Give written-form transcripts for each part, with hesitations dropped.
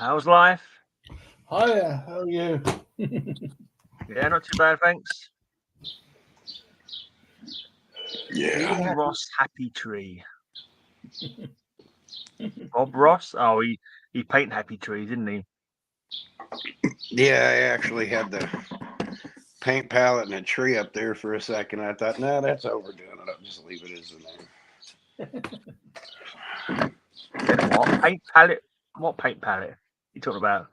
How's life? Hiya, how are you? Yeah, not too bad, thanks. Yeah. Ross Happy Tree. Bob Ross? Oh, he paint happy trees, didn't he? Yeah, I actually had the paint palette and a tree up there for a second. I thought, no, that's overdoing it. I'll just leave it as the name. What paint palette? What paint palette you talking about?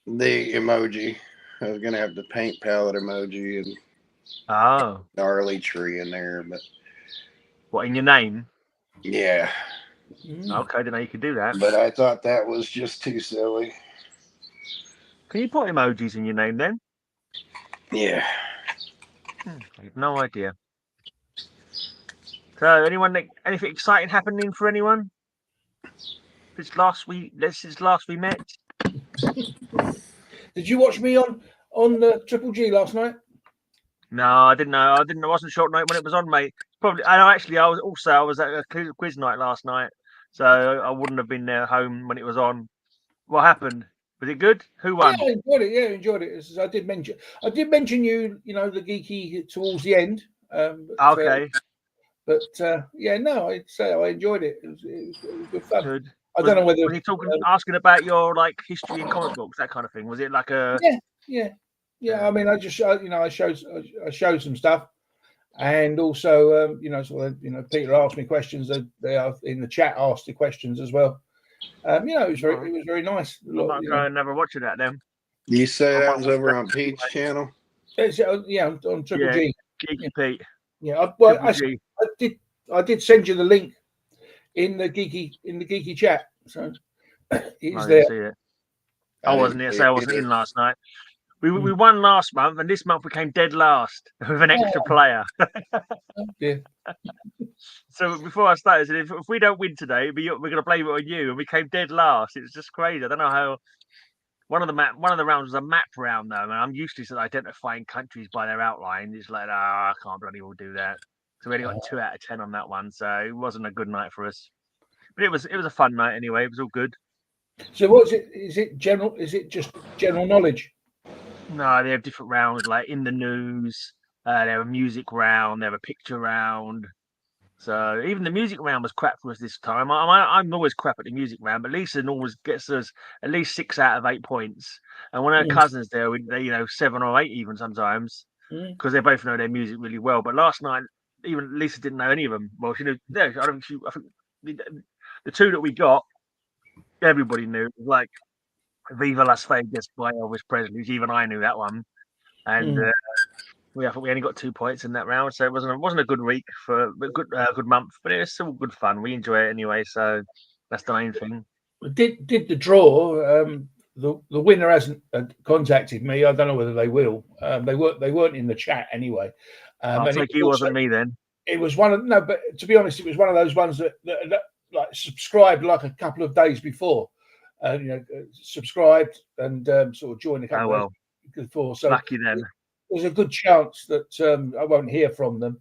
The emoji. I was gonna have the paint palette emoji and gnarly tree in there, but what, in your name? Yeah. Okay, didn't know you could do that. But I thought that was just too silly. Can you put emojis in your name then? Yeah. I have no idea. So, anything exciting happening for anyone? This is last we met. Did you watch me on the Triple G last night? No, I didn't know. I wasn't short night when it was on, mate. Probably. I know. Actually, I was at a quiz night last night, so I wouldn't have been there home when it was on. What happened? Was it good? Who won? Yeah, I enjoyed it. Yeah, I enjoyed it. As I did mention you. You know, the Geeky towards the end. Okay. But yeah, no, I'd say I enjoyed it. It was good fun. Good. I don't know whether was he asking about your history and comic books, that kind of thing. Was it like a? Yeah. I mean, I showed some stuff, and also Peter asked me questions. They are in the chat asked the questions as well. It was very nice. I might go and never watch that then. You say that was over on Pete's channel? Yeah, on Triple G. Geeky Pete. Yeah, I did send you the link in the geeky chat. So it's there. See it. I wasn't here, so I wasn't in last night. We won last month, and this month we came dead last with an extra player. Yeah. So before I started, I said, if we don't win today, we're going to blame it on you. And we came dead last. It was just crazy. I don't know how. One of the rounds was a map round though, and I'm used to identifying countries by their outline. It's like, I can't bloody well do that. So we only got 2 out of 10 on that one, so it wasn't a good night for us. But it was a fun night anyway. It was all good. So what's it? Is it general? Is it just general knowledge? No, they have different rounds, like in the news. They have a music round. They have a picture round. So even the music round was crap for us this time. I'm always crap at the music round, but Lisa always gets us at least 6 out of 8 points. And when her cousins there, they 7 or 8 even sometimes, because they both know their music really well. But last night, even Lisa didn't know any of them. Well, she knew. I think the 2 that we got, everybody knew. It was like Viva Las Vegas by Elvis Presley. Even I knew that one. And we only got 2 points in that round, so it wasn't a good week for a good month, but it was still good fun. We enjoy it anyway, so that's the main thing. Did the draw? The winner hasn't contacted me. I don't know whether they will. They weren't in the chat anyway. I think it wasn't me then. It was but to be honest, it was one of those ones that like subscribed like a couple of days before. Subscribed and sort of joined a couple of days before. So lucky then. There's a good chance that I won't hear from them.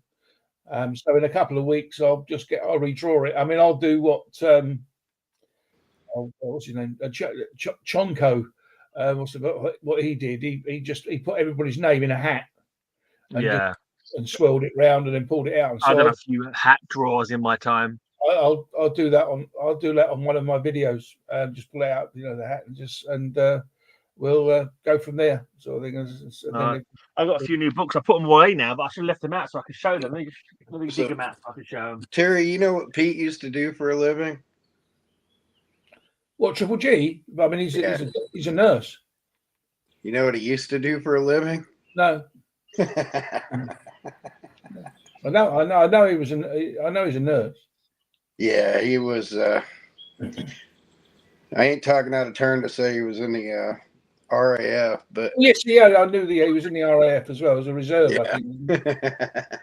So in a couple of weeks, I'll redraw it. I mean, I'll do what what's his name? Chonko. What he did? He put everybody's name in a hat. And swirled it round and then pulled it out. I've done a few hat draws in my time. I'll do that on one of my videos. Just pull it out, the hat, and we'll go from there, sort of thing. I've got a few new books. I put them away now, but I should have left them out so I can show them. Let me dig them out so I can show them. Terry, you know what Pete used to do for a living? What, Triple G? I mean, he's a nurse. You know what he used to do for a living? No. I know he was. I know he's a nurse. Yeah, he was. I ain't talking out of turn to say he was in the RAF, but yes, I knew he was in the RAF as well as a reserve. Yeah. I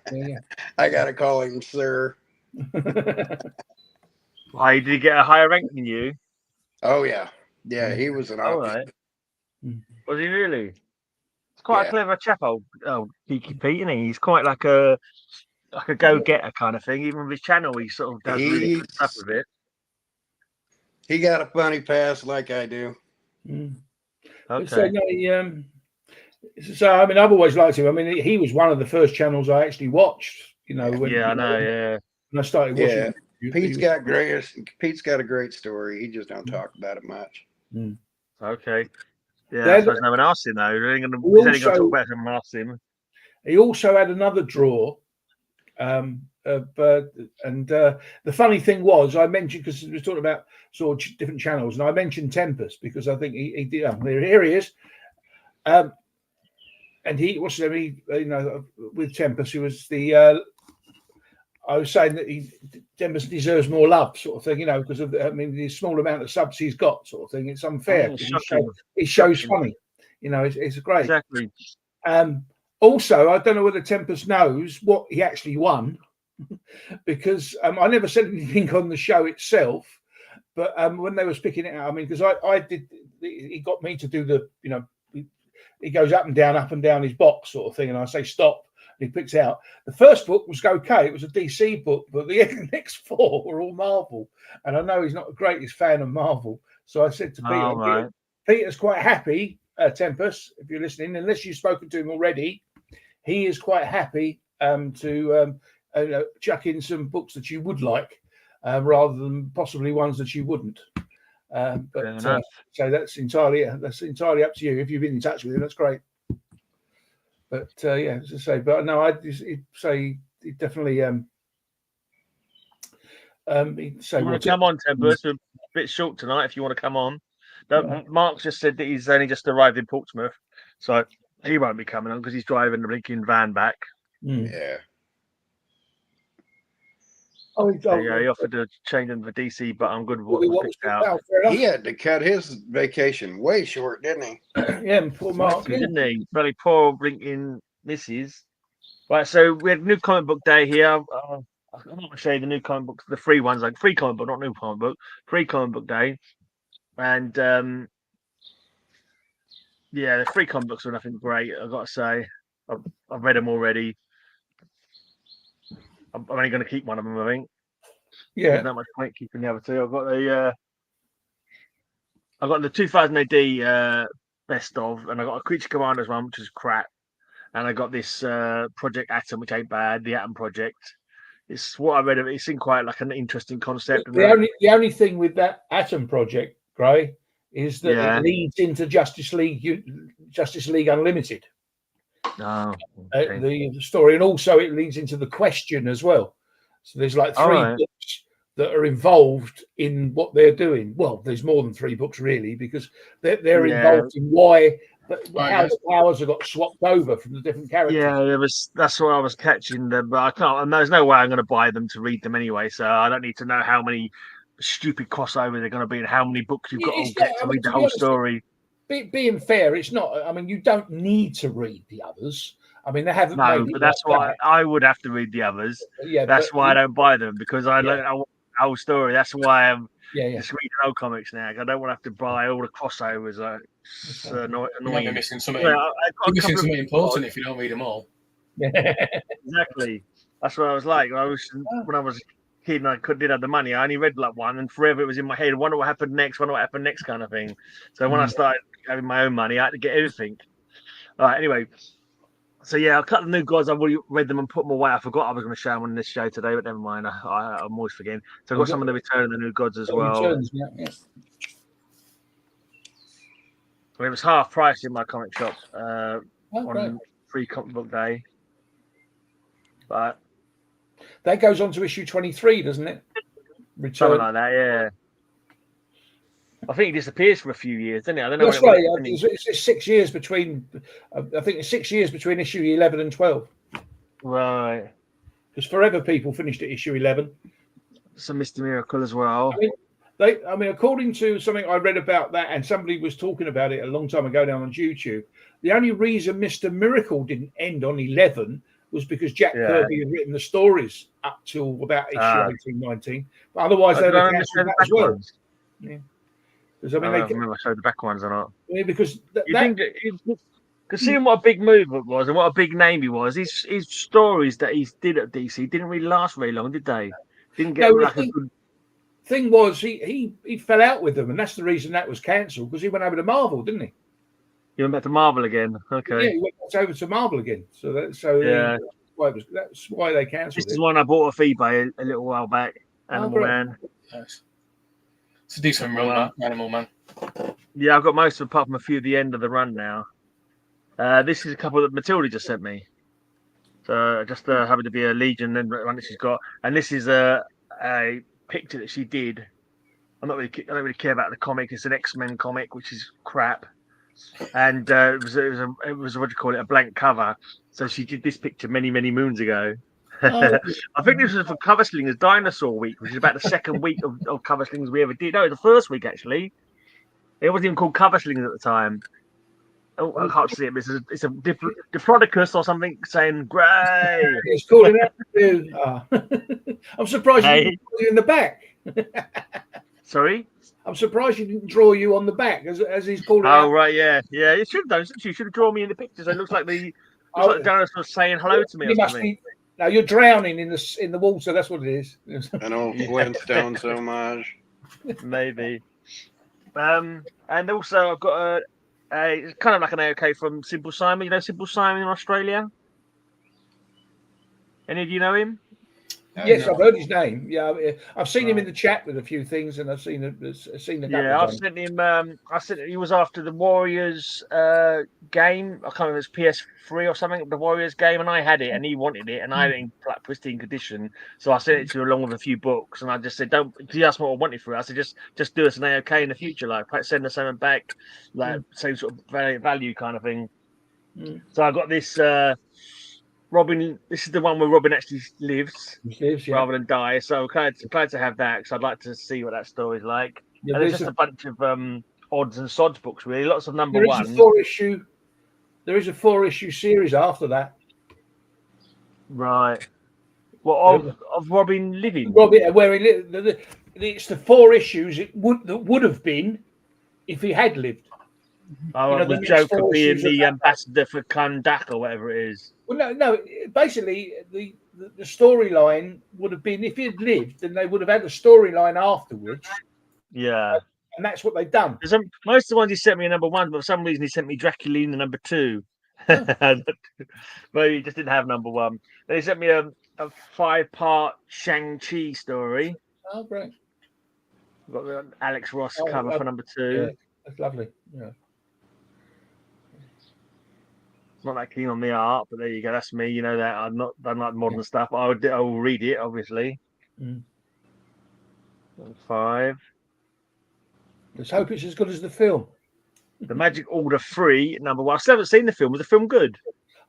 think. I gotta call him sir. Why did he get a higher rank than you? Oh yeah, he was an officer. Right. Was he really? It's quite a clever chap, old Geeky Pete, isn't he? He's quite like a go-getter kind of thing. Even with his channel, he sort of does really good stuff with it. He got a funny past like I do. Okay. So, no, so I mean, I've always liked him. I mean, he was one of the first channels I actually watched. You know, when I know. when I started watching. Pete's got a great story. He just don't talk about it much. Okay. Yeah, I suppose no one asked him though. He's only going to talk about him and ask him. He also had another draw. The funny thing was, I mentioned, because we were talking about sort of different channels, and I mentioned Tempest because I think he did. Here he is. And he was, with Tempest, he was the. I was saying that Tempest deserves more love, sort of thing, because of the small amount of subs he's got, sort of thing. It's unfair. He shows funny, it's great. Exactly. Also, I don't know whether Tempest knows what he actually won, because I never said anything on the show itself, but when they were picking it out, because I did, he got me to do the, he goes up and down his box sort of thing, and I say stop, and he picks out. The first book was okay, it was a DC book, but the next 4 were all Marvel, and I know he's not the greatest fan of Marvel, so I said to Peter, Peter's quite happy, Tempest, if you're listening, unless you've spoken to him already, he is quite happy to chuck in some books that you would like, rather than possibly ones that you wouldn't. So that's entirely up to you. If you've been in touch with him, that's great. But as I say, but no, I'd say he definitely. He'd say, you want to come on, Tempest? We're a bit short tonight. If you want to come on, Mark just said that he's only just arrived in Portsmouth, so he won't be coming on because he's driving the blinking van back. Yeah. Oh, Oh, yeah, he offered to change him for DC, but I'm good with what was picked out. He had to cut his vacation way short, didn't he? Yeah, poor Mark, didn't he? Very poor blinking missus. Right, so we had new comic book day here. I'm not going to show you the new comic books, the free ones, like free comic book, not new comic book, free comic book day. And yeah, the free comic books are nothing great, I've got to say. I've read them already. I'm only going to keep one of them, I think. Yeah. There's not much point keeping the other two. I've got the 2000 AD best of, and I got a Creature Commanders one, which is crap. And I got this Project Atom, which ain't bad, the Atom Project. It's what I read of it. It seemed quite like an interesting concept. The only thing with that Atom Project, Gray, is that it leads into Justice League Unlimited. Oh, okay. The story, and also it leads into the Question as well. So there's like 3 books that are involved in what they're doing. Well, there's more than 3 books really, because they're involved in why how the powers have got swapped over from the different characters. Yeah, that's what I was catching them, but I can't. And there's no way I'm going to buy them to read them anyway. So I don't need to know how many stupid crossovers they're going to be and how many books you've got to get to read the whole story. Being fair, it's not. I mean, you don't need to read the others. I mean, they haven't. No, but that's why I would have to read the others. Yeah, that's why I don't buy them, because I learned the whole story. That's why I'm just reading old comics now. I don't want to have to buy all the crossovers. It's annoying. You're missing something. You're missing something important if you don't read them all. Exactly. That's what I was like. When I was a kid and I did have the money, I only read like one, and forever it was in my head. Wonder what happened next. Wonder what happened next, kind of thing. So when I started having my own money, I had to get everything. All right. Anyway. So yeah, I'll cut the new gods. I've already read them and put them away. I forgot I was going to show them on this show today, but never mind. I'm always forgetting. So I've got some of the Return of the New Gods as well. Returns, Well, it was half price in my comic shop on free comic book day. But that goes on to issue 23, doesn't it? Return. Something like that, yeah. I think he disappears for a few years, doesn't he? I don't know. That's right. It's 6 years between. I think it's 6 years between issue 11 and 12. Right. Because Forever People finished at issue 11. It's a Mr. Miracle as well. I mean, according to something I read about that, and somebody was talking about it a long time ago down on YouTube, the only reason Mr. Miracle didn't end on 11 was because Jack Kirby had written the stories up till about issue 18, 19. But otherwise, they'd have cancelled that as well. Yeah. I mean, I don't remember if I showed the back ones or not. Yeah, because seeing what a big move it was and what a big name he was, his stories that he did at DC didn't really last very long, did they? Didn't get thing was, he fell out with them, and that's the reason that was cancelled, because he went over to Marvel, didn't he? He went back to Marvel again. Okay. Yeah, he went over to Marvel again. So that's why they cancelled it. This is one I bought off eBay a little while back. Animal Man. Nice. It's a decent run, that Animal Man. Yeah, I've got most of them apart from a few at the end of the run now. This is a couple that Matilda just sent me. So just happened to be a Legion and one that she's got, and this is a picture that she did. I don't really care about the comic. It's an X-Men comic, which is crap. And it was what do you call it, a blank cover. So she did this picture many moons ago. I think this was for Cover Slingers Dinosaur Week, which is about the second week of Cover Slingers we ever did. No, the first week actually. It wasn't even called Cover Slingers at the time. Oh, I can't see it. It's a Diplodocus or something saying grey. It's calling out too. I'm surprised you didn't draw you in the back. Sorry? I'm surprised you didn't draw you on the back as he's calling out. Oh, right, yeah. Yeah, you should have done. You should have drawn me in the pictures. It looks like the dinosaur saying hello to me or something. Now you're drowning in the water. That's what it is. An old Flintstones homage. Maybe. And also I've got it's kind of like an AOK from Simple Simon. You know Simple Simon in Australia? Any of you know him? Yes, I've heard his name. Yeah, I've seen him in the chat with a few things, and I've seen the. Yeah, I've sent him. He was after the Warriors game. I can't remember if it was PS3 or something. The Warriors game, and I had it, and he wanted it, and I had it in pristine condition. So I sent it to him along with a few books, and I just said, "Don't." He asked what I wanted for it. I said, "Just do us an AOK in the future, like send us something back, like same sort of value kind of thing." So I got this. Robin, this is the one where Robin actually lives rather than dies. So I'm glad to have that because I'd like to see what that story's like. Yeah, and there's just a bunch of odds and sods books, really. Lots of number one. There is a 4-issue series after that. Right. Well, of Robin living. Robin, where he lived. It's the 4 issues that would have been if he had lived. Oh, the Joker being the ambassador for Kandak or whatever it is. Well, no. Basically, the storyline would have been if he had lived, then they would have had a storyline afterwards. Yeah, and that's what they've done. Most of the ones he sent me are number 1, but for some reason he sent me Draculene the number 2. But he just didn't have number 1. Then he sent me a 5-part Shang-Chi story. Oh, great! Got the Alex Ross cover for number 2. Yeah, that's lovely. Yeah. Not that keen on the art, but there you go. That's me. You know that I'm not done like modern stuff. I will read it, obviously. 5. Let's hope it's as good as the film. The Magic Order 3, number 1. I still haven't seen the film. Was the film good?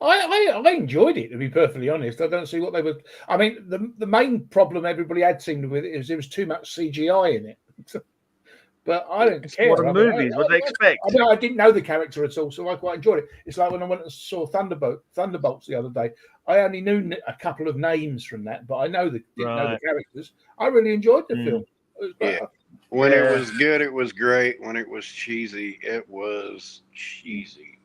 I enjoyed it, to be perfectly honest. I don't see what they were. I mean, the main problem everybody had seemed with it is there was too much CGI in it. But I don't care. What are movies? What they expect? I didn't know the character at all, so I quite enjoyed it. It's like when I went and saw Thunderbolts the other day. I only knew a couple of names from that, but I didn't know the characters. I really enjoyed the film. When it was good, it was great. When it was cheesy, it was cheesy.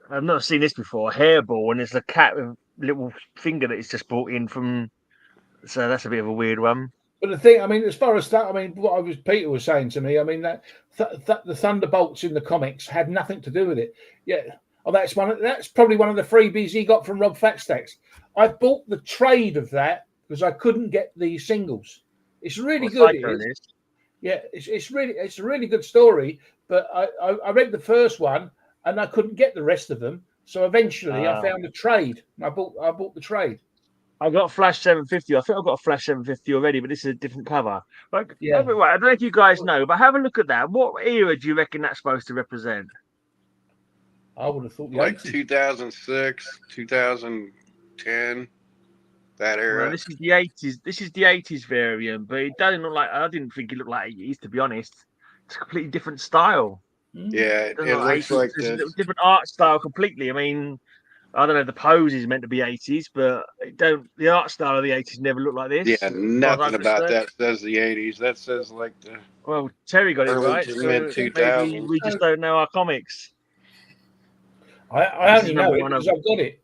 I've not seen this before. Hairball, and it's a cat with a little finger that he's just brought in from. So that's a bit of a weird one. But the thing, I mean, as far as that, I mean, Peter was saying to me, I mean, that the Thunderbolts in the comics had nothing to do with it. Yeah, that's probably one of the freebies he got from Rob Fatstacks. I bought the trade of that because I couldn't get the singles. It's really good. Yeah, it's a really good story. But I read the first one and I couldn't get the rest of them. So eventually I found a trade. And I bought the trade. I got Flash 750. I think I've got a Flash 750 already, but this is a different cover. Like, I don't know if you guys know, but have a look at that. What era do you reckon that's supposed to represent? I would have thought like 2006, 2010, that era. Well, this is the 80s. This is the 80s variant, but it doesn't look like. I didn't think it looked like 80s, to be honest. It's a completely different style. Yeah, it looks like a different art style completely. I mean, I don't know. The pose is meant to be 80s, but the art style of the 80s never looked like this. Yeah, nothing about that says the 80s. That says like the. Well, Terry got it right. So maybe we just don't know our comics. I only know it because I've got it.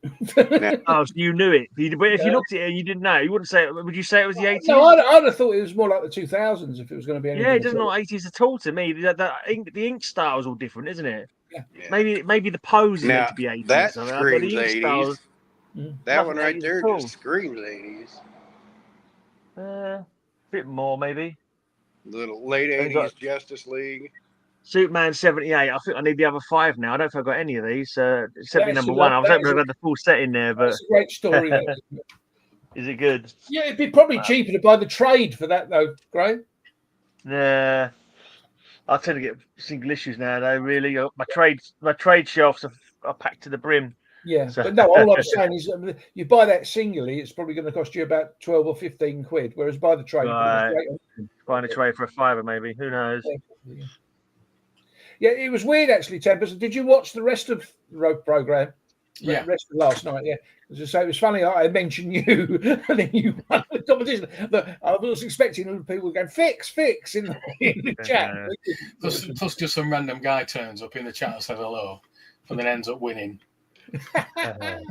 Oh, so you knew it. But if you looked at it and you didn't know, you wouldn't say it. Would you say it was the 80s? No, I'd have thought it was more like the 2000s if it was going to be anything. Yeah, it doesn't look 80s at all to me. The ink style is all different, isn't it? Yeah. Maybe the pose is meant to be 80s. That screams 80s. That That one right there just screams 80s. A bit more, maybe. Little late 80s Justice League. Superman 78. I think I need the other 5 now. I don't think I've got any of these. Except the number 1. I was hoping I got the full set in there, but it's a great story. Is it good? Yeah, it'd be probably cheaper to buy the trade for that, though, Gray. Yeah, I tend to get single issues now. Though, really, my trade shelves are packed to the brim. Yeah, so. But no, all I'm saying is you buy that singly, it's probably going to cost you about 12 or 15 quid. Whereas buy the trade, buying a trade for a £5 maybe. Who knows? Yeah, it was weird actually, Tempest. Did you watch the rest of the road program? Yeah, the rest of last night. Yeah, as I say, it was funny. I mentioned you, and then you won the competition. I was expecting people going fix in the chat. Plus, just some random guy turns up in the chat and says hello, and then ends up winning. Have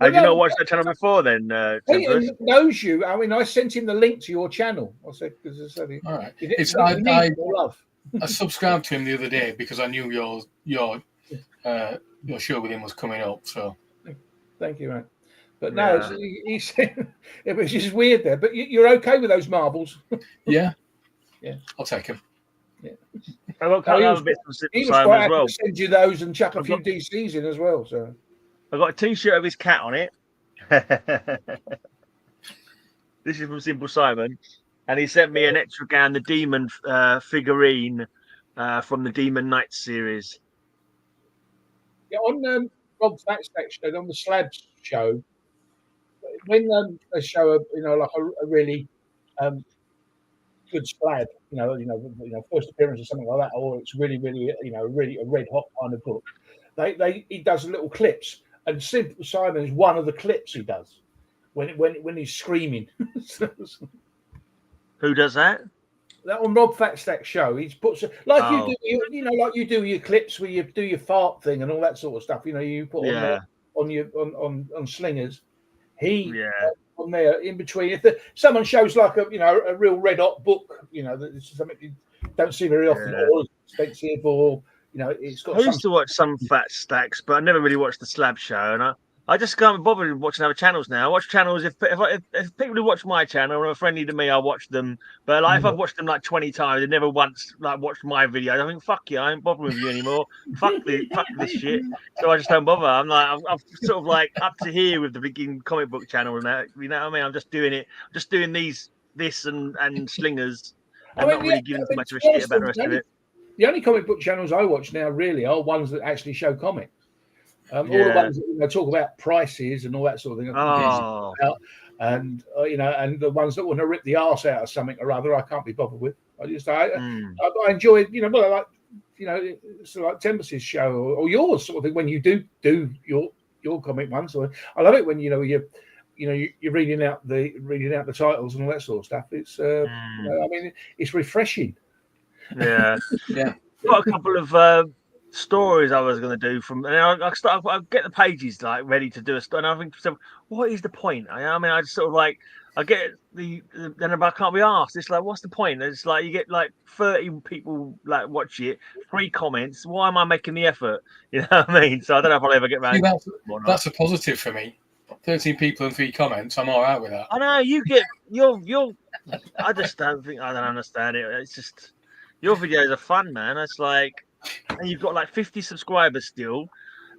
you not watched that channel before then? He knows you. I mean, I sent him the link to your channel. I said, because I said, all right. I subscribed to him the other day because I knew your show with him was coming up. So, thank you, mate. But no, he said it was just weird there. But you're okay with those marbles? Yeah, yeah, I'll take him. Yeah, I got quite a bit of he was quite happy to send you those and chuck a few DCs in as well. So I got a T-shirt of his cat on it. This is from Simple Simon, and he sent me an Etrigan, the Demon figurine from the Demon Knights series. Yeah, on Rob Fat's show, on the Slabs show, when they show like a really good slab, first appearance or something like that, or it's really a red hot kind of book. He does little clips, and Simple Simon is one of the clips he does when he's screaming. Who does that? That on Rob Fat's show, he puts like you do your clips where you do your fart thing and all that sort of stuff. You put on slingers. He on there in between. If someone shows like a real red hot book, that it's something you don't see very often, or expensive, or it's got. I used to watch some Fat Stacks, but I never really watched the Slab show, and I just can't bother watching other channels now. I watch channels if people who watch my channel are friendly to me, I'll watch them. But if I've watched them like 20 times, they never once watched my videos. I think fuck you, I ain't bothering with you anymore. fuck this shit. So I just don't bother. I'm sort of like up to here with the beginning comic book channel and that. You know what I mean? I'm just doing it. I'm just doing this and slingers, and not really giving too much of a shit about the rest of it. The only comic book channels I watch now really are ones that actually show comics. All the ones that talk about prices and all that sort of thing, and the ones that want to rip the arse out of something or other, I can't be bothered with. I enjoy it. So like Tempest's show or yours sort of thing when you do your comic ones. So I love it when you're reading out the titles and all that sort of stuff. It's it's refreshing. Yeah, yeah. Got a couple of stories I was going to do and I get the pages like ready to do a story, and I think, so what is the point? I just sort of like I get then I can't be asked. It's like, what's the point? It's like you get like 30 people like watch it, 3 comments. Why am I making the effort? You know what I mean? So I don't know if I'll ever get around. That's a positive for me. 13 people and 3 comments. I'm all right with that. I know you get you're. I just don't understand it. It's just your videos are fun, man. It's like. And you've got like 50 subscribers still,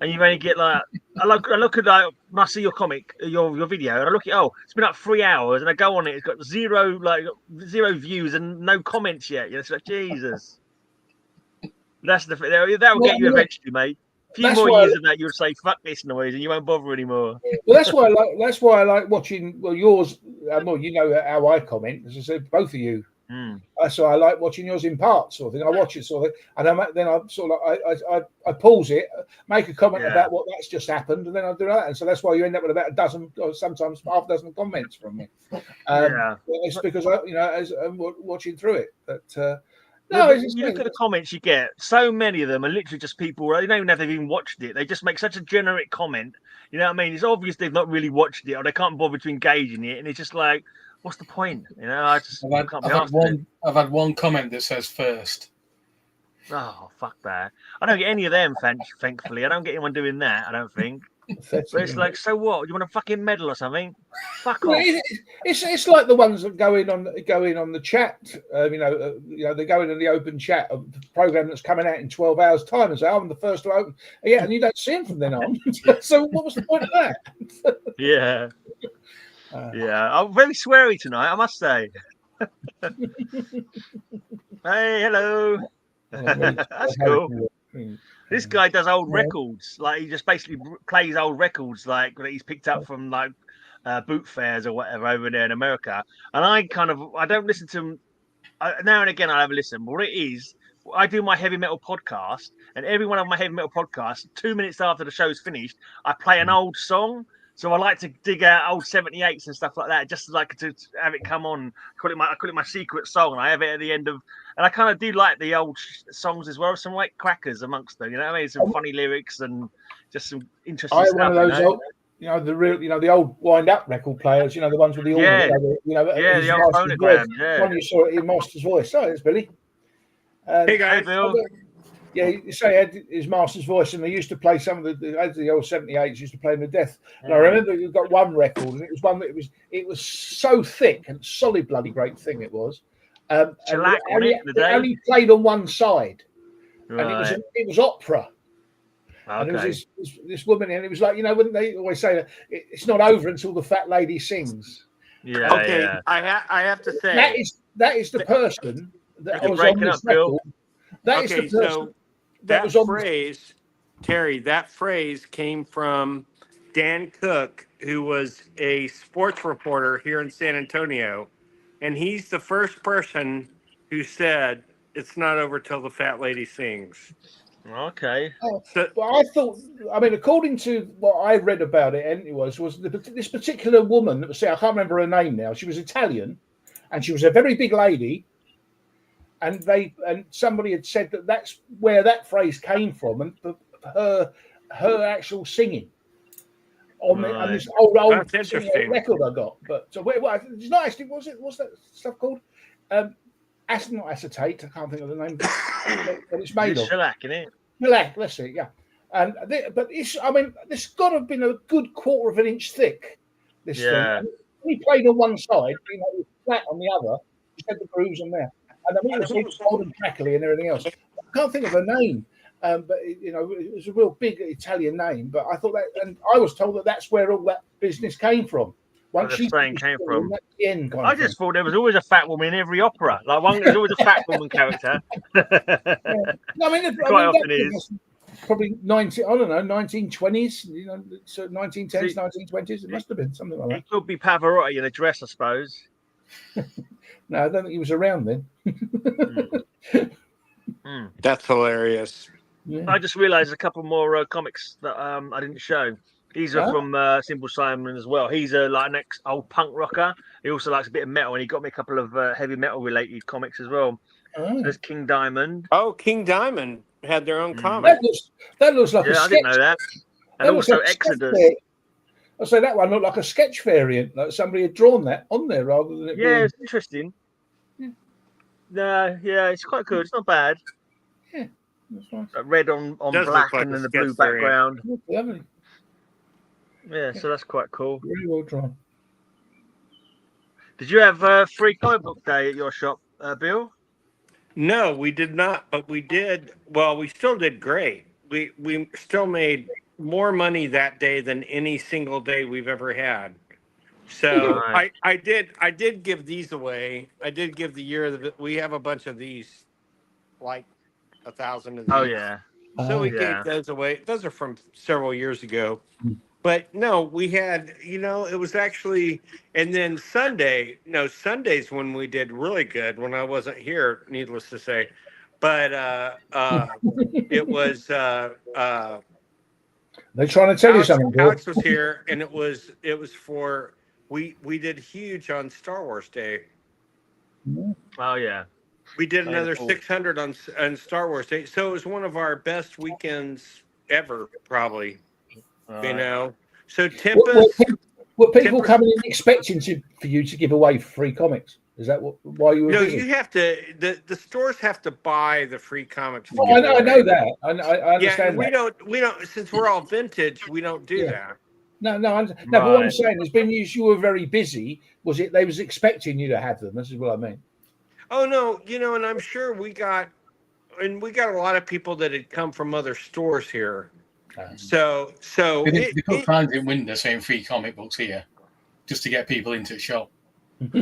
and you've only get like I look at like when I see your comic, your video, and I look at it's been like 3 hours, and I go on it, it's got zero views and no comments yet. It's like Jesus. That's the that'll get you eventually, mate. A few more years of that, you'll say fuck this noise, and you won't bother anymore. Well, that's why I like watching. Well, yours. Well, you know how I comment, as I said, both of you. So I like watching yours in parts, sort of thing. I watch it sort of thing, and then I sort of I pause it, make a comment about what that's just happened, and then I do that. And so that's why you end up with about a dozen or sometimes half a dozen comments from me. It's because as I'm watching through it. But No, you look at the comments you get. So many of them are literally just people. They don't even have to even watched it. They just make such a generic comment. You know what I mean? It's obvious they've not really watched it, or they can't bother to engage in it. And it's just like, what's the point? You know, I just can't be asked. I've had one comment that says first. Oh, fuck that! I don't get any of them. Thankfully, I don't get anyone doing that. I don't think. But it's like, so what? You want a fucking medal or something? Fuck off. It's like the ones that go in on the chat. You know, they go in the open chat of the program that's coming out in 12 hours' time and say, "I'm the first to open." Yeah, and you don't see them from then on. So what was the point of that? Yeah. Yeah, I'm very sweary tonight, I must say. Hey, hello. That's cool. This guy does old records. Like, he just basically plays old records, like that he's picked up from like boot fairs or whatever over there in America. And I don't listen to him. Now and again I have a listen. But what it is, I do my heavy metal podcast, and every one of my heavy metal podcasts, 2 minutes after the show's finished, I play an old song. So I like to dig out old 78s and stuff like that, just like to have it come on. I call it my secret song. And I have it at the end of, and I kind of do like the old songs as well. Some like crackers amongst them, you know what I mean? Some funny lyrics and just some interesting stuff. One of those old, the old wind-up record players. You know, the ones with the the old phonogram. Yeah, one you saw it in Master's voice. Oh, it's Billy. Hey guys, Bill. Yeah, you say he had his master's voice, and they used to play some of the old 78s. Used to play him to death. And I remember you got one record, and it was one that it was so thick and solid, bloody great thing it was. And it only played on one side, and it was opera. Okay. And it was this woman, and it was like, you know, wouldn't they always say that it's not over until the fat lady sings? Yeah. Okay. Yeah. I have to say that is the person that was on this record. That is the person. So that phrase, Terry, that phrase came from Dan Cook, who was a sports reporter here in San Antonio. And he's the first person who said, it's not over till the fat lady sings. Okay. Well, I mean, according to what I read about it, and it was this particular woman that was, I can't remember her name now. She was Italian, and she was a very big lady. And somebody had said that that's where that phrase came from, and her actual singing on this old record I got. But so it's not actually. What's that stuff called? Not acetate. I can't think of the name. But it's made of shellac, isn't it? Shellac. Let's see. Yeah. But it's. I mean, this got to have been a good quarter of an inch thick. This thing. We played on one side, flat on the other. You had the grooves on there. And I mean, it was all old and crackly and everything else. I can't think of her name, but it was a real big Italian name. But I thought that, and I was told that that's where all that business came from. Once she came from. I just thought there was always a fat woman in every opera. Like there's always a fat woman character. No, I mean, quite often is probably 1920s. You know, so 1910s, 1920s. It must have been something like that. It could be Pavarotti in a dress, I suppose. No, I don't think he was around then. That's hilarious. Yeah. I just realised a couple more comics that I didn't show. These are from Simple Simon as well. He's like an old punk rocker. He also likes a bit of metal, and he got me a couple of heavy metal related comics as well. There's King Diamond. Oh, King Diamond had their own comic. That looks like a sketch. I didn't know that. And also Exodus. I'll say that one looked like a sketch variant, like somebody had drawn that on there rather than it being... it's interesting. Yeah, it's quite good. It's not bad. Yeah, that's nice. Red on black and then the blue background. Lovely. Yeah, so that's quite cool. Really well drawn. Did you have free comic book day at your shop, Bill? No, we did not, but we did. Well, we still did great. We still made more money that day than any single day we've ever had. So I did give these away. I did give the year that we have a bunch of these, like 1,000 of these. Oh yeah. So we gave those away. Those are from several years ago. But no, we had, it was actually, and then Sundays when we did really good, when I wasn't here, needless to say. But it was they're trying to tell you something. Alex was here, and it was for we did huge on Star Wars Day. Oh yeah. We did May another the 4th. 600 on Star Wars Day. So it was one of our best weekends ever, probably. You know. So Tempest. Were people coming in expecting for you to give away free comics? Is that why you were No, busy? you have to. The stores have to buy the free comics. To Well, give I know away. that. I understand we that. don't. We don't. Since we're all vintage, we don't do that. No. But what I'm saying is, when you were very busy, was it they was expecting you to have them? This is what I mean. Oh no, and I'm sure we got a lot of people that had come from other stores here. So they couldn't find it win the same free comic books here, just to get people into the shop.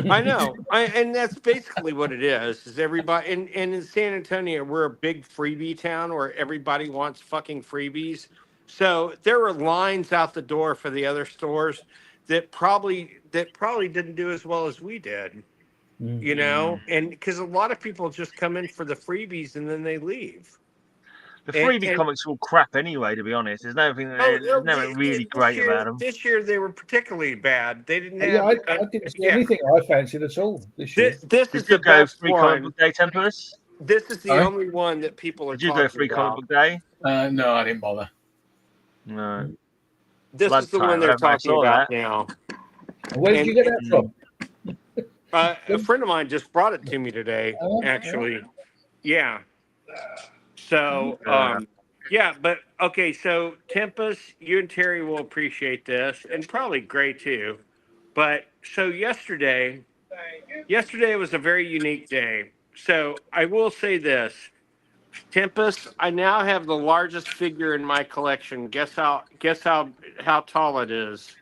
I know, and that's basically what it is. Is everybody and in San Antonio, we're a big freebie town where everybody wants fucking freebies. So there were lines out the door for the other stores that probably didn't do as well as we did. And because a lot of people just come in for the freebies and then they leave. The freebie comics are all crap anyway, to be honest. There's nothing really great about them. This year they were particularly bad. They didn't have. I didn't see anything I fancied at all this year. This is the best free one. comic book day, Tempest? This is the only one that people are. Did you go free comic book day? No, I didn't bother. No. This is the one they're talking about now. Where did you get that from? A friend of mine just brought it to me today, actually. Yeah. So, but okay. So Tempest, you and Terry will appreciate this, and probably Gray too. But so yesterday was a very unique day. So I will say this, Tempest, I now have the largest figure in my collection. Guess how tall it is?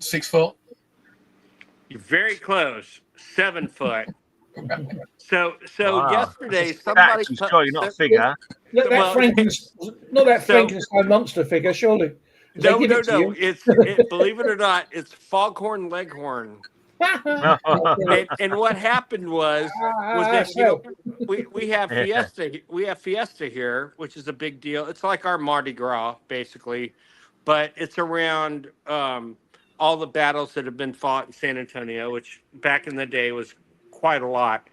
6 foot. You're very close. 7 foot. So wow. Yesterday somebody surely not a figure. Not that Frankenstein monster figure, surely. No. It's believe it or not, it's Foghorn Leghorn. and what happened was that we have Fiesta here, which is a big deal. It's like our Mardi Gras basically, but it's around all the battles that have been fought in San Antonio, which back in the day was quite a lot.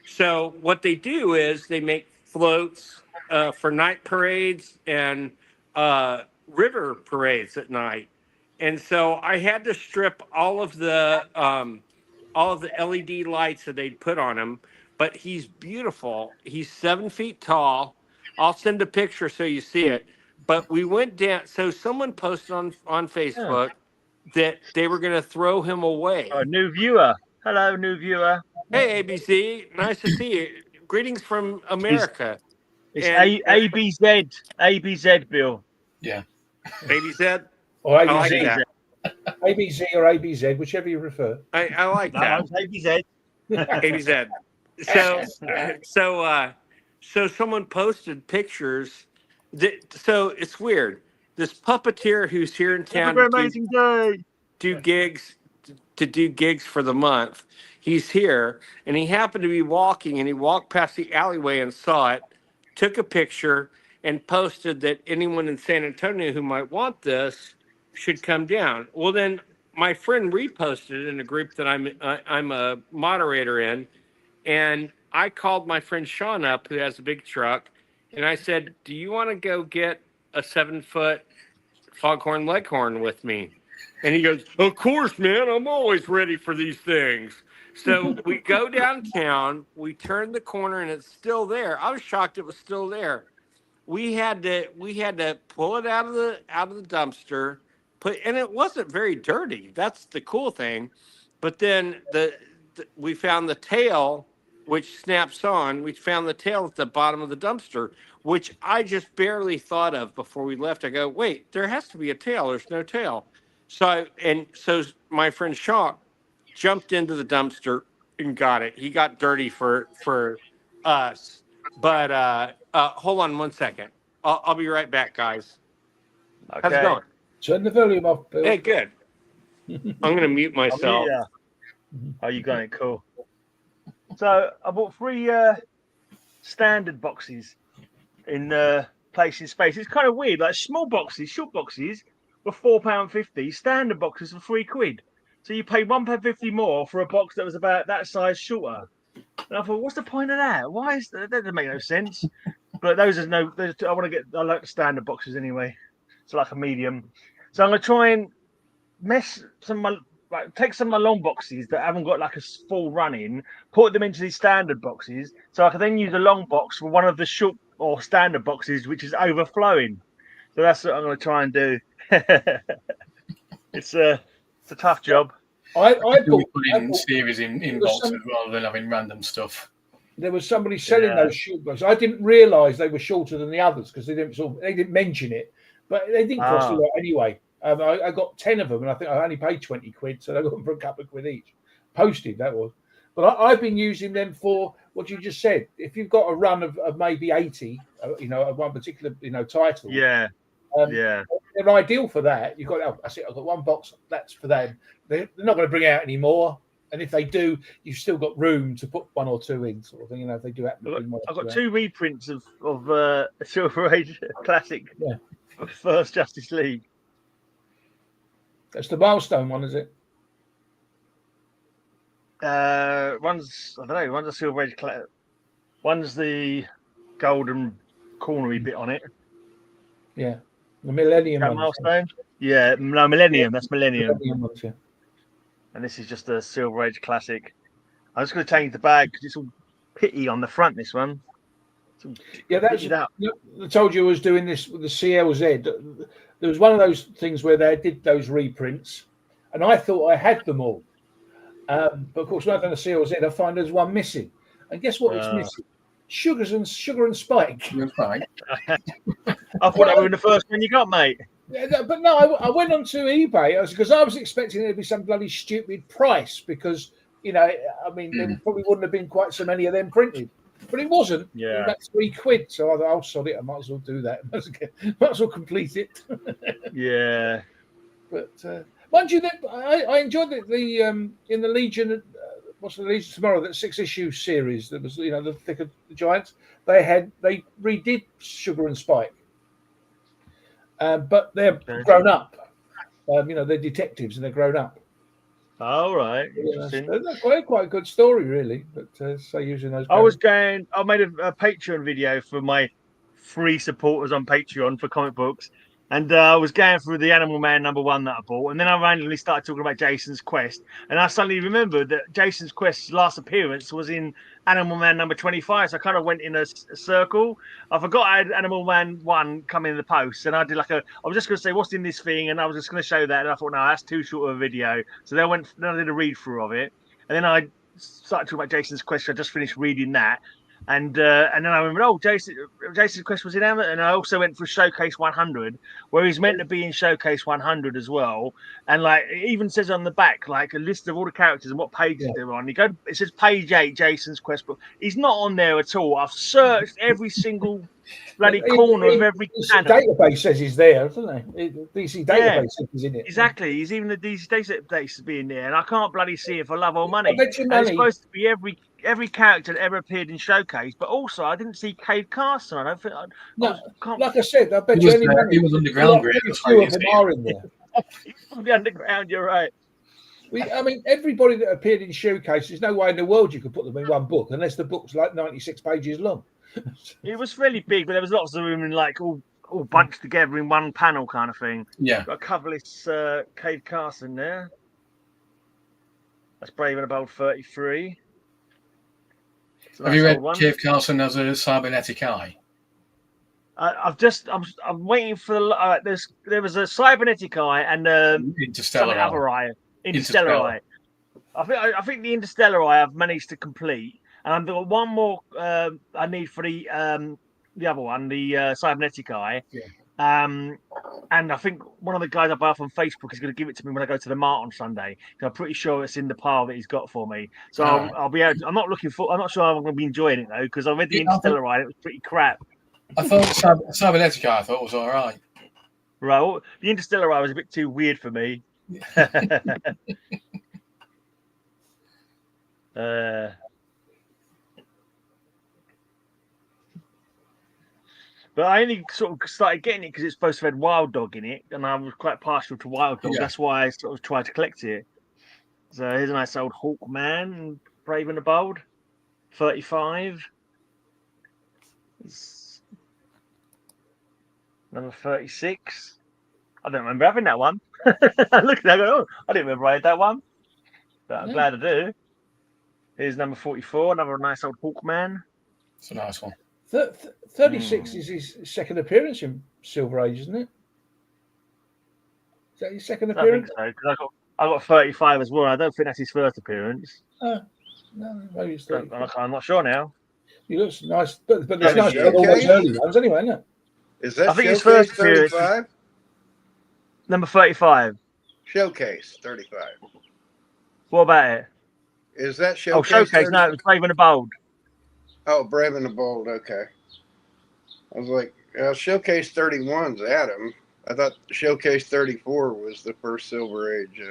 So what they do is they make floats for night parades and river parades at night. And so I had to strip all of the LED lights that they'd put on him. But he's beautiful. He's 7 feet tall. I'll send a picture so you see it. But we went down. So someone posted on Facebook that they were going to throw him away. A new viewer. Hello, new viewer. Hey, ABC. Nice to see you. Greetings from America. It's ABZ, Bill. Yeah. ABZ? Or ABZ. I like that. ABZ or ABZ, whichever you prefer. I like that. ABZ. ABZ. So someone posted pictures. So it's weird. This puppeteer who's here in town do gigs for the month. He's here, and he happened to be walking, and he walked past the alleyway and saw it, took a picture, and posted that anyone in San Antonio who might want this should come down. Well, then my friend reposted it in a group that I'm a moderator in, and I called my friend Sean up, who has a big truck, and I said, "Do you want to go get a 7-foot Foghorn Leghorn with me?" And he goes, "Of course, man. I'm always ready for these things." So we go downtown, we turn the corner, and it's still there. I was shocked it was still there. We had to pull it out of the dumpster, and it wasn't very dirty. That's the cool thing. But then we found the tail, which snaps on. We found the tail at the bottom of the dumpster, which I just barely thought of before we left. I go, wait, there has to be a tail. There's no tail. So my friend Shaw jumped into the dumpster and got it. He got dirty for us. But hold on 1 second. I'll be right back, guys. Okay. How's it going? Turn the volume off, Bill. Hey, good. I'm going to mute myself. Oh, you got it. Cool. So I bought 3 standard boxes in Place in Space. It's kind of weird. Like small boxes, short boxes were £4.50. Standard boxes were £3. So you paid £1.50 more for a box that was about that size shorter. And I thought, what's the point of that? Why is that? That doesn't make no sense. But those are no. I want to get. I like the standard boxes anyway. It's like a medium. So I'm gonna try and mess some of my, like, take some of my long boxes that haven't got like a full run in, put them into these standard boxes, so I can then use a long box for one of the short or standard boxes which is overflowing. So that's what I'm going to try and do. It's a tough job. I bought putting series in boxes rather than having random stuff. There was somebody selling those short boxes. I didn't realise they were shorter than the others because they didn't mention it, but they didn't cost a lot anyway. I got 10 of them, and I think I only paid 20 quid, so I got them for a couple of quid each. Posted, that was. But I've been using them for what you just said. If you've got a run of maybe 80, of one particular, title. Yeah. They're ideal for that. You've got, that's it. I've got one box. That's for them. They're not going to bring out any more. And if they do, you've still got room to put one or two in, sort of thing. If they do happen to bring one. I've got 2 reprints of Silver Age Classic. Yeah. First Justice League. That's the milestone one, is it? One's, I don't know, one's a Silver Age Classic. One's the golden cornery bit on it. Yeah. The Millennium one. Milestone? Yeah, no, Millennium. That's Millennium. Ones, yeah. And this is just a Silver Age Classic. I'm just going to change the bag because it's all pitty on the front, this one. Yeah, that's. I told you I was doing this with the CLZ. There was one of those things where they did those reprints, and I thought I had them all. But of course, when I've done a CLZ, I find there's one missing. And guess what? It's missing. Sugar and Spike. I thought that were in the first one you got, mate. Yeah, but no, I went onto eBay because I was expecting it to be some bloody stupid price because there probably wouldn't have been quite so many of them printed. But it wasn't. Yeah. That's 3 quid. So I thought, I'll sod it. I might as well do that. Might as well complete it. Yeah. But mind you, that I enjoyed the in the Legion. What's the Legion tomorrow? That 6-issue series that was the Thick of the Giants. They redid Sugar and Spike, but they're grown up. They're detectives and they're grown up. Oh, right. Interesting. That's quite a good story, really. But so using those. I made a Patreon video for my free supporters on Patreon for comic books. And I was going through the Animal Man #1 that I bought. And then I randomly started talking about Jason's Quest. And I suddenly remembered that Jason's Quest's last appearance was in Animal Man #25. So I kind of went in a circle. I forgot I had Animal Man 1 coming in the post. And I did I was just going to say, what's in this thing? And I was just going to show that. And I thought, no, that's too short of a video. So then I did a read through of it. And then I started talking about Jason's Quest. I just finished reading that. And then I remembered, Jason's Quest was in Amazon, and I also went for Showcase 100, where he's meant to be in Showcase 100 as well. And it even says on the back, a list of all the characters and what pages they're on. It says page 8, Jason's Quest book. He's not on there at all. I've searched every single bloody corner of every channel. The database says he's there, doesn't it? DC database says he's in it. Exactly. He's even the DC database being there, and I can't bloody see it for love or money. I bet you money. It's supposed to be every character that ever appeared in Showcase, but also I didn't see Cave Carson. I don't think. Like I said, I bet you any money. He was underground. Two of them are in there. From the underground, you're right. Everybody that appeared in Showcase, there's no way in the world you could put them in one book unless the book's 96 pages long. It was fairly big, but there was lots of them in all bunched together in one panel kind of thing. Yeah. Got a coverless Cave Carson there. That's Brave and Bold 33. So have you read Cave Carson as a cybernetic eye? I'm waiting for there was a cybernetic eye and Interstellar eye. Interstellar eye. I think the Interstellar eye I've managed to complete, and I've got one more I need for the other one, the cybernetic eye. Yeah. And I think one of the guys I buy off on Facebook is going to give it to me when I go to the Mart on Sunday. I'm pretty sure it's in the pile that he's got for me. So I'll be able. I'm not sure I'm going to be enjoying it though, because I read the Interstellar eye. It was pretty crap. I thought cybernetic eye. I thought was all right. Right, well, the Interstellar eye was a bit too weird for me. But I only sort of started getting it because it's supposed to have Wild Dog in it, and I was quite partial to Wild Dog. Yeah. That's why I sort of tried to collect it. So here's a nice old Hawkman, Brave and the Bold. 35. Number 36. I don't remember having that one. Look at that. Oh, I didn't remember I had that one. But I'm glad I do. Here's number 44. Another nice old Hawkman. It's a nice one. 36 is his second appearance in Silver Age, isn't it? Is that his second appearance? I think so, because I got 35 as well. I don't think that's his first appearance. No, maybe it's 34. I'm not sure now. He looks nice, but it's nice nice. to have all those early ones anyway, isn't it? Is that I think his Showcase first appearance 35? Number 35. Showcase 35. What about it? Is that Showcase? Oh, Showcase. 35? No, it was Brave and the Bold. Oh, Brave and the Bold. Okay. I was like, Showcase 31's Adam. I thought Showcase 34 was the first Silver Age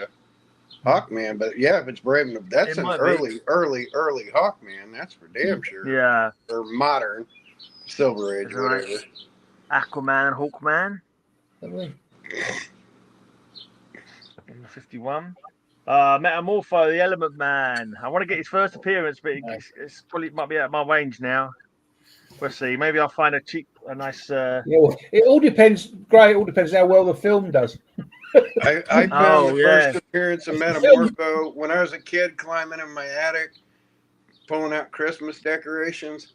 Hawkman. But yeah, if it's Brave and the that's an early Hawkman. That's for damn sure. Yeah. Or modern Silver Age, whatever. Aquaman and Hawkman. Lovely. Number 51. Metamorpho, the Element Man. I want to get his first appearance, but it's probably might be out of my range now. We'll see. Maybe I'll find a nice. Yeah, well, it all depends. Great. It all depends how well the film does. I found the first appearance of Metamorpho when I was a kid climbing in my attic, pulling out Christmas decorations.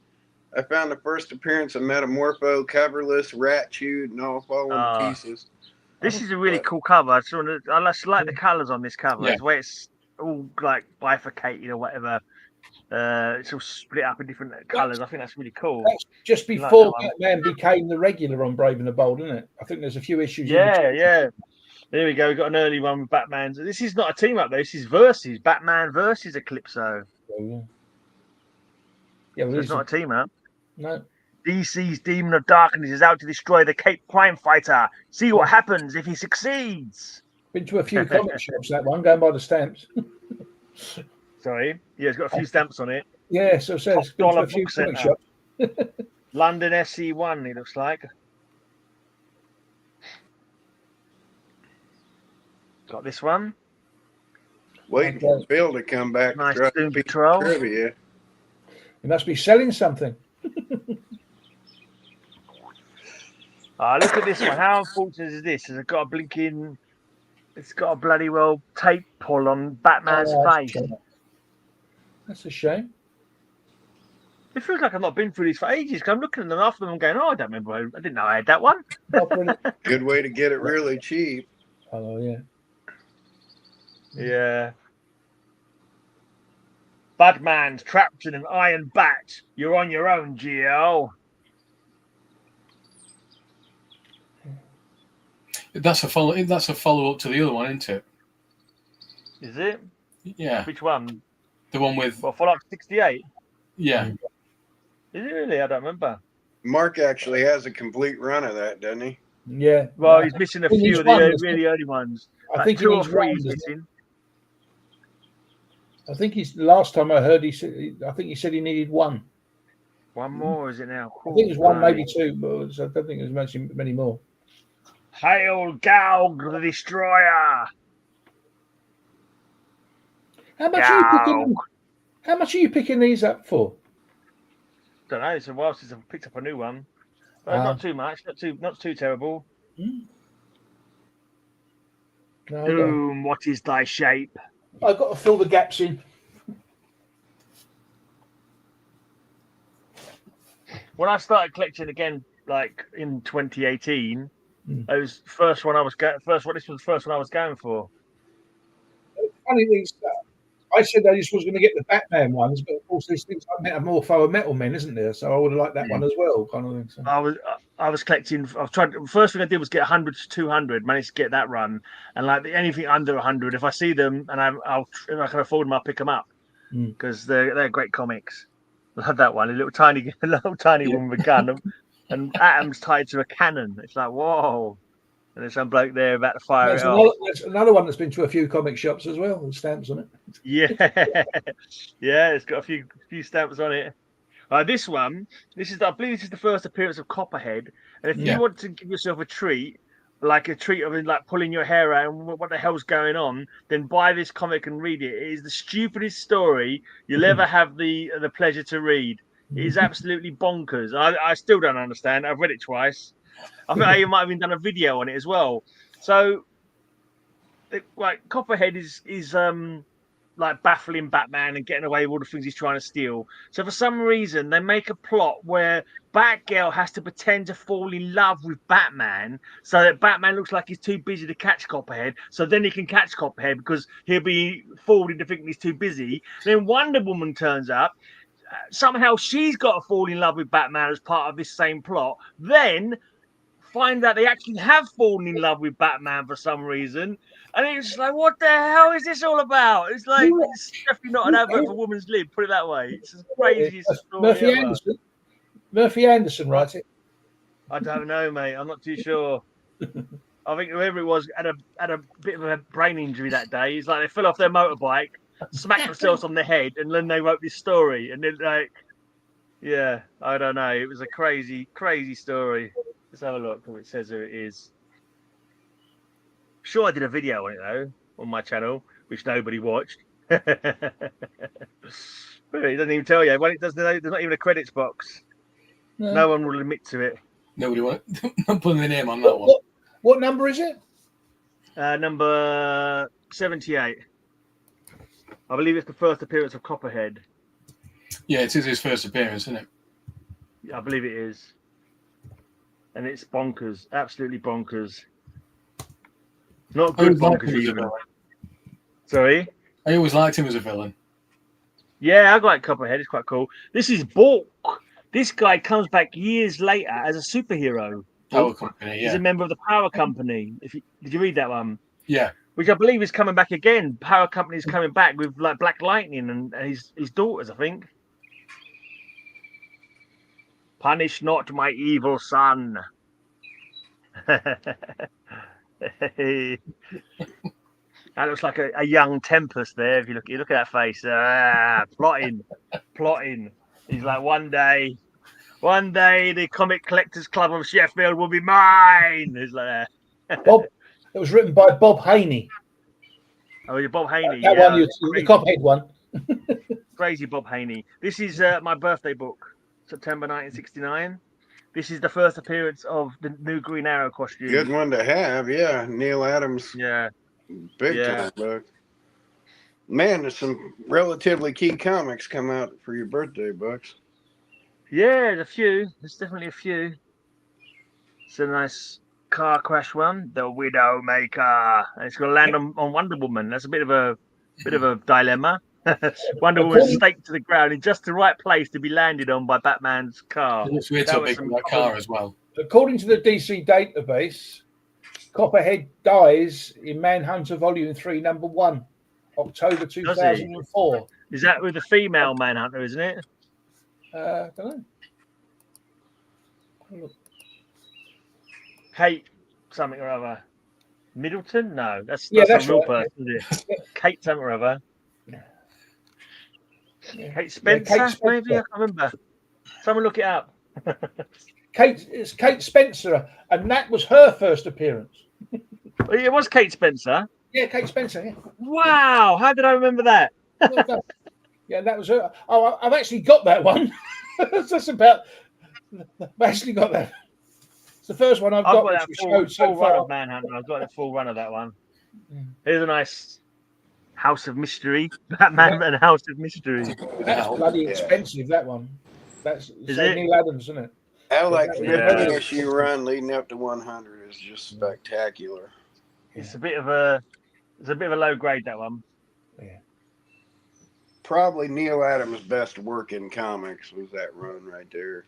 I found the first appearance of Metamorpho, coverless, rat chewed, and all falling to pieces. This is a really cool cover. I like the colours on this cover. Yeah. The way it's all like bifurcated or whatever. It's all split up in different colours. I think that's really cool. That's just before Batman became the regular on Brave and the Bold, isn't it? I think there's a few issues. Yeah. There we go. We've got an early one with Batman. This is not a team up though. This is versus Batman versus Eclipso. Yeah, well, so it's not a team up. No. DC's Demon of Darkness is out to destroy the Cape Crime Fighter. See what happens if he succeeds. Been to a few comic shops, that one, going by the stamps. Sorry. Yeah, it's got a few stamps on it. Yeah, so it says been to a few comic shops. London SC1, it looks like. Got this one. Waiting for Bill to come back. Nice Doom Patrol. Trivia. He must be selling something. Look at this one. How unfortunate is this? It's got a blinking. It's got a bloody well tape pull on Batman's face. That's a shame. It feels like I've not been through these for ages. Cause I'm looking at them after them and going, I don't remember. I didn't know I had that one. Good way to get it really cheap. Oh, yeah. Yeah. Batman's trapped in an iron bat. You're on your own, GL. That's a follow up to the other one, isn't it? Is it? Yeah. Which one? The one with Fallout 68? Yeah. Is it really? I don't remember. Mark actually has a complete run of that, doesn't he? Yeah. Well, he's missing a few of the really early ones. I think 2 or 3 he's missing. I think last time I heard he said he needed one. One more, is it now? I think it was one, maybe 2, but I don't think it was many more. Hail Gaug the Destroyer! How much are you picking these up for? Don't know. It's a while since I've picked up a new one. Not too much. Not too terrible. No, Doom, what is thy shape? I've got to fill the gaps in. When I started collecting again, like in 2018, it was the first one I was this was the first one I was going for. Funny thing, I said I just was going to get the Batman ones, but of course there's things like Metamorpho and Metal Men, isn't there? So I would have liked that one as well, kind of thing. So. I was collecting. The first thing I did was get 100 to 200. Managed to get that run, and like anything under 100, if I see them and if I can afford them, I'll pick them up because they're great comics. I love that one. A little tiny one with a gun, and Atom's tied to a cannon. It's like whoa. And there's some bloke there about to fire it off. There's another one that's been to a few comic shops as well with stamps on it. Yeah, it's got a few stamps on it. This one, I believe this is the first appearance of Copperhead. And if you want to give yourself a treat, like a treat of like pulling your hair out and what the hell's going on, then buy this comic and read it. It is the stupidest story you'll ever have the pleasure to read. It is absolutely bonkers. I still don't understand. I've read it twice. I think I might have even done a video on it as well. So, like, Copperhead is like baffling Batman and getting away with all the things he's trying to steal. So for some reason, they make a plot where Batgirl has to pretend to fall in love with Batman so that Batman looks like he's too busy to catch Copperhead. So then he can catch Copperhead because he'll be fooled into thinking he's too busy. Then Wonder Woman turns up. Somehow she's got to fall in love with Batman as part of this same plot. Then find out they actually have fallen in love with Batman for some reason. And it's like, what the hell is this all about? It's like, it's definitely not an advert for Woman's Lib, put it that way. It's the craziest story ever. Murphy Anderson writes it. I don't know, mate. I'm not too sure. I think whoever it was had a bit of a brain injury that day. It's like they fell off their motorbike, smacked themselves on the head, and then they wrote this story. And then, like, yeah, I don't know. It was a crazy, crazy story. Let's have a look what it says who it is. Sure, I did a video on it though on my channel, which nobody watched. It doesn't even tell you. Well, there's not even a credits box. No one will admit to it. Nobody want not putting the name on that one. What number is it? Number 78. I believe it's the first appearance of Copperhead. Yeah, it is his first appearance, isn't it? I believe it is. And it's bonkers, absolutely bonkers. Not good bonkers even. Sorry? I always liked him as a villain. Yeah, I like Copperhead. It's quite cool. This is Bork. This guy comes back years later as a superhero. Power Company, yeah. He's a member of the Power Company. Did you read that one? Yeah. Which I believe is coming back again. Power Company is coming back with like Black Lightning and his daughters, I think. Punish not my evil son. That looks like a young Tempest there. If you look at that face, plotting. He's like, one day, the Comic Collectors Club of Sheffield will be mine. He's like that. Bob. It was written by Bob Haney. Oh, you're Bob Haney. That one, the Copperhead one. Crazy Bob Haney. This is my birthday book, September 1969. This is the first appearance of the new Green Arrow costume. Good one to have, yeah. Neil Adams. Yeah. Big time book. Man, there's some relatively key comics come out for your birthday books. Yeah, there's a few. There's definitely a few. It's a nice car crash one, The Widowmaker. And it's going to land on Wonder Woman. That's a bit of a dilemma. Wonder Woman staked to the ground in just the right place to be landed on by Batman's car. It's weird so big that car as well. According to the DC database, Copperhead dies in Manhunter Volume 3, Number 1, October 2004. Is that with the female Manhunter, isn't it? I don't know. Kate something or other. Middleton? No, that's that's a real right. person, is it? Kate something or other. Kate Spencer, Kate Spencer, maybe? I can't remember. Someone look it up. It's Kate Spencer, and that was her first appearance. It was Kate Spencer. Yeah, Kate Spencer. Yeah. Wow, how did I remember that? Yeah, that was her. Oh, I've actually got that one. That's about. I've actually got that. It's the first one I've got. That full run of Manhunter. I've got the full run of that one. Here's a nice House of Mystery, Batman and House of Mystery. That's bloody expensive. That one. That's Neil Adams, isn't it? I like the issue run leading up to 100 is just spectacular. It's a bit of a low grade, that one. Yeah. Probably Neil Adams' best work in comics was that run right there.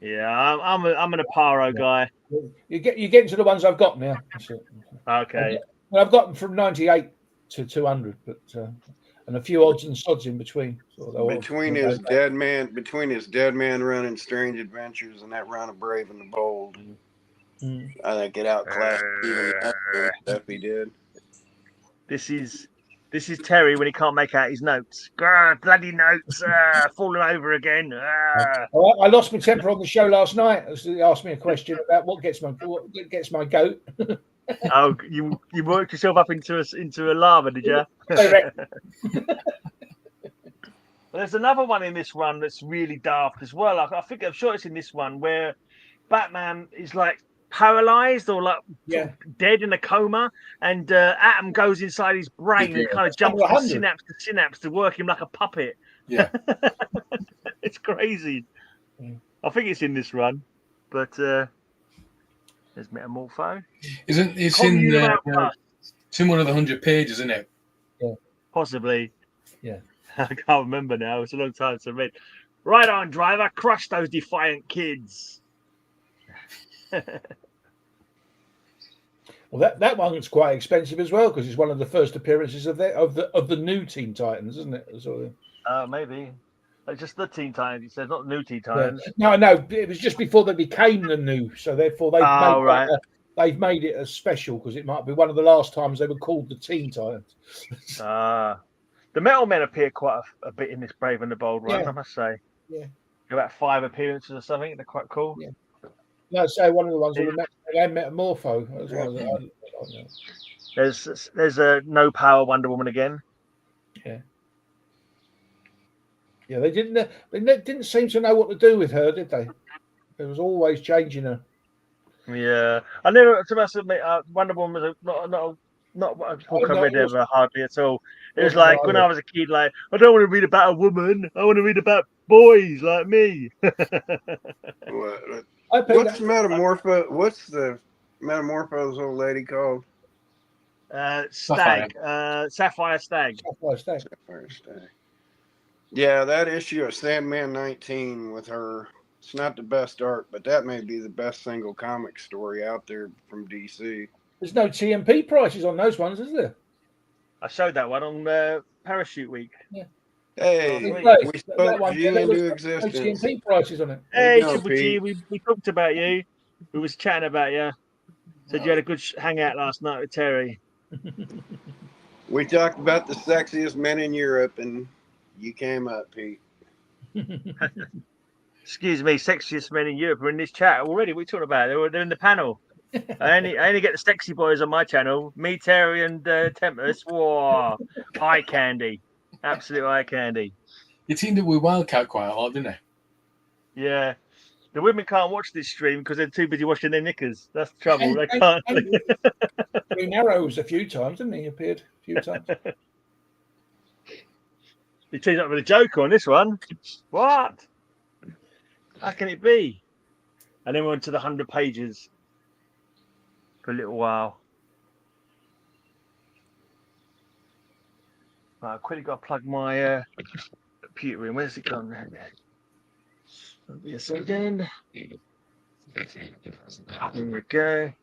Yeah, I'm an Aparo guy. You get into the ones I've got now. Okay. Well, I've got them from 98 to 200, but and a few odds and sods in between. Between his Deadman run in Strange Adventures and that run of Brave and the Bold, I think it outclassed even the stuff he did. This is This is Terry when he can't make out his notes. Bloody notes, falling over again. I lost my temper on the show last night. They asked me a question about what gets my goat. Oh, you worked yourself up into a lava, did you? Well, there's another one in this run that's really daft as well. I think I'm sure it's in this one where Batman is like paralyzed or like dead in a coma, and Atom goes inside his brain and kind of jumps from synapse to synapse to work him like a puppet. Yeah, it's crazy. I think it's in this run, but there's Metamorpho. It's in one of the 100 pages, isn't it? Yeah, possibly. Yeah. I can't remember now. It's a long time to read. Right on, driver. Crush those defiant kids. Well, that one's quite expensive as well because it's one of the first appearances of the new Teen Titans, isn't it? Maybe. Just the Teen Titans. He said not New Teen Titans. Yeah. No, it was just before they became the new. So therefore they've made it a special because it might be one of the last times they were called the Teen Titans. The Metal Men appear quite a bit in this Brave and the Bold run, I must say. Yeah. About 5 appearances or something. They're quite cool. Yeah. No, say one of the ones with the Metamorpho. There's a No Power Wonder Woman again. Yeah. Yeah, they didn't seem to know what to do with her, did they? It was always changing her. Yeah, I never. To admit, Wonder Woman was not a book I read ever hardly at all. It was like when I was a kid, like I don't want to read about a woman. I want to read about boys like me. What's Metamorpho? What's the Metamorpho's old lady called? Stag. Sapphire Stag. Sapphire Stag. Yeah, that issue of Sandman 19 with her. It's not the best art, but that may be the best single comic story out there from DC. There's no TMP prices on those ones, is there? I showed that one on Parachute Week. Yeah. Hey, we spoke G into existence. No TMP prices on it. Hey, Triple G, we talked about you. We was chatting about you. Said you had a good hangout last night with Terry. We talked about the sexiest men in Europe, and you came up, Pete. Excuse me, sexiest men in Europe are in this chat already. What are you talking about? They're in the panel. I only get the sexy boys on my channel. Me, Terry, and Tempest. Whoa, eye candy, absolute eye candy. You teamed up with Wildcat quite a lot, didn't they? Yeah, the women can't watch this stream because they're too busy washing their knickers. That's the trouble. They can't. Green Arrows a few times, didn't he? Appeared a few times. He teamed up with a Joker on this one. What? How can it be? And then we went to the 100 pages for a little while. Right, I quickly got to plug my computer in. Where's it gone? That'll be a second. Here we go.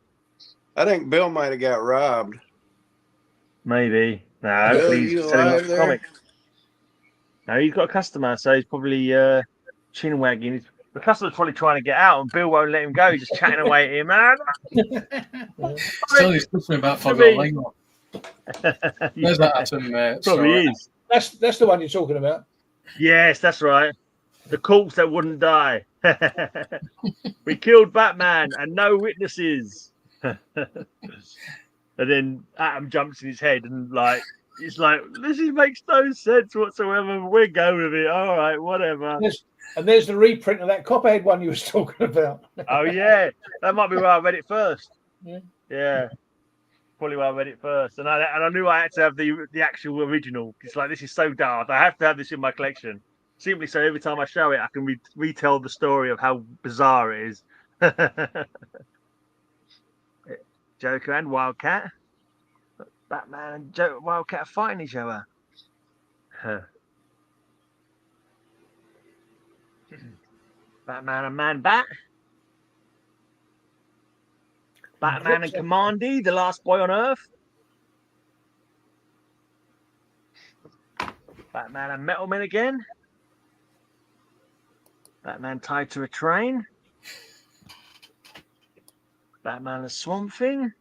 I think Bill might have got robbed. Maybe. No, hopefully he's selling off comics. No, he's got a customer, so he's probably chin wagging. The customer's probably trying to get out, and Bill won't let him go. He's just chatting away at him, man. Still, he's talking about Foggy. There's that Atom. Probably is. That's the one you're talking about. Yes, that's right. The corpse that wouldn't die. We killed Batman and no witnesses. And then Atom jumps in his head and it's like, this makes no sense whatsoever. We're going with it. All right, whatever. And there's the reprint of that Copperhead one you was talking about. Oh yeah, that might be where I read it first. Yeah. Probably where I read it first, and I knew I had to have the actual original. It's like, this is so daft. I have to have this in my collection, simply so every time I show it, I can retell the story of how bizarre it is. Joker and Wildcat, Batman and Wildcat are fighting each other. Batman and Man-Bat. Batman and Commandy, the last boy on Earth. Batman and Metal Men again. Batman tied to a train. Batman and Swamp Thing.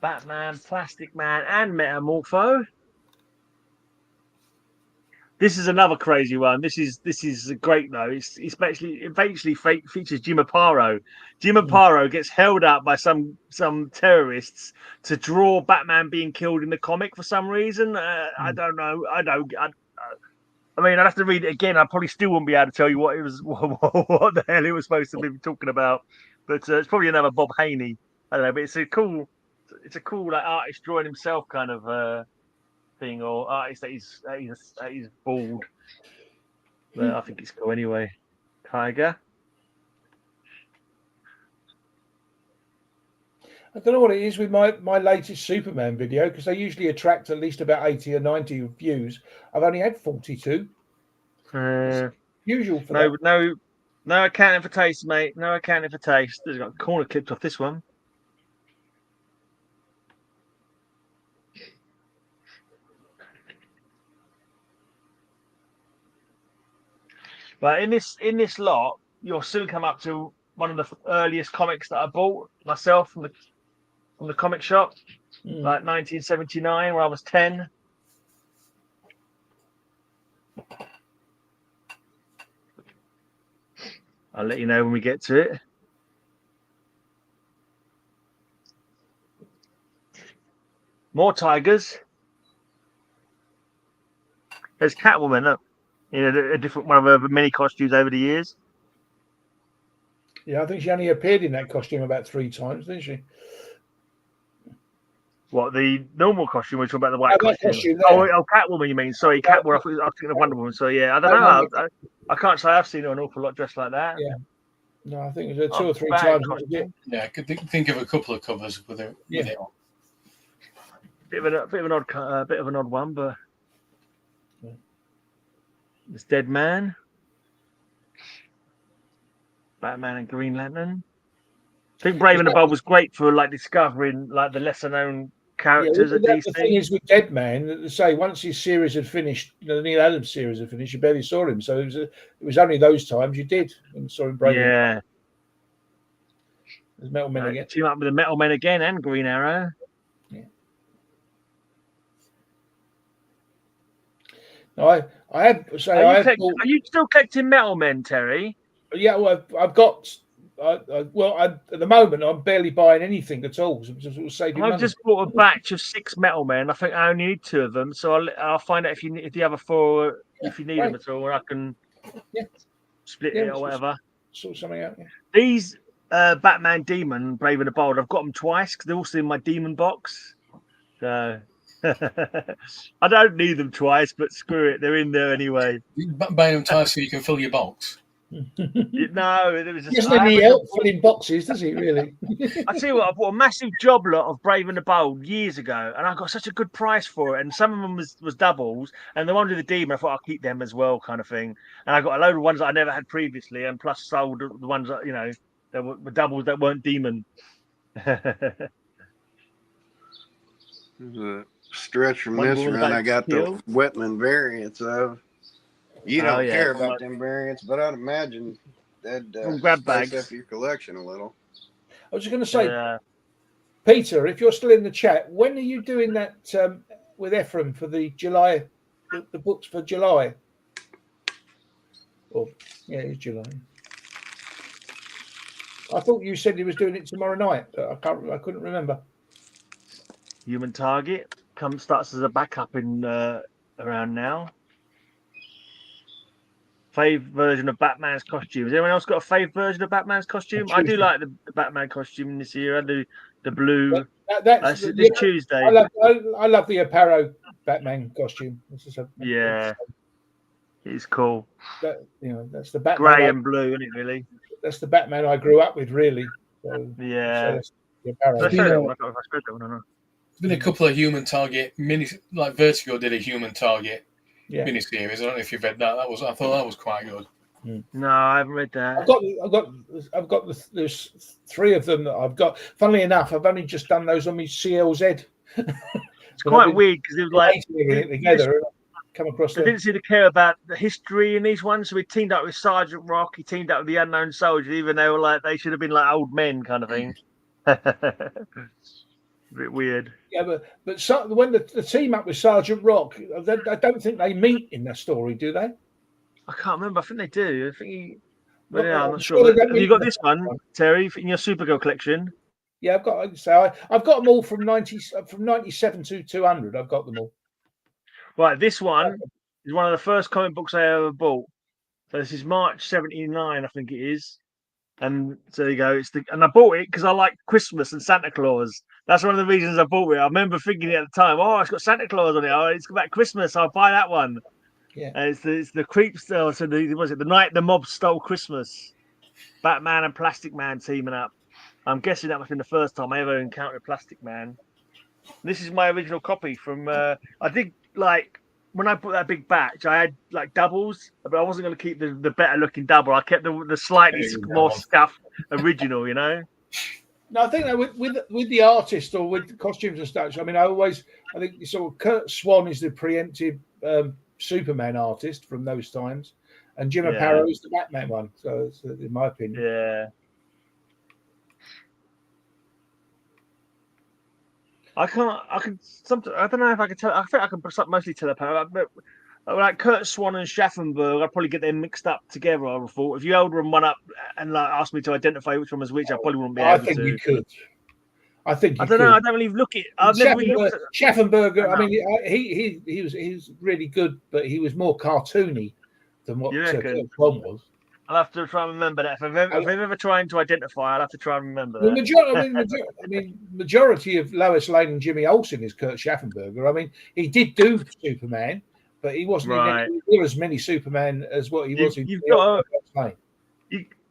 Batman, Plastic Man, and Metamorpho. This is another crazy one. This is great though. It eventually features Jim Aparo. Jim Aparo gets held up by some terrorists to draw Batman being killed in the comic for some reason. I don't know. I mean, I'd have to read it again. I probably still wouldn't be able to tell you what it was, what the hell it was supposed to be talking about. But it's probably another Bob Haney. I don't know. But it's a cool like artist drawing himself kind of thing, or artist that he's bald. But I think it's cool anyway. Tiger. I don't know what it is with my latest Superman video, because they usually attract at least about 80 or 90 views. I've only had 42. Usual for that. No accounting for taste, mate. No accounting for taste. There's got a corner clipped off this one. But in this lot, you'll soon come up to one of the earliest comics that I bought myself from the comic shop, like 1979, where I was 10. I'll let you know when we get to it. More tigers. There's Catwoman, look. A different one of her many costumes over the years. Yeah, I think she only appeared in that costume about 3 times, didn't she? What, the normal costume? We're talking about the white costume. Catwoman, you mean? Sorry, Catwoman. I was thinking of Wonder Woman. So yeah, I don't know. I can't say I've seen her an awful lot dressed like that. Yeah. No, I think it was 2 or 3 times. Yeah, I could think of a couple of covers with it. Yeah. Bit of an odd one, but. It's Deadman, Batman and Green Lantern. I think Brave and the Bold was great for like discovering like the lesser known characters at DC. The thing is with Deadman, say once his series had finished, the Neil Adams series had finished, you barely saw him. So it was only those times you did and saw him. Brave. Yeah. There's Metal Men again. Team up with the Metal Men again and Green Arrow. Yeah. No, I had. Are you still collecting Metal Men, Terry? Yeah, well, I've got. At the moment, I'm barely buying anything at all. I've just bought a batch of 6 Metal Men. I think I only need 2 of them, so I'll find out if you have a 4, if you need them at all, or I can split it or whatever. Sort something out. Yeah. These Batman Demon, Brave and the Bold, I've got them twice because they're also in my Demon box. So. I don't need them twice, but screw it, they're in there anyway. You buy them twice so you can fill your box. No, it was just. He doesn't need help filling boxes, does he? Really? I tell you what, I bought a massive job lot of Brave and the Bold years ago, and I got such a good price for it. And some of them was doubles, and the one with the Demon, I thought I'll keep them as well, kind of thing. And I got a load of ones that I never had previously, and plus sold the ones that that were doubles that weren't Demon. Stretch from this run, I got the Whitman variants of. You don't care about them variants, but I'd imagine that'd spice up your collection a little. I was just going to say, Peter, if you're still in the chat, when are you doing that with Ephraim for the July, the books for July? Oh, yeah, it's July. I thought you said he was doing it tomorrow night. I couldn't remember. Human Target starts as a backup in around now. Fave version of Batman's costume. Has anyone else got a fave version of Batman's costume? I do like the Batman costume this year. I do the blue. That's this Tuesday. I love the Aparo Batman costume. It's cool. That's the Batman. Grey and blue, isn't it? Really. That's the Batman I grew up with, really. So, There's been a couple of Human Target like Vertigo did a Human Target miniseries. I don't know if you've read that. I thought that was quite good. No, I haven't read that. I've got there's 3 of them that I've got. Funnily enough, I've only just done those on my CLZ. It's quite weird because it was like together. Come across. They didn't seem to care about the history in these ones, so we teamed up with Sergeant Rock. He teamed up with the Unknown Soldier, even though they should have been like old men, kind of thing. A bit weird. Yeah, but when the team up with Sergeant Rock, I don't think they meet in the story, do they? I can't remember. I think they do. I think. But Well, yeah, I'm I'm not sure sure. they But don't have you meet got in the this first one, one. Terry, in your Supergirl collection? Yeah, I've got. So I've got them all from 97 to 200. I've got them all. Right, this one is one of the first comic books I ever bought. So this is March '79, I think it is. And so there you go. And I bought it because I like Christmas and Santa Claus. That's one of the reasons I bought it. I remember thinking at the time, oh, it's got Santa Claus on it. Oh, it's about Christmas. I'll buy that one. Yeah. And it's the creeps. So the night the mob stole Christmas? Batman and Plastic Man teaming up. I'm guessing that must have been the first time I ever encountered Plastic Man. This is my original copy from. I did like when I bought that big batch. I had like doubles, but I wasn't going to keep the better looking double. I kept the slightly more scuffed original. You know. No, I think that with the artist or with costumes and stuff. I mean, I think sort of Kurt Swan is the preemptive Superman artist from those times, and Jim Aparo is the Batman one. So, it's, in my opinion, yeah. I don't know if I can tell. I think I can mostly tell apart. But like Kurt Swan and Schaffenberg, I'd probably get them mixed up together. I would have thought if you held them one up and like asked me to identify which one was which, I probably wouldn't be able to. I think you could. I think you I don't could. know. I don't really look it. I've never really looked at Schaffenberg. I mean, he was really good, but he was more cartoony than what Kurt Swan was. I'll have to try and remember that. If I'm ever trying to identify, I'll have to try and remember that. Majority of Lois Lane and Jimmy Olsen is Kurt Schaffenberger. I mean, he did do Superman, but he wasn't near as many Superman as what he was in Lois Lane.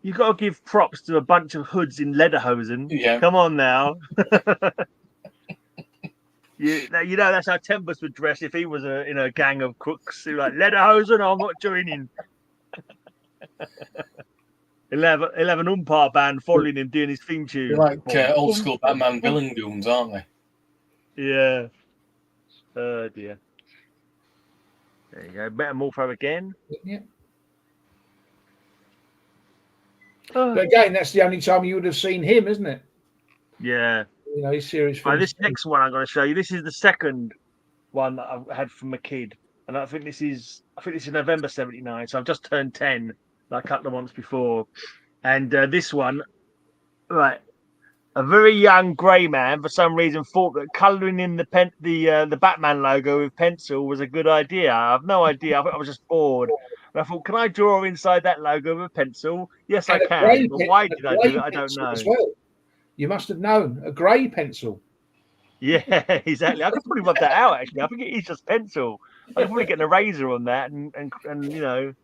You've got to give props to a bunch of hoods in lederhosen. Yeah. Come on now. You know that's how Tempest would dress if he was in a gang of crooks. He was like, lederhosen, I'm not joining. He'll have an umpire band following him doing his theme tune. They're like old school Batman villain dooms, aren't they? Yeah. Oh dear. There you go. Metamorpho again. Yeah. But again, that's the only time you would have seen him, isn't it? Yeah. You know, his series. This next one I'm going to show you. This is the second one that I've had from a kid, and I think this is November '79. So I've just turned 10, like a couple of months before, and this one, right. A very young grey man, for some reason, thought that colouring in the Batman logo with pencil was a good idea. I have no idea. I think I was just bored. And I thought, can I draw inside that logo with a pencil? Yes, I can. But why did I do it? I don't know. Well. You must have known a grey pencil. Yeah, exactly. I could probably rub that out. Actually, I think it is just pencil. I could probably get an eraser on that, and you know.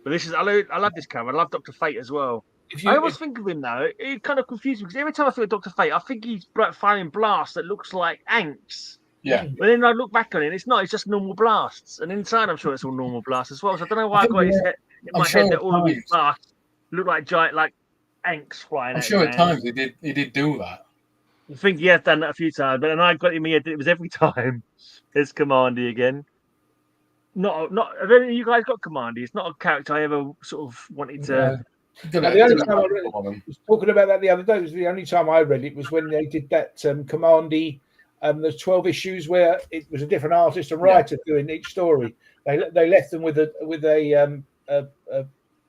But this is I love this cover. I love Dr. Fate as well. I always think of him though. It kind of confuses me because every time I think of Dr. Fate, I think he's firing blasts that looks like ants. Yeah. But then I look back on it, it's not. It's just normal blasts. And inside, I'm sure it's all normal blasts as well. So I don't know why I got in my head that all of his blasts look like giant, like ants flying. I'm sure at times he did do that. I think he has done that a few times, but then I got in my head that it was every time. It's Commandy again. Not. Have any of you guys got Commandy? It's not a character I ever sort of wanted to. The only time I read it, was talking about that the other day. Was the only time I read it was when they did that Commandy. There's 12 issues where it was a different artist and writer doing each story. They left them with a.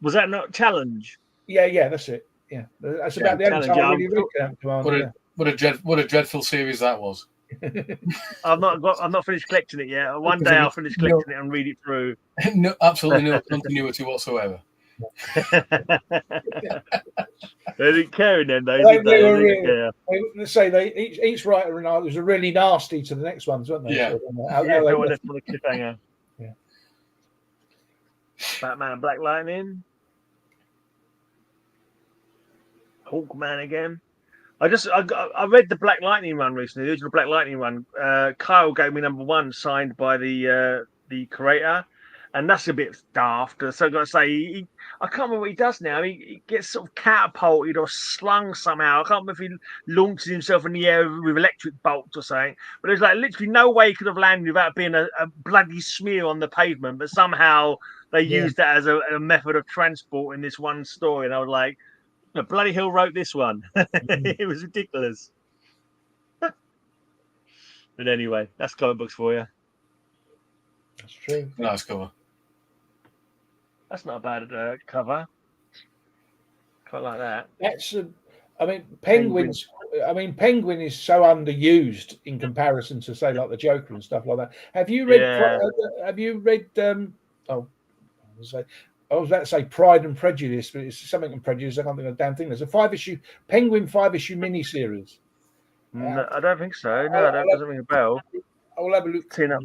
Was that not Challenge? Yeah, that's it. Yeah, that's about the only time I really read Commandy. What a dreadful series that was. I've not finished collecting it yet. One day I'll finish collecting it and read it through. No, absolutely no continuity whatsoever. They didn't care in them days. Let's say each writer and art was really nasty to the next ones, weren't they? Yeah. Everyone left on a cliffhanger. Yeah. Batman and Black Lightning. Hawkman again. I read the Black Lightning run recently, the original Black Lightning run. Kyle gave me #1 signed by the creator, and that's a bit daft. So I've got to say, I can't remember what he does now. He gets sort of catapulted or slung somehow. I can't remember if he launches himself in the air with electric bolts or something. But there's like literally no way he could have landed without being a bloody smear on the pavement. But somehow they used that as a method of transport in this one story, and I was like, bloody hell wrote this one. It was ridiculous. But anyway, that's comic books for you. That's true. Nice cover. That's not a bad cover. Quite like that. That's Penguins. Penguin is so underused in comparison to say like the Joker and stuff like that. Have you read? Yeah. Have you read? I was about to say Pride and Prejudice, but it's something in Prejudice. I can't think of a damn thing. There's a 5-issue Penguin 5-issue miniseries. No, I don't think so. No, that doesn't ring a bell. I will have a look. Seeing up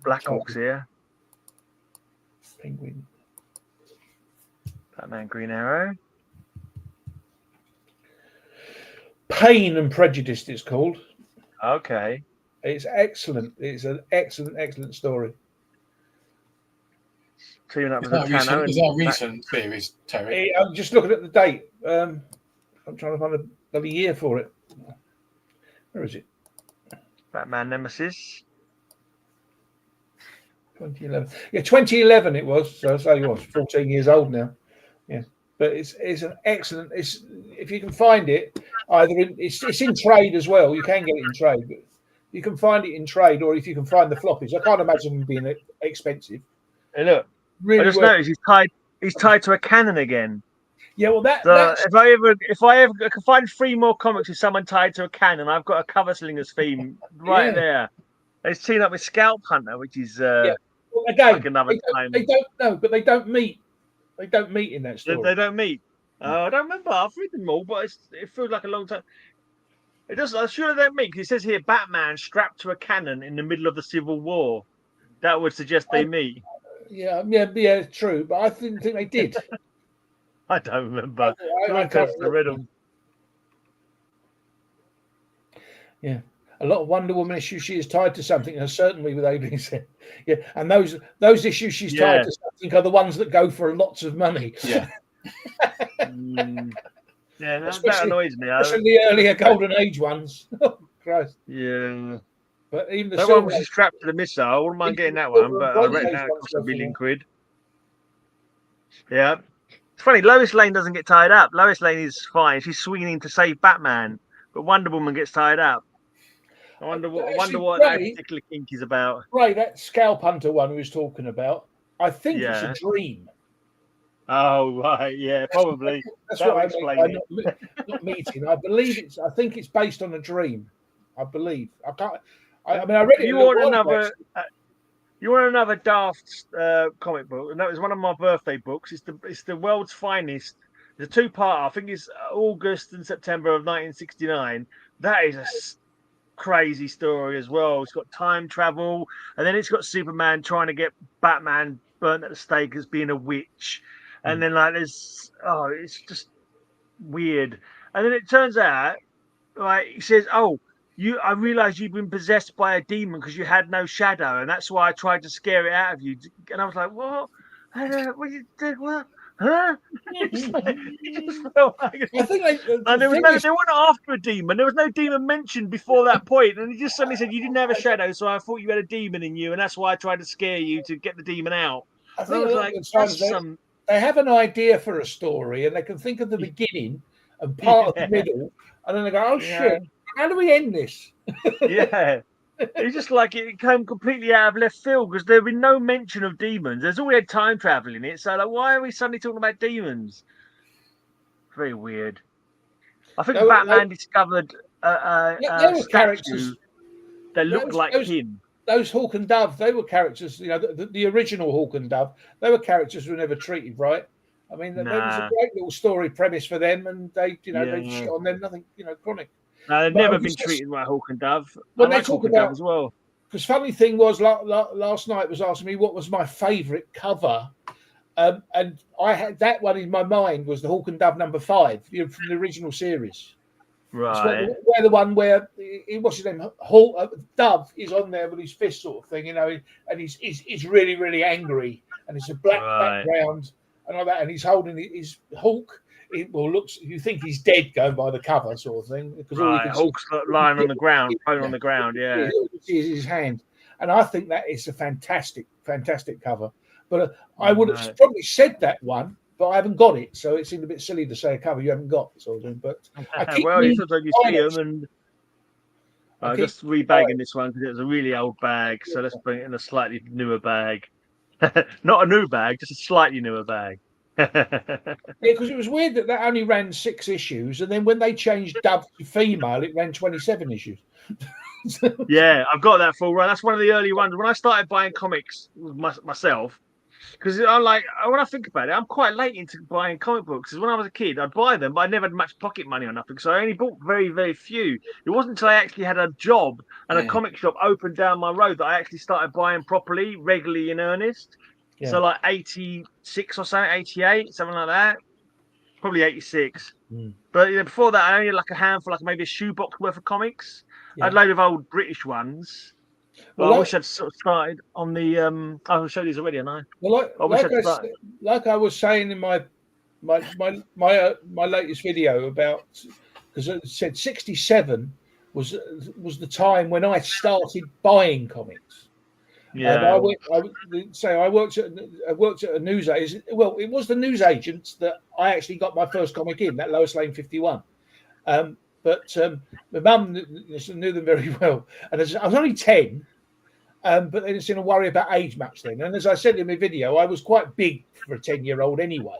Blackhawks here. Penguin. Batman Green Arrow. Pain and Prejudice, it's called. Okay. It's excellent. It's an excellent story. Teaming up with Is that recent series, Terry? I'm just looking at the date. I'm trying to find a bloody year for it. Where is it? Batman Nemesis. 2011. Yeah, 2011 it was. So you was 14 years old now. Yeah, but it's an excellent. It's if you can find it, it's in trade as well. You can get it in trade, but you can find it in trade, or if you can find the floppies. I can't imagine them being expensive. Hey, look. Really I just noticed he's tied to a cannon again. Yeah, well if I ever can find 3 more comics with someone tied to a cannon, I've got a Cover Slingers theme right there. It's teamed up with Scalp Hunter, which is well, again like another time. They don't know, but they don't meet. They don't meet in that story. They don't meet. I don't remember. I've read them all, but it feels like a long time. It does. I'm sure they don't meet. It says here Batman strapped to a cannon in the middle of the Civil War. That would suggest they meet. Yeah, true. But I didn't think they did. I don't remember. I read them. Yeah, a lot of Wonder Woman issues she is tied to something, and certainly with A.B. said, yeah, and those issues she's tied to something are the ones that go for lots of money. Yeah. Yeah, that annoys me. Especially the earlier Golden Age ones. Oh, Christ. Yeah. But even the that one was strapped to the missile. I wouldn't mind getting that one, but I reckon that cost £1 million. Yeah. It's funny, Lois Lane doesn't get tied up. Lois Lane is fine. She's swinging in to save Batman, but Wonder Woman gets tied up. I wonder what that particular kink is about. Right, that Scalp Hunter one we was talking about, I think it's a dream. Oh, right, yeah, probably. That's what I mean by not meeting. I think it's based on a dream. I believe. I can't. I read it. You want another Daft comic book? And that was one of my birthday books. It's the world's finest. It's a 2-part. I think it's August and September of 1969. That is a crazy story as well. It's got time travel, and then it's got Superman trying to get Batman burnt at the stake as being a witch, and then it's just weird. And then it turns out, he says, I realized you've been possessed by a demon because you had no shadow, and that's why I tried to scare it out of you. And I was like, what? What you did? What? Huh? I think they weren't after a demon. There was no demon mentioned before that point, and he just suddenly said you didn't have a shadow, so I thought you had a demon in you, and that's why I tried to scare you to get the demon out. I think they have an idea for a story, and they can think of the beginning and part of the middle, and then they go, shit. How do we end this? Yeah. It's just like it came completely out of left field because there had been no mention of demons. There's already time travel in it. So, why are we suddenly talking about demons? Very weird. I think Batman discovered a statue that looked like him. Those Hawk and Dove, they were characters, the original Hawk and Dove, they were characters who were never treated right. I mean, there was a great little story premise for them, and they shit on them, nothing, chronic. No, they've never been treated like Hawk and Dove. When they talk about as well. Because funny thing was, last night was asking me what was my favourite cover, and I had that one in my mind was the Hawk and Dove number 5 from the original series. Right. Where the one where what's his name? Dove is on there with his fist sort of thing, and he's really really angry, and it's a black background and all that, and he's holding his Hawk. You think he's dead going by the cover sort of thing. Because Hulk's lying on the ground, prone on the ground, yeah. His hand. And I think that is a fantastic, fantastic cover. But I would have probably said that one, but I haven't got it. So it seemed a bit silly to say a cover you haven't got, sort of thing. But sometimes you see them and I'm just rebagging this one because it was a really old bag. So let's bring it in a slightly newer bag. Not a new bag, just a slightly newer bag. Yeah, because it was weird that only ran 6 issues, and then when they changed dub to female, it ran 27 issues. Yeah, I've got that full run. That's one of the early ones. When I started buying comics myself, because I'm like, when I think about it, I'm quite late into buying comic books. Because when I was a kid, I'd buy them, but I never had much pocket money or nothing. So I only bought very, very few. It wasn't until I actually had a job and a comic shop opened down my road that I actually started buying properly, regularly in earnest. Yeah. So like 86 or something, 88, something like that. Probably 86. But before that, I only had like a handful, like maybe a shoebox worth of comics. I had a load of old British ones. Well, I wish I'd sort of started on the. I've showed these already, haven't I? Well, like I was saying in my latest video about, because it said 67 was the time when I started buying comics. Yeah. I worked at a news agent. Well, it was the news agents that I actually got my first comic in, that Lois Lane 51. But my mum knew them very well, and I was only 10. But they didn't seem to worry about age much then. And as I said in my video, I was quite big for a 10-year-old anyway.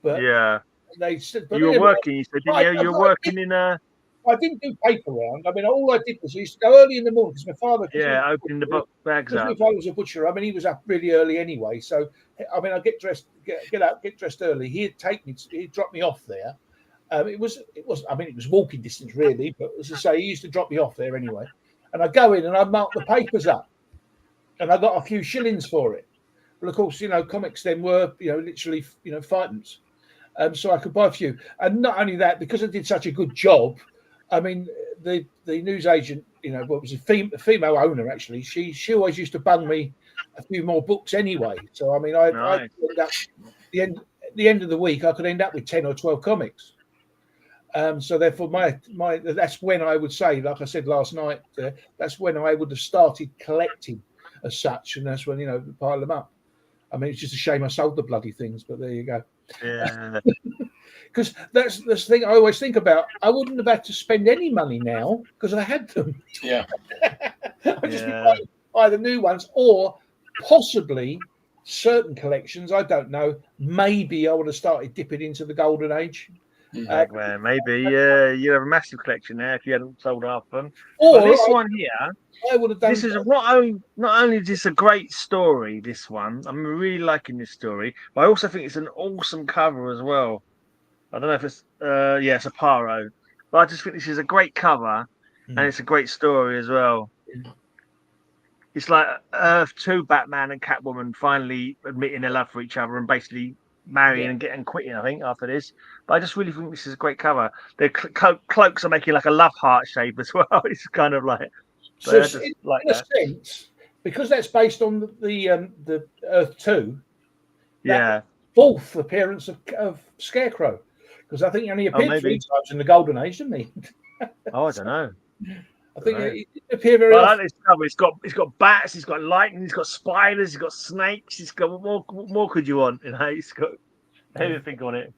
But yeah, they said, you were working. You said, didn't you? You were working in a. I didn't do paper round. I mean, all I did was I used to go early in the morning because my father. Yeah, opening the bags up. My father was a butcher. I mean, he was up really early anyway. So, I mean, I'd get dressed, get up, get dressed early. He'd take me, he'd drop me off there. It was. I mean, it was walking distance really, but as I say, he used to drop me off there anyway. And I'd go in and I'd mark the papers up, and I got a few shillings for it. But of course, comics then were, literally, 5pence. So I could buy a few. And not only that, because I did such a good job, I mean, the news agent, what was a female owner actually. She always used to bung me a few more books anyway. So I mean, I ended up the end of the week, I could end up with 10 or 12 comics. So therefore, my that's when I would say, like I said last night, that's when I would have started collecting as such, and that's when pile them up. I mean, it's just a shame I sold the bloody things, but there you go. Yeah. Because that's the thing I always think about. I wouldn't have had to spend any money now because I had them. Yeah. I'd just be either new ones or possibly certain collections. I don't know. Maybe I would have started dipping into the golden age. Man, maybe you'd have a massive collection there if you hadn't sold half of them. Or this one here, I would have done. This is not only is this a great story. This one, I'm really liking this story, but I also think it's an awesome cover as well. I don't know if it's it's a Paro, but I just think this is a great cover, and it's a great story as well. It's like Earth 2 Batman and Catwoman finally admitting their love for each other and basically marrying and getting quitting, I think, after this. But I just really think this is a great cover. Their cloaks are making like a love heart shape as well. It's kind of like. So in a sense, because that's based on the Earth 2, fourth appearance of Scarecrow, because I think he only appeared 3 times in the Golden Age, didn't he? I don't know. I think he appeared very often. Like this cover. It's got bats, it's got lightning, it's got spiders, it's got snakes. It's got what more could you want? It's got everything on it.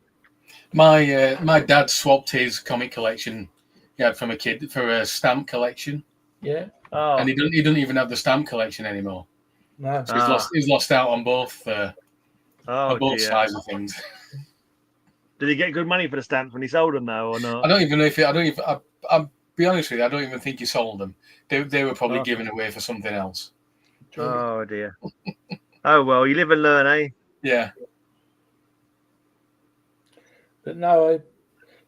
My dad swapped his comic collection he had from a kid for a stamp collection. Yeah. Oh. And he doesn't even have the stamp collection anymore. No. So he's lost out on both both sides of things. Did he get good money for the stamps when he sold them though, or not? I don't even know if I'll be honest with you, I don't even think he sold them. They were probably given away for something else. Oh dear. Oh well, you live and learn, eh? Yeah. But no,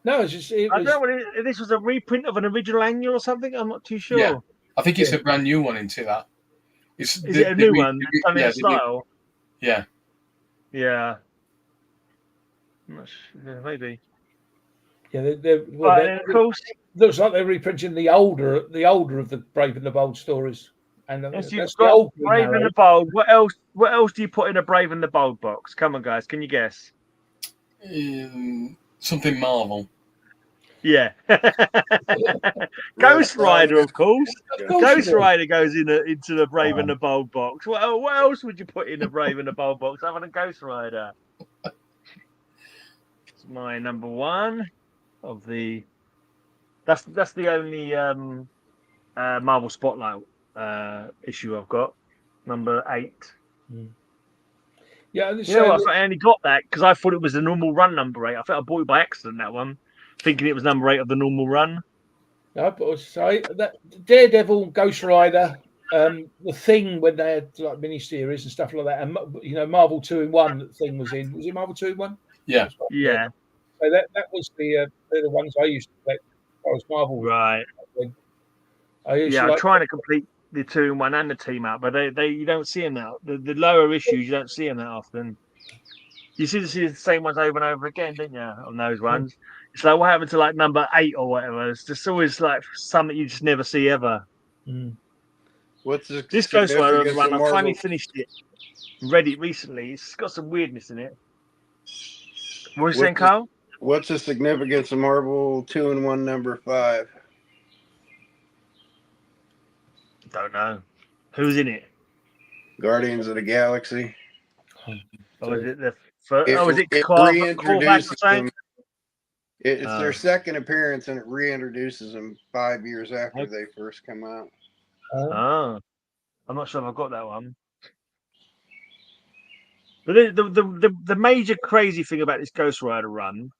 it's just. I don't know if this was a reprint of an original annual or something. I'm not too sure. Yeah. I think it's a brand new one into that. Is it a new one? Style? Yeah. Yeah. Maybe. Yeah, of course, looks like they're reprinting the older of the Brave and the Bold stories. And yes, you've got Brave and the Bold. What else do you put in a Brave and the Bold box? Come on, guys, can you guess? Something Marvel. Yeah. Ghost Rider, of course. Ghost Rider goes into the Brave and the Bold box. What else would you put in the Brave and the Bold box other than Ghost Rider? It's my number one of the. That's the only Marvel Spotlight issue I've got, number 8. Yeah, you know what? I only got that because I thought it was the normal run number 8. I think I bought it by accident, that one, thinking it was number 8 of the normal run. No, but I say that Daredevil, Ghost Rider, the Thing when they had like miniseries and stuff like that, and you know, Marvel 2-in-1 thing was in. Was it Marvel 2-in-1? Yeah. So that was they're the ones I used to collect. I was Marvel. Right. I'm trying to complete the 2-in-1 and the team up, but they you don't see them now. The lower issues you don't see them that often. You see the same ones over and over again, didn't you? On those ones, it's like what happened to like number 8 or whatever. It's just always like something you just never see ever. What's this Ghost Rider run? I finally finished it. Read it recently. It's got some weirdness in it. What are you saying, Carl? What's the significance of Marvel 2-in-1 number 5? Don't know. Who's in it? Guardians of the Galaxy. Or is it the first? Is it reintroduces them? It's their second appearance, and it reintroduces them 5 years after they first come out. I'm not sure if I've got that one. But the major crazy thing about this Ghost Rider run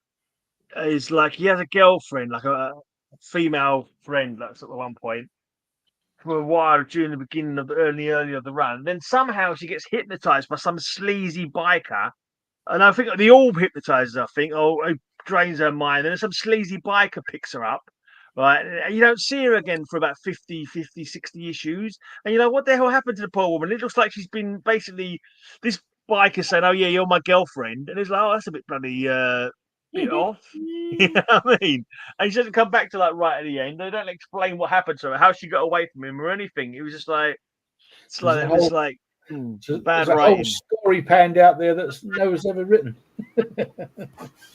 is like he has a girlfriend, like a female friend, like at one point for a while during the beginning of the early of the run. Then somehow she gets hypnotized by some sleazy biker, and I think they all hypnotizes. I think, or it drains her mind. And then some sleazy biker picks her up. Right, and you don't see her again for about 50, 60 issues. And you're like, what the hell happened to the poor woman? It looks like she's been basically this biker saying, "Oh yeah, you're my girlfriend," and it's like, "Oh, that's a bit bloody bit off." You know what I mean? And she doesn't come back to like right at the end. They don't explain what happened to her, how she got away from him, or anything. It was just like bad there's writing. A whole story panned out there that no one's ever written.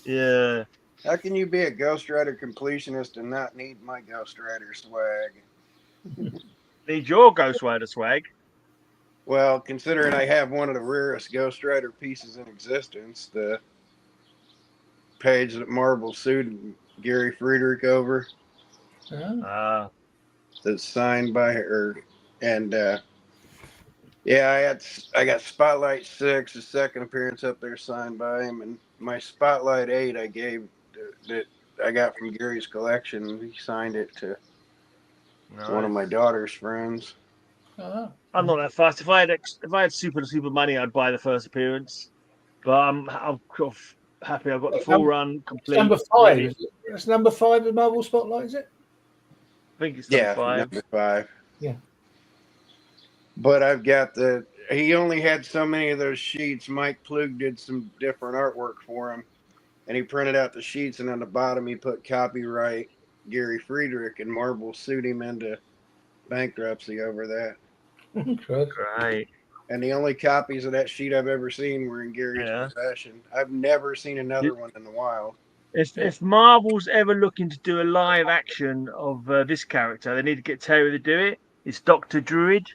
Yeah. How can you be a Ghost Rider completionist and not need my Ghost Rider swag? Need your Ghost Rider swag? Well, considering I have one of the rarest Ghost Rider pieces in existence, the page that Marvel sued Gary Friedrich over, that's signed by her, and I got Spotlight 6, the second appearance up there, signed by him, and my Spotlight 8 I gave that I got from Gary's collection. He signed it to one of my daughter's friends. I'm not that fast. If I had super money, I'd buy the first appearance. But I'm happy I've got the full run complete. Number 5. That's number 5 of Marvel Spotlight, is it? I think it's number 5. Number 5. Yeah. But I've got he only had so many of those sheets. Mike Plug did some different artwork for him, and he printed out the sheets, and on the bottom he put copyright Gary Friedrich, and Marvel sued him into bankruptcy over that. Right. And the only copies of that sheet I've ever seen were in Gary's possession. I've never seen another one in the wild. If Marvel's ever looking to do a live action of this character, they need to get Terry to do it. It's Dr. Druid.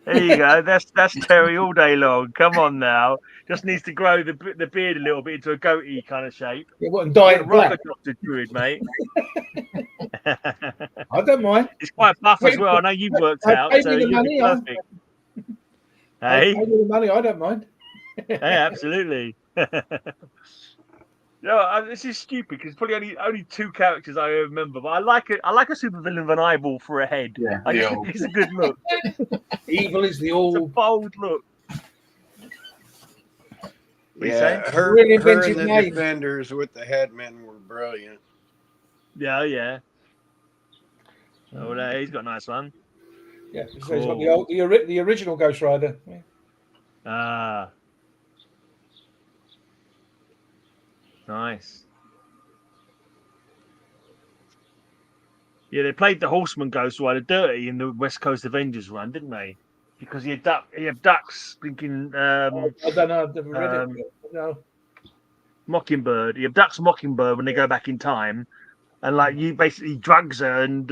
There you go. That's Terry all day long. Come on now. Just needs to grow the beard a little bit into a goatee kind of shape. Yeah, what, and dye it black? Dr. Druid, mate. I don't mind. It's quite buff as well. I know you've worked out, so you'll be perfect. Hey, pay me the money. I don't mind. Hey, absolutely. No, this is stupid because probably only 2 characters I remember, but I like it. I like a supervillain with an eyeball for a head. Yeah, I just think it's a good look. Evil is the It's a bold look. Yeah, her and the Defenders with the Headmen were brilliant. Yeah. Oh, he's got a nice one. Yeah, so he's got the original Ghost Rider. Yeah. Nice. Yeah, they played the Horseman Ghost Rider dirty in the West Coast Avengers run, didn't they? Because he abducts thinking. I don't know. I've never read it. No. Mockingbird. He abducts Mockingbird when they go back in time, and like you basically drugs her, and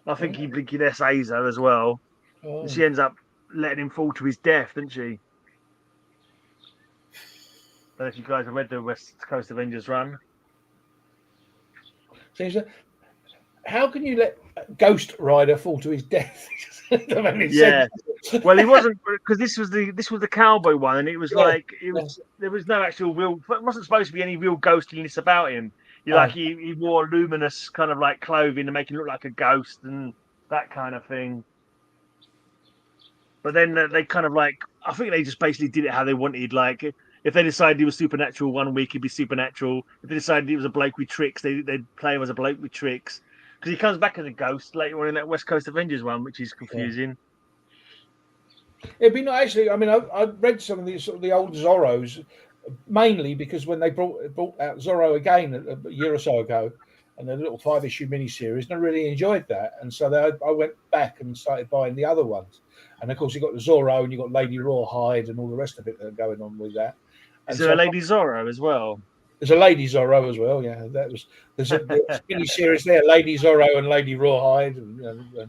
I think he blinking SAs her as well. And she ends up letting him fall to his death, didn't she? I don't know if you guys have read the West Coast Avengers run. How can you let Ghost Rider fall to his death. Yeah. Well, he wasn't, because this was the cowboy one, and it was there was no actual real. It wasn't supposed to be any real ghostliness about him. He wore luminous kind of like clothing to make him look like a ghost and that kind of thing. But then they kind of like, I think they just basically did it how they wanted. Like, if they decided he was supernatural one week, he'd be supernatural. If they decided he was a bloke with tricks, they'd play him as a bloke with tricks. Because he comes back as a ghost later on in that West Coast Avengers one, which is confusing. It'd be nice, actually. I mean, I've read some of these the old Zorros, mainly because when they brought out Zorro again a year or so ago, and the little 5-issue miniseries, and I really enjoyed that. And so I went back and started buying the other ones. And of course, you got the Zorro, and you got Lady Rawhide, and all the rest of it that are going on with that. And is there a Lady Zorro as well? There's a Lady Zorro as well. Yeah, there's a mini series there, Lady Zorro and Lady Rawhide.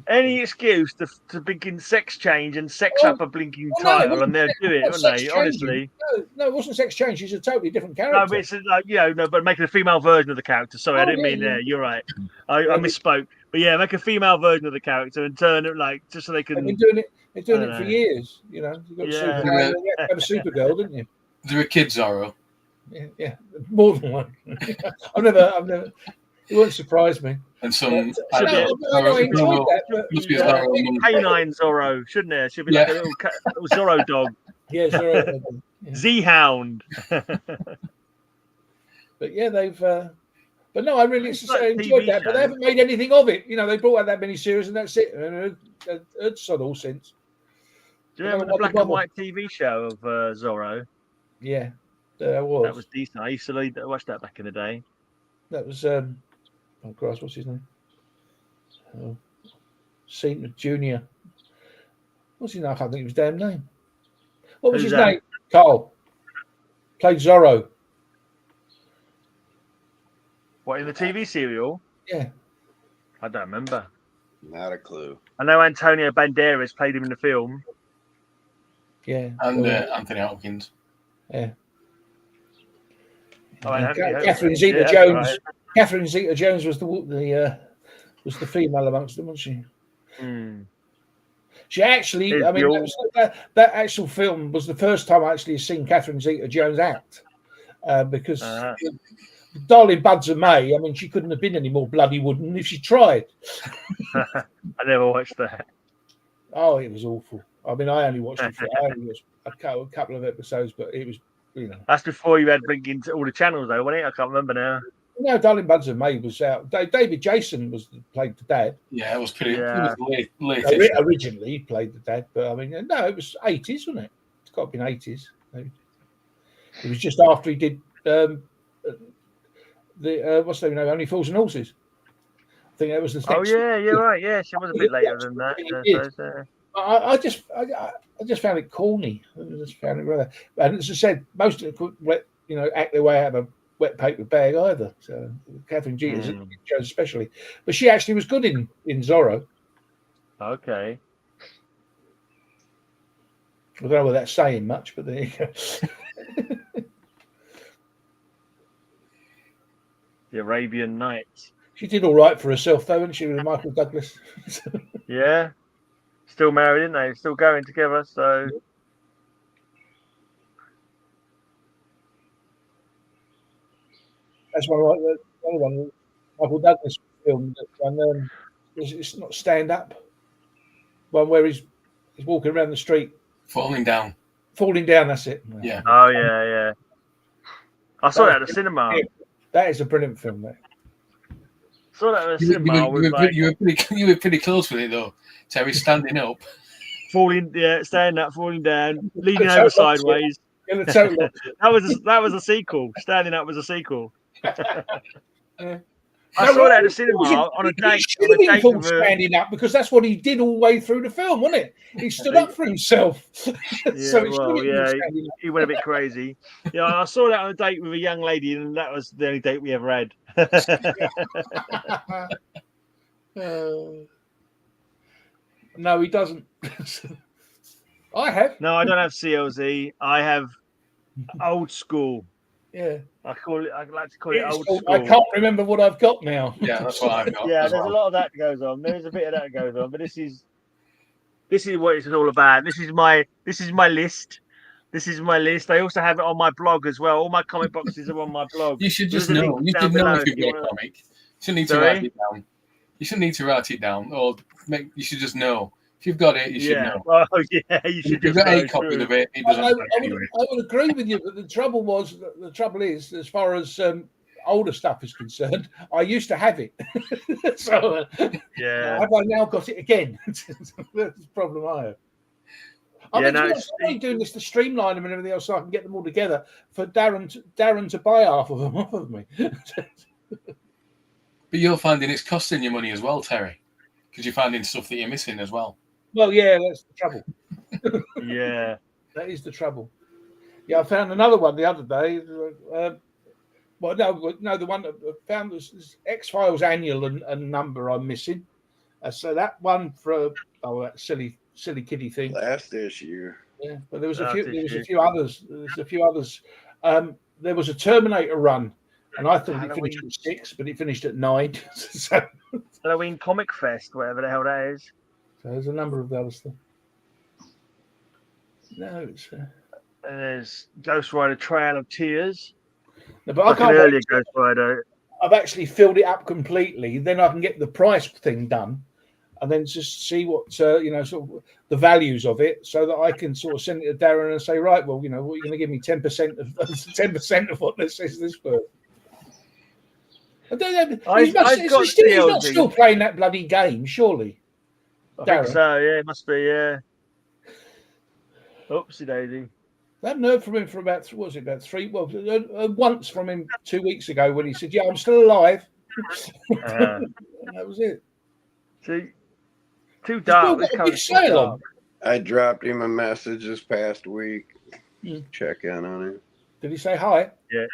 Any excuse to begin sex change and sex up a blinking title, and they'll do it, wouldn't they? Honestly, no, it wasn't sex change. She's a totally different character. No, but it's like but making a female version of the character. Sorry, I didn't mean there. You're right. I misspoke. But yeah, make a female version of the character and turn it like just so they can. They've been doing it. They're doing it for years. You know, you got Supergirl. You have a Supergirl, didn't you? There were kids, Zorro. Yeah, more than one. I've never. It won't surprise me. And some. Canine Zorro, shouldn't there? Should be like a little Zorro dog. Yeah, Zorro. Yeah. Z-Hound. But yeah, they've. But no, I really enjoyed that. But they haven't made anything of it. You know, they brought out that miniseries and that's it. And it's sod all since. Do you remember the black and white TV show of Zorro? Yeah, there was. That was decent. I used to watch that back in the day. That was oh Christ, what's his name? Senior Junior. What's his name? I can't think of his damn name. What was his name? Carl. Played Zorro. What, in the TV serial? Yeah. I don't remember. Not a clue. I know Antonio Banderas played him in the film. Yeah. And Anthony Hopkins. Yeah. Catherine Zeta-Jones. Right. Catherine Zeta-Jones was the female amongst them, wasn't she? Mm. She actually, that actual film was the first time I actually seen Catherine Zeta-Jones act, because Darling Buds of May, I mean, she couldn't have been any more bloody wooden if she tried. I never watched that. Oh, it was awful. I mean, I only watched a couple of episodes, but it was, you know. That's before you had blinking all the channels, though, wasn't it? I can't remember now. No, Darling Buds of May was out. David Jason played the dad. Yeah, it was pretty. Yeah. It was late. Originally, he played the dad, but I mean, no, it was 80s, wasn't it? It's got to be 80s. Maybe. It was just after he did what's the name? Only Fools and Horses. I think that was the next. Oh yeah, you're right. Yeah, she was a bit later than that. I just found it corny. I just found it rather. And as I said, most of it could, act their way out of a wet paper bag either. So Catherine Zeta-Jones especially, but she actually was good in Zorro. Okay. I don't know whether that's saying much, but there you go. The Arabian Nights. She did all right for herself, though, didn't she, with Michael Douglas? Yeah. Still married, isn't they? Still going together, so. That's one like the other one, Michael Douglas film. And it's not Stand Up. One where he's walking around the street. Falling down. That's it. Yeah. Oh, yeah. I saw that at the cinema. That is a brilliant film, mate. Saw that at the cinema. You were pretty close with it, though. Terry standing up. Standing up, falling down, leaning over sideways. That was a sequel. Standing Up was a sequel. I saw that at the cinema on a date. Standing up, because that's what he did all the way through the film, wasn't it? He stood up for himself. He went a bit crazy. Yeah, I saw that on a date with a young lady, and that was the only date we ever had. No, he doesn't. I have. No, I don't have CLZ. I have old school. Yeah. I like to call it old Called, school. I can't remember what I've got now. Yeah, that's what I've got. Yeah, as there's well. a lot of that goes on. There's a bit of that goes on, but this is what it's all about. This is my list. This is my list. I also have it on my blog as well. All my comic boxes are on my blog. You should just There's a know. link You down should know below if you've got a comic. You shouldn't need to Sorry? write it down. You shouldn't need to write it down, or you should just know. If you've got it, you should know. Oh yeah, you If should you've just got know. a copy True. of it, it doesn't matter anyway. I would agree with you, but the trouble is, as far as older stuff is concerned, I used to have it. So Yeah. have I now got it again? That's the problem I have. I'm only doing this to streamline them and everything else, so I can get them all together for Darren to buy half of them off of me. But you're finding it's costing you money as well, Terry, because you're finding stuff that you're missing as well. Well, yeah, that's the trouble. Yeah. That is the trouble. Yeah, I found another one the other day. Well, no, the one that I found was X-Files annual and number I'm missing. So that one for that silly kiddie thing. Last issue. Yeah, but there was a few others. There's a few others. There was a Terminator run, and I thought it finished at 6, but it finished at 9. So Halloween Comic Fest, whatever the hell that is. So there's a number of the other stuff. No, it's. There's Ghost Rider Trail of Tears. No, but I can't. Earlier Ghost Rider. I've actually filled it up completely. Then I can get the price thing done, and then just see what sort of the values of it, so that I can sort of send it to Darren and say, right, well, what you're going to give me 10% of 10% of what this is this worth. He's not still playing that bloody game, surely. I think so, yeah, it must be, yeah. Oopsie daisy. I haven't heard from him for about 3? Well, once from him 2 weeks ago when he said, "Yeah, I'm still alive." That was it. See, too dark. I dropped him a message this past week. Check in on him. Did he say hi? Yeah.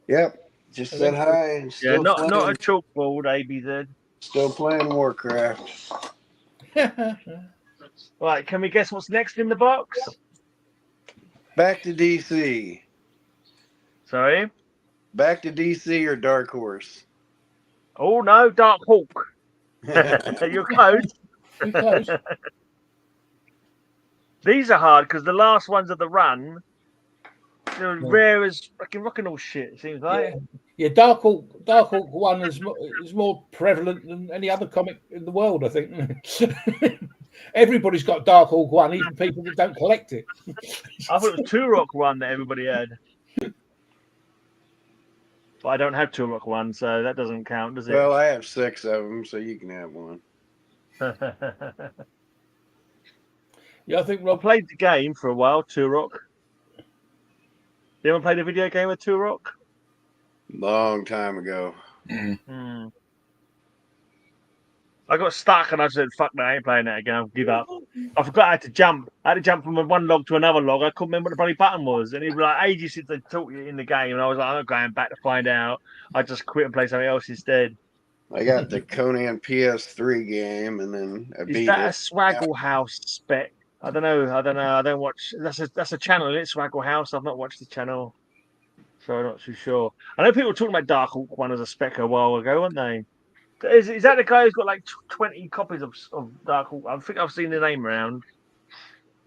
Yep. Just said hi. Yeah, not a chalkboard, ABZ. Still playing Warcraft. Right, can we guess what's next in the box? Back to DC. Sorry? Back to DC or Dark Horse? Oh, no, Dark Hawk. You're close. You're close. These are hard because the last ones of the run, they're rare as fucking rocking all shit, it seems like. Yeah, Dark Hawk 1 is more prevalent than any other comic in the world, I think. Everybody's got Dark Hawk 1, even people that don't collect it. I thought it was Turok 1 that everybody had. But I don't have Turok 1, so that doesn't count, does it? Well, I have 6 of them, so you can have one. Yeah, I think Rob played the game for a while, Turok. You ever played a video game with Turok? Long time ago. I got stuck and I said, fuck that, I ain't playing that again, I'll give up. I forgot I had to jump. I had to jump from one log to another log. I couldn't remember what the bloody button was. And it was like ages since they taught you in the game. And I was like, I'm not going back to find out. I just quit and play something else instead. I got the Conan PS3 game and then I beat it. Is that a Swaggle House spec? I don't know. I don't watch. That's a channel, isn't it? Swaggle House. I've not watched the channel. So I'm not too sure. I know people were talking about Dark Hawk 1 as a spec a while ago, weren't they? Is that the guy who's got like 20 copies of Dark Hawk? I think I've seen the name around.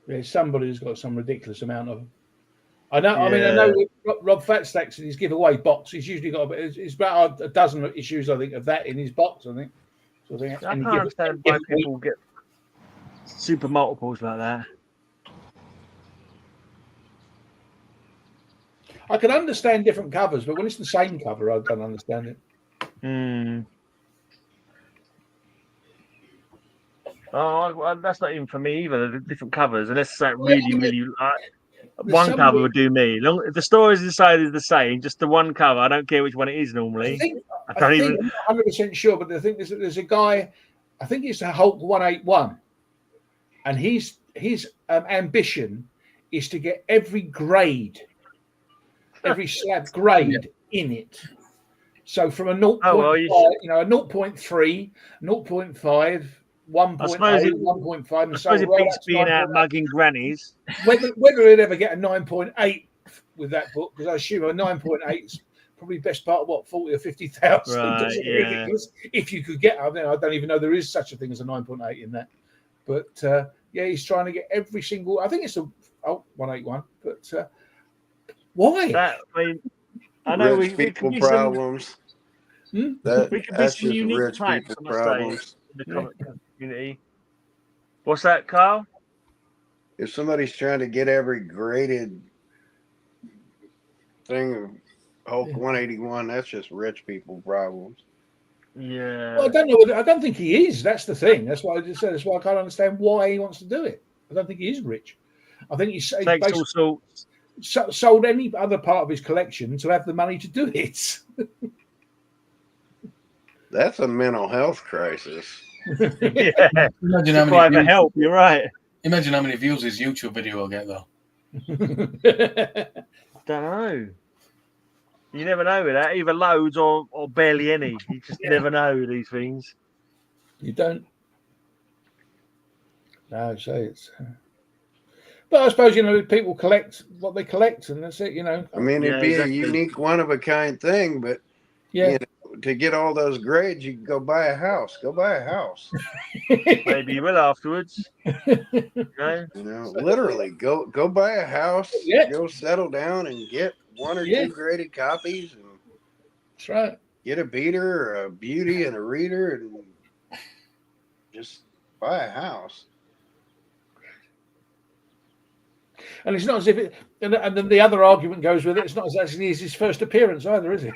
Yeah, somebody who's got some ridiculous amount of them. I know. Yeah. I mean, I know Rob Fatstacks in his giveaway box. He's usually got it's about a dozen issues, I think, of that in his box. I think. So I can't understand why people get super multiples like that. I can understand different covers, but when it's the same cover, I don't understand it. Oh, that's not even for me either. The different covers, unless it's like really one cover would do me. If the story inside is the same, just the one cover. I don't care which one it is normally. I'm not 100% sure, but I think there's a guy. I think it's a Hulk 181, and his ambition is to get every grade, every slab grade in it. So from a 0.5, a 0.3, 0.5. 1.8, 1.5, and I suppose it beats being out mugging grannies. Whether it ever get a 9.8 with that book because I assume a 9.8 is probably best part of what 40 or 50,000. Right, yeah. Ridiculous. If you could get, I don't even know there is such a thing as a 9.8 in that. But yeah, he's trying to get every single. I think it's a 181. But why? That, I know rich we people could be problems. That, we could be that's some just unique rich types, people I must say, problems. in the comic community. What's that, Carl? If somebody's trying to get every graded thing of Hulk 181, that's just rich people problems. Yeah. Well, I don't know. I don't think he is. That's the thing. That's why I just said. That's why I can't understand why he wants to do it. I don't think he is rich. I think he's Takes all sorts. sold any other part of his collection to have the money to do it. That's a mental health crisis. Yeah. Imagine how many Private views, help. You're right. imagine how many views his YouTube video will get, though. Don't know. You never know with that. Either loads or barely any. You just never know with these things. You don't. No, so it's. But I suppose people collect what they collect, and that's it. I mean, it'd be exactly. a unique, one of a kind thing, but to get all those grades, you can go buy a house. Go buy a house. Maybe you will afterwards. Literally, go buy a house. Yeah. Go settle down and get one or two graded copies, and that's right. Get a beater, or a beauty, and a reader, and just buy a house. And it's not as if it, and then the other argument goes with it. It's not as actually his first appearance either, is it?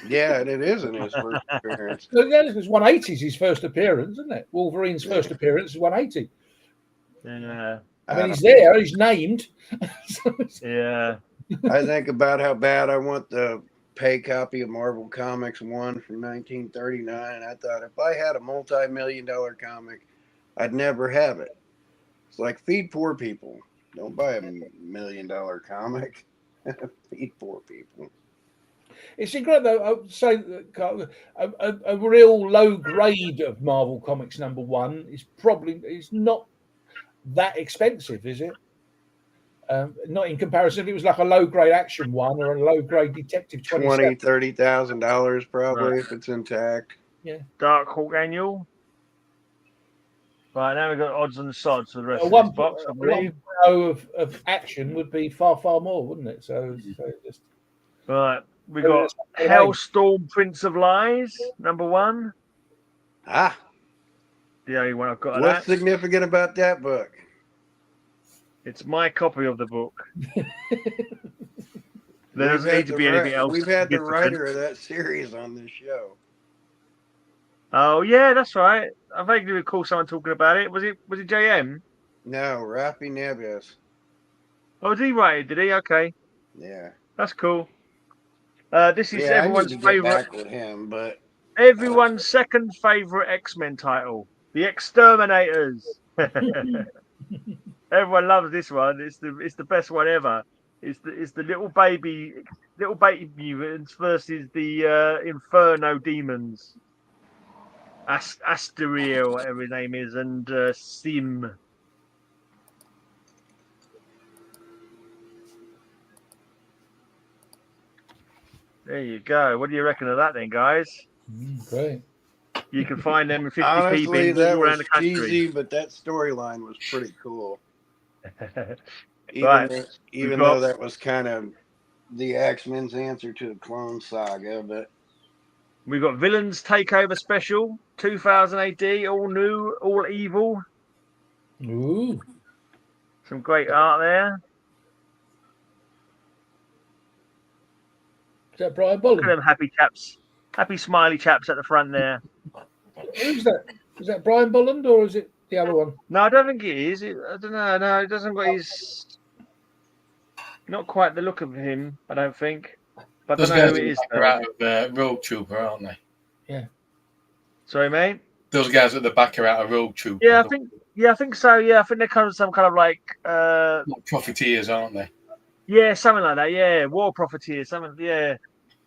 Yeah, and it isn't his first appearance. Because 180 is his first appearance, isn't it? Wolverine's first appearance is 180. Yeah. I mean, he's there. He's named. Yeah. I think about how bad I want the pay copy of Marvel Comics 1 from 1939. I thought if I had a multi-million-dollar comic, I'd never have it. It's like feed poor people. Don't buy a $1 million comic. Feed poor people. It's incredible. I would say that a real low grade of Marvel Comics #1 is not that expensive, is it? Not in comparison. If it was like a low grade Action 1 or a low grade Detective $20,000-$30,000 probably if it's intact. Yeah. Dark Hawk Annual. Right, now we've got odds and sods for the rest of One this box, I believe. Of Action would be far, far more, wouldn't it? So just right, we got Hellstorm, Prince of Lies, #1. Ah, the only one I've got. What's significant about that book? It's my copy of the book. There doesn't need to be anything else. We've had the writer of that series on this show. Oh yeah, that's right. I vaguely recall someone talking about it. Was it JM? No, Rafi Neves. Oh, did he write it? Did he? Okay. Yeah. That's cool. This is everyone's favorite. With him, but everyone's second favorite X-Men title, The Exterminators. Everyone loves this one. It's the best one ever. It's the little baby mutants versus the Inferno demons. Asteria, or whatever his name is, and Sim. There you go. What do you reckon of that, then, guys? Great. You can find them in 50p honestly, bins all that around was the country. cheesy, but that storyline was pretty cool. Right. Even though that was kind of the X-Men's answer to the Clone Saga, but we've got Villains Takeover Special, 2000 AD, all new, all evil. Ooh. Some great art there. Is that Brian Bolland? Look at them happy chaps. Happy smiley chaps at the front there. Who's that? Is that Brian Bolland or is it the other one? No, I don't think it is. I don't know. No, it doesn't got his... Not quite the look of him, I don't think. But I don't know who it is. They're out of Rogue Trooper, aren't they? Yeah. Sorry, mate? Those guys at the back are out of Rogue Trooper. Yeah, I think so. Yeah, I think they're kind of some kind of like profiteers, aren't they? Yeah, something like that. Yeah, war profiteers. Something. Yeah,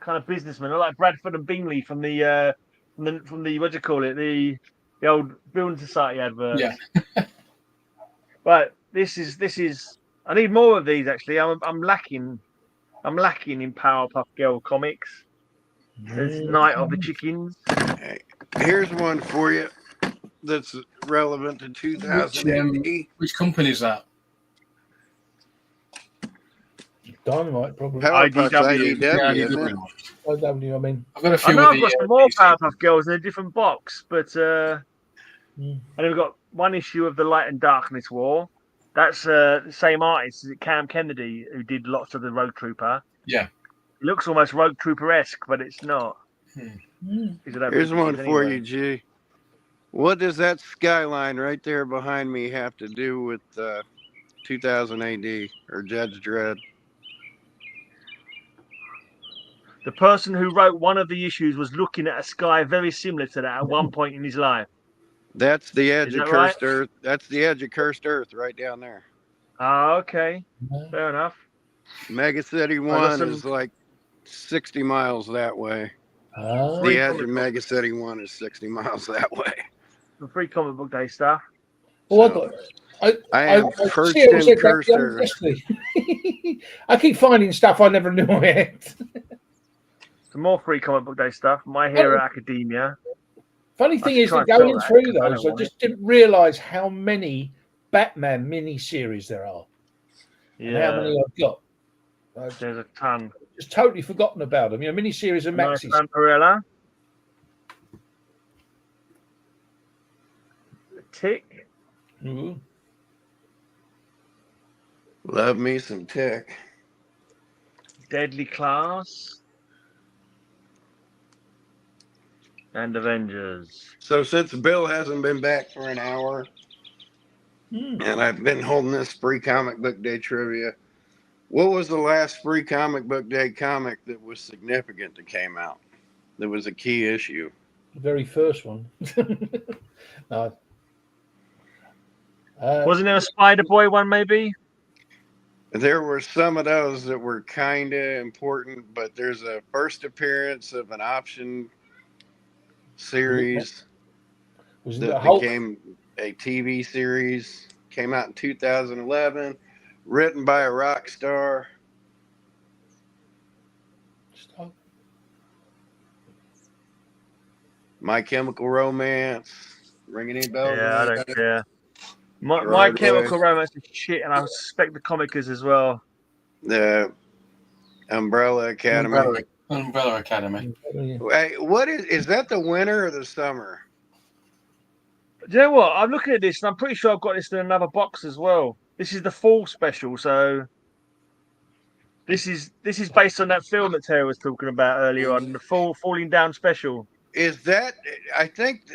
kind of businessmen, like Bradford and Bingley from the what do you call it? The old Building Society advert. Yeah. But this is I need more of these actually. I'm lacking in Powerpuff Girl comics. There's Night of the Chickens. Hey, here's one for you that's relevant to 2000 Which company is that? Dynamite, probably. Powerpuff's IDW. IDW, isn't it? IDW, I mean. I've got a I few know of I've got the some more DC. Powerpuff Girls in a different box, but and then we've got one issue of the Light and Darkness War. That's the same artist, is it Cam Kennedy, who did lots of the Rogue Trooper. Yeah. It looks almost Rogue Trooper-esque, but it's not. Here's one for you, G. What does that skyline right there behind me have to do with 2000 AD or Judge Dredd? The person who wrote one of the issues was looking at a sky very similar to that at one point in his life. That's the edge Is of that right? Cursed Earth. That's the edge of Cursed Earth right down there. Oh, okay. Fair enough. Mega City 1 is like 60 miles that way. The edge of Mega City 1 is 60 miles that way. Some free comic book day stuff. Well, I am first in Cursed Earth. I keep finding stuff I never knew I had. Some more free comic book day stuff. My Hero Academia. Funny thing is that going through those, I just didn't realise how many Batman mini-series there are. Yeah. And how many I've got. There's a ton. Just totally forgotten about them. You know, mini-series of Maxis. Nice Vampirella. Tick. Ooh. Love me some Tick. Deadly Class. And Avengers. So since Bill hasn't been back for an hour, and I've been holding this free comic book day trivia, what was the last free comic book day comic that was significant that came out? That was a key issue. The very first one. No. Wasn't there a Spider-Boy one, maybe? There were some of those that were kind of important, but there's a first appearance of an option series that became a TV series. Came out in 2011, written by a rock star. My Chemical Romance. Ringing any bells? Yeah, I don't care. My Chemical Romance is shit, and I suspect the Comicers as well. The Umbrella Academy. Umbrella Academy. Hey, what is that the winter or the summer? Do you know what? I'm looking at this, and I'm pretty sure I've got this in another box as well. This is the fall special, so this is based on that film that Terry was talking about earlier on, the falling down special. Is that? I think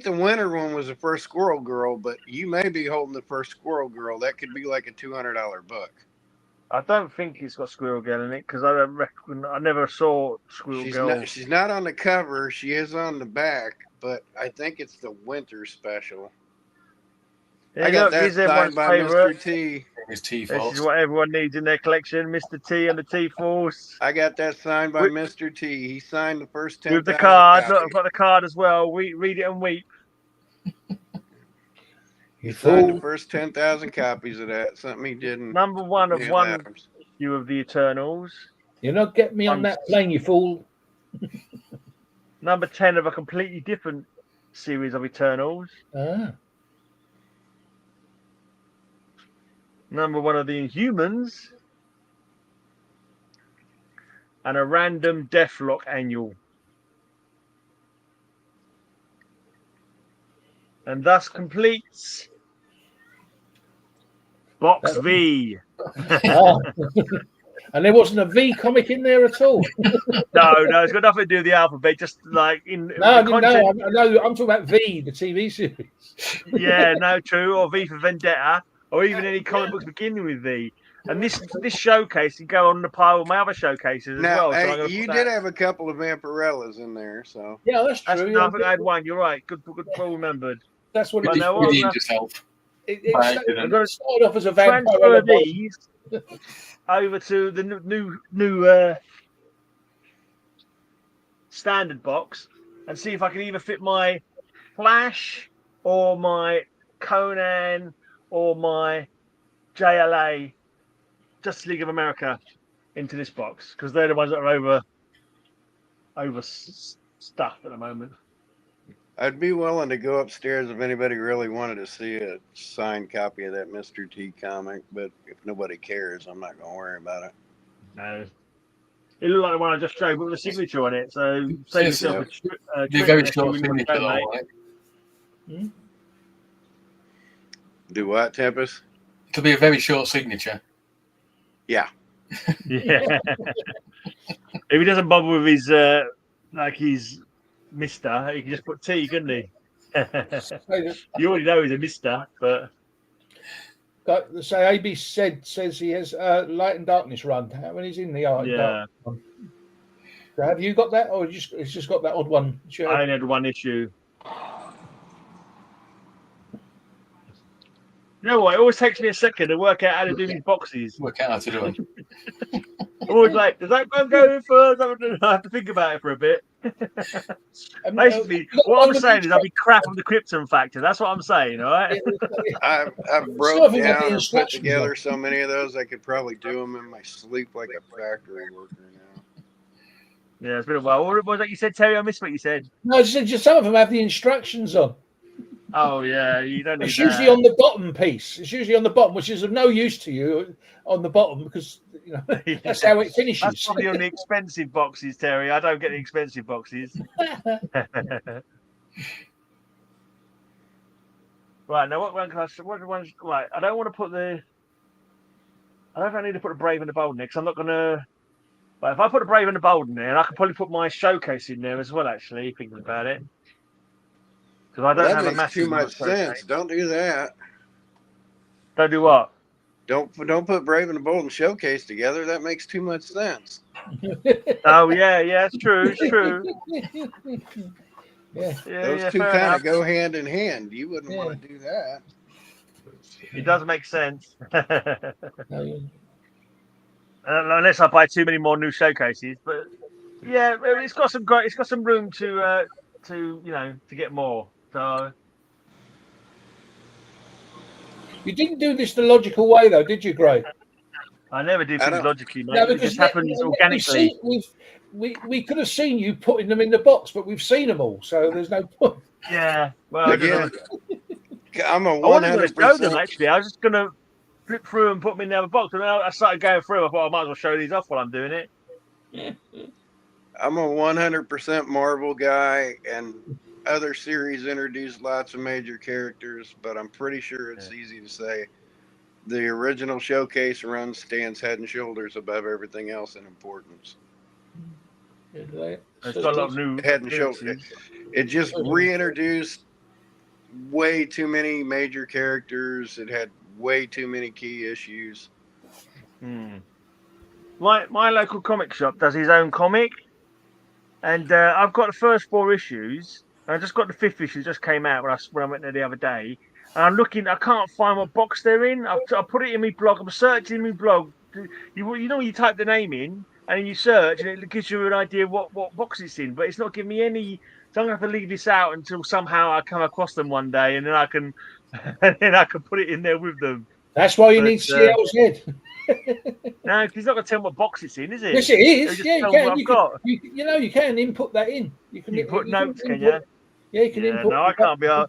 the winter one was the first Squirrel Girl, but you may be holding the first Squirrel Girl. That could be like a $200 book. I don't think it's got Squirrel Girl in it because I never saw Squirrel Girl. She's not on the cover. She is on the back, but I think it's the winter special. Yeah, I got that signed by Mr. T. This is what everyone needs in their collection, Mr. T and the T-Force. I got that signed by Mr. T. He signed the first 10,000 with the card. copies. Look, I've got the card as well. Read it and weep. He signed the first 10,000 copies of that. Something he didn't. Number one of one issue of the Eternals. You're not getting me on that plane, you fool. Number 10 of a completely different series of Eternals. Number 1 of the Inhumans. And a random Deathlock annual. And thus completes Box V. And there wasn't a V comic in there at all. No, it's got nothing to do with the alphabet. Just like in I'm talking about V, the TV series. Yeah, no, true. Or V for Vendetta, or even any comic books beginning with V. And this showcase can go on the pile of my other showcases as well. Hey, so you did have a couple of Vampirellas in there, so yeah, that's true. I think I had one. You're right. Good, well remembered. That's what it is. It started off as a Vampirella. These over to the new standard box and see if I can either fit my Flash or my Conan or my JLA, Justice League of America, into this box because they're the ones that are over stuffed at the moment. I'd be willing to go upstairs if anybody really wanted to see a signed copy of that Mr. T comic, but if nobody cares, I'm not going to worry about it. No. It looked like the one I just showed with a signature on it, so save yourself a Be very short signature, though, right? Do what, Tempest? To be a very short signature. Yeah. Yeah. If he doesn't bother with his like his Mister, he can just put T, couldn't he? You already know he's a Mister, but so AB says he has Light and Darkness run. How many's in the art? Yeah. So have you got that, or it's just got that odd one? Sure. I only had one issue. You know what? It always takes me a second to work out how to do these boxes. Work out how to do them. I'm always like, does that one go in first? I have to think about it for a bit. Basically, what I'm saying is I'll be crap on the Krypton factor. That's what I'm saying, all right? I've broke down and put together so many of those, I could probably do them in my sleep like a factory worker now. Yeah, it's been a while. What was that you said, Terry? I missed what you said. No, I said just some of them have the instructions on. Oh, yeah, you don't need It's usually on the bottom piece. It's usually on the bottom, which is of no use to you on the bottom because that's how it finishes. That's probably on the expensive boxes, Terry. I don't get the expensive boxes. Right, now what one can what one's right? I don't want to put the. I don't know if I need to put the Brave and the Bold in there because I'm not gonna. But if I put the Brave and the Bold in there, I could probably put my showcase in there as well. Actually, thinking about it. Because I don't have a massive. Too much sense. Don't do that. Don't do what? Don't put Brave and the Bold and Showcase together. That makes too much sense. Oh yeah, it's true. It's true. Those two kind of go hand in hand. You wouldn't want to do that. It does make sense. Unless I buy too many more new showcases, but yeah, it's got some great. It's got some room to get more. So you didn't do this the logical way, though, did you, Gray? I never did things logically, mate. No, it just happens organically. We could have seen you putting them in the box, but we've seen them all, so there's no point. Yeah, well, again, I'm a 100%. I wasn't going to show them actually. I was just going to flip through and put them in the other box. And I started going through. I thought I might as well show these off while I'm doing it. I'm a 100% Marvel guy, and other series introduced lots of major characters, but I'm pretty sure it's easy to say the original Showcase run stands head and shoulders above everything else in importance. It's got a lot of new head and shoulders. It just reintroduced way too many major characters. It had way too many key issues. My local comic shop does his own comic, and I've got the first 4 issues. I just got the 5th issue, just came out when I went there the other day. And I'm looking, I can't find what box they're in. I put it in my blog. I'm searching in my blog. You know, you type the name in and you search, and it gives you an idea of what box it's in. But it's not giving me any. So I'm gonna have to leave this out until somehow I come across them one day, and then I can put it in there with them. That's why you need CL's head. No, he's not gonna tell me what box it's in, is it? Yes, it is. Yeah, you can input that in. You can put notes, can you? Yeah, you can input. No, I can't be. I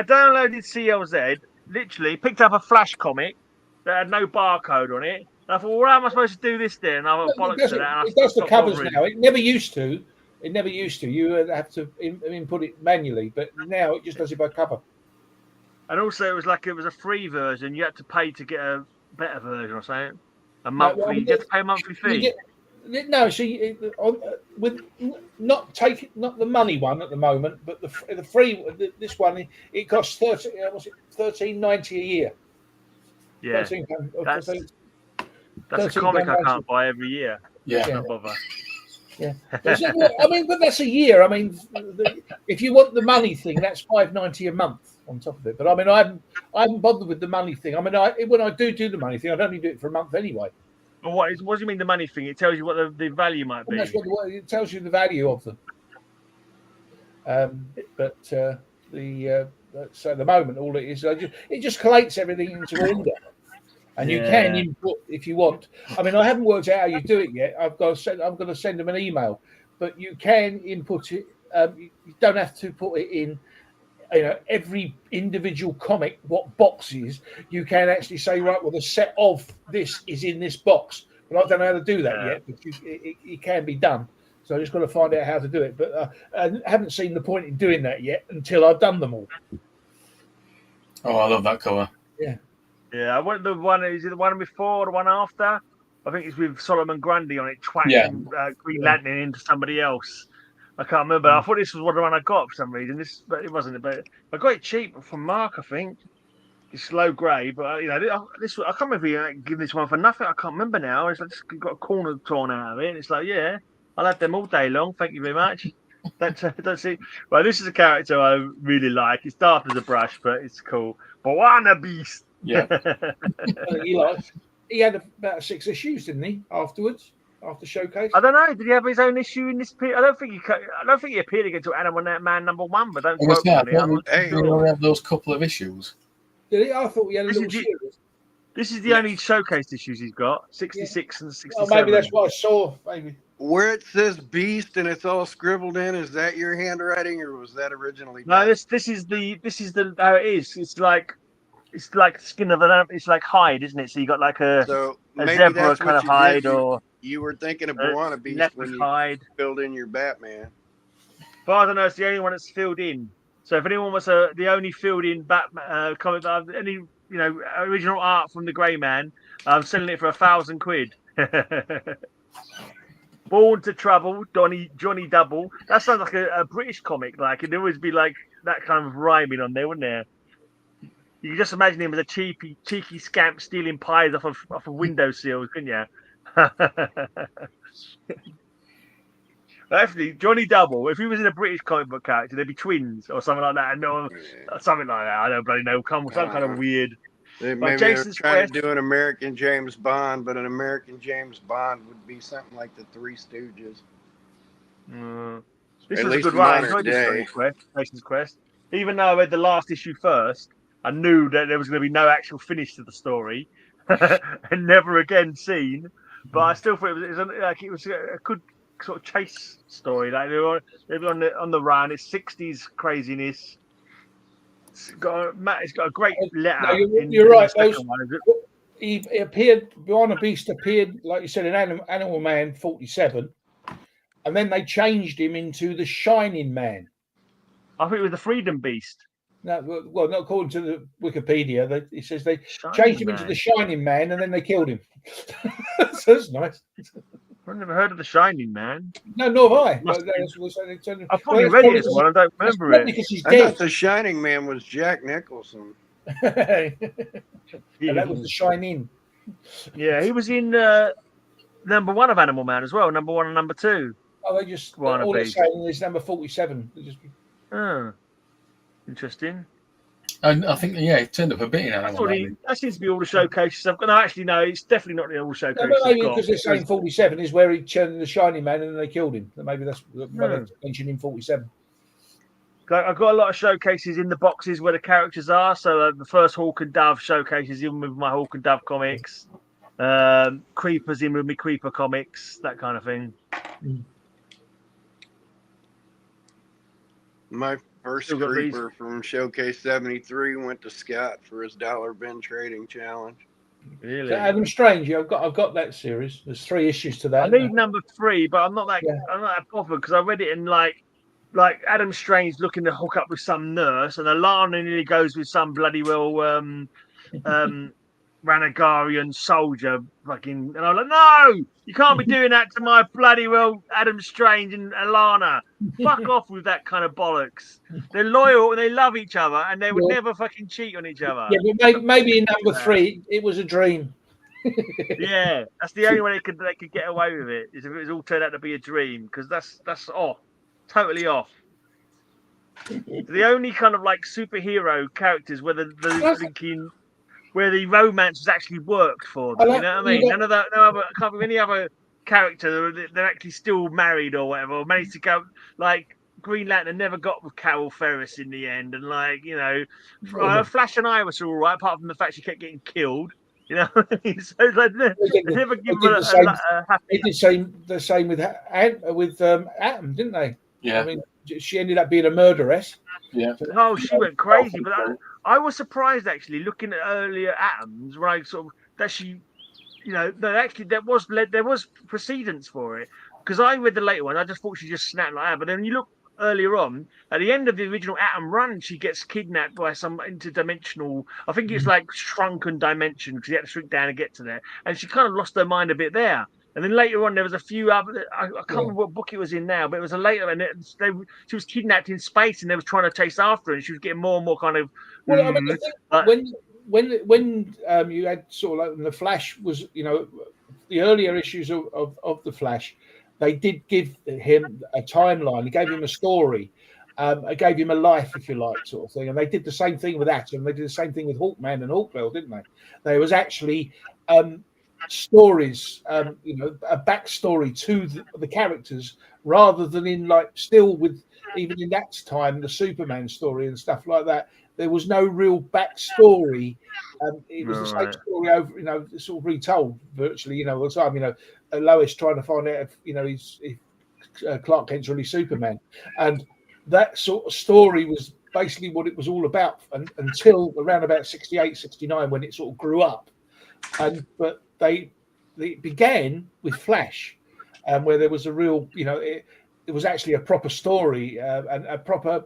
downloaded CLZ, literally picked up a Flash comic that had no barcode on it. And I thought, well, how am I supposed to do this then? And I bollocks to that. It does the covers now. It never used to. You have to input it manually, but now it just does it by cover. And also, it was a free version. You had to pay to get a better version or something. A monthly. You had to pay a monthly fee. With not the money one at the moment, but the free this one, it costs $13.90 a year. Yeah, that's a comic I can't buy every year. Yeah, don't bother. Yeah, but that's a year. I mean, if you want the money thing, that's $5.90 a month on top of it. But I mean, I haven't bothered with the money thing. I mean, when I do the money thing, I'd only do it for a month anyway. Well, what do you mean the money thing? It tells you what the value might be. That's it tells you the value of them. So at the moment, all it is, it just collates everything into order. And you can input if you want. I mean, I haven't worked out how you do it yet. I'm going to send them an email, but you can input it. You don't have to put it in. Every individual comic, what boxes you can actually say, right, well, the set of this is in this box. But I don't know how to do that yet, but it can be done. So I just got to find out how to do it. But I haven't seen the point in doing that yet until I've done them all. Oh, I love that cover. Yeah. Yeah, I went the one. Is it the one before or the one after? I think it's with Solomon Grundy on it, twacking Green Lantern into somebody else. I can't remember. I thought this was the one I got for some reason. But it wasn't. But I got it cheap from Mark, I think. It's low grade, but this I can't remember giving this one for nothing. I can't remember now. It's like just got a corner torn out of it. And it's like, yeah, I'll have them all day long. Thank you very much. Don't see. Well, this is a character I really like. It's dark as a brush, but it's cool. Bwana Beast. Yeah. He had about 6 issues, didn't he? Afterwards, after Showcase. I don't know. Did he have his own issue in this period? I don't think he appeared again to Animal Man #1, but don't quote me on it. I'm not sure. Have those couple of issues. Did he? I thought he had a little series. This is the only showcase issues he's got, 66 and 67. Oh, maybe that's what I saw. Maybe where it says Beast and it's all scribbled in. Is that your handwriting, or was that originally? No, this is the how it is. It's like skin of an. It's like hide, isn't it? So you got like a zebra kind of hide, or you were thinking of Bwana Beast when you hide. filled in your Batman. But I don't know. It's the only one that's filled in. So if anyone was the only filled in Batman comic, any original art from the Grey Man, I'm selling it for £1,000. Born to Trouble, Johnny Double. That sounds like a British comic. Like it'd always be like that kind of rhyming on there, wouldn't there? You can just imagine him as a cheeky scamp stealing pies off of windowsills, couldn't you? Actually, Johnny Double, if he was in a British comic book character, they'd be twins or something like that. Something like that. I don't bloody know. Some kind of weird. Maybe they were trying to do an American James Bond, but an American James Bond would be something like the Three Stooges. This was a good one. I enjoyed this Jason's Quest. Even though I read the last issue first, I knew that there was going to be no actual finish to the story and never again seen. But I still thought it was a good sort of chase story. Like they were on the run. It's 60s craziness. It's got a great letter. No, you're right. He appeared. Bwana Beast appeared, like you said, in Animal Man 47, and then they changed him into the Shining Man. I think it was the Freedom Beast. No, well, not according to the Wikipedia. It says they changed him into the Shining Man, and then they killed him. So that's nice. I've never heard of the Shining Man. No, nor have I. I probably read it as well. I don't remember it. Because he's I dead. thought the Shining Man was Jack Nicholson. And that was the Shining. Yeah, he was in #1 of Animal Man as well. #1 and #2. Oh, they just all they're saying is number 47. Oh, interesting. And I think it turned up a bit in Animal Man. That seems to be all the showcases I've got. No, actually, no, it's definitely not the all showcases. No, maybe because they're saying 47 is where he turned the Shining Man and then they killed him. Maybe that's why they mentioned him 47. I've got a lot of showcases in the boxes where the characters are. So the first Hawk and Dove showcases in with my Hawk and Dove comics. Creepers in with me Creeper comics, that kind of thing. My first Creeper from Showcase 73 went to Scott for his $1 bin trading challenge. Really? So Adam Strange, I've got that series. There's 3 issues to that. I need #3, but I'm not that bothered because I read it in like Adam Strange looking to hook up with some nurse, and Alana nearly goes with some bloody well Ranagarian soldier fucking, and I'm like, no, you can't be doing that to my bloody well Adam Strange and Alana. Fuck off with that kind of bollocks. They're loyal and they love each other, and they would never fucking cheat on each other. Yeah, but maybe in #3 it was a dream. Yeah, that's the only way they could get away with it, is if it was all turned out to be a dream, because that's off, totally off. The only kind of like superhero characters where where the romance has actually worked for them, you know what I mean? None of that, I can't think of any other character they're actually still married or whatever, or managed to go like Green Lantern never got with F.A.R.T.s in the end, and Flash and Iris are all right, apart from the fact she kept getting killed. You know, so it's like they never give They her did the a happy. They did the same with Atom, didn't they? Yeah. I mean, she ended up being a murderess. Yeah. Oh, she went crazy, but I was surprised actually looking at earlier Atoms, right? Sort of that she, you know, that actually there was precedence for it because I read the later one. I just thought she just snapped like that, but then you look earlier on at the end of the original Atom run, she gets kidnapped by some interdimensional. I think it's like shrunken dimension because she had to shrink down to get to there, and she kind of lost her mind a bit there. And then later on, there was a few other. I can't remember what book it was in now, but it was a later, and she was kidnapped in space, and they was trying to chase after her, and she was getting more and more kind of. Well, I mean, when you had sort of like the Flash was, you know, the earlier issues of the Flash, they did give him a timeline. They gave him a story. It gave him a life, if you like, sort of thing. And they did the same thing with Atom. They did the same thing with Hawkman and Hawkgirl, didn't they? There was actually stories, you know, a backstory to the characters rather than in like still with even in that time the Superman story and stuff like that. There was no real backstory. It was the same story over, you know, sort of retold virtually, you know, all the time. You know, Lois trying to find out if, you know, if Clark Kent's really Superman, and that sort of story was basically what it was all about until around about 68, 69 when it sort of grew up. But they began with Flash, where there was a real, you know, it was actually a proper story and a proper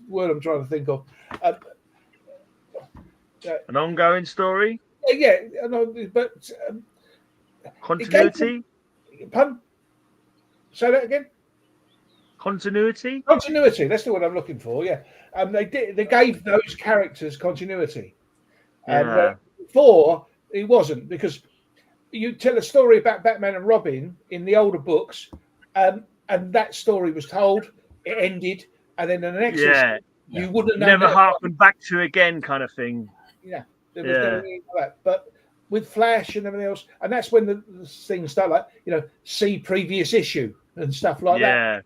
word I'm trying to think of. An ongoing story. Yeah, no, but continuity. Pardon? Say that again. Continuity. Continuity. That's the word I'm looking for. Yeah, they gave those characters continuity. Before it wasn't, because you tell a story about Batman and Robin in the older books, and that story was told, it ended, and then in the next issue, you wouldn't know. Never harken back to again, kind of thing. Yeah, there was never anything like that. But with Flash and everything else, and that's when the things start, like, you know, see previous issue and stuff like that.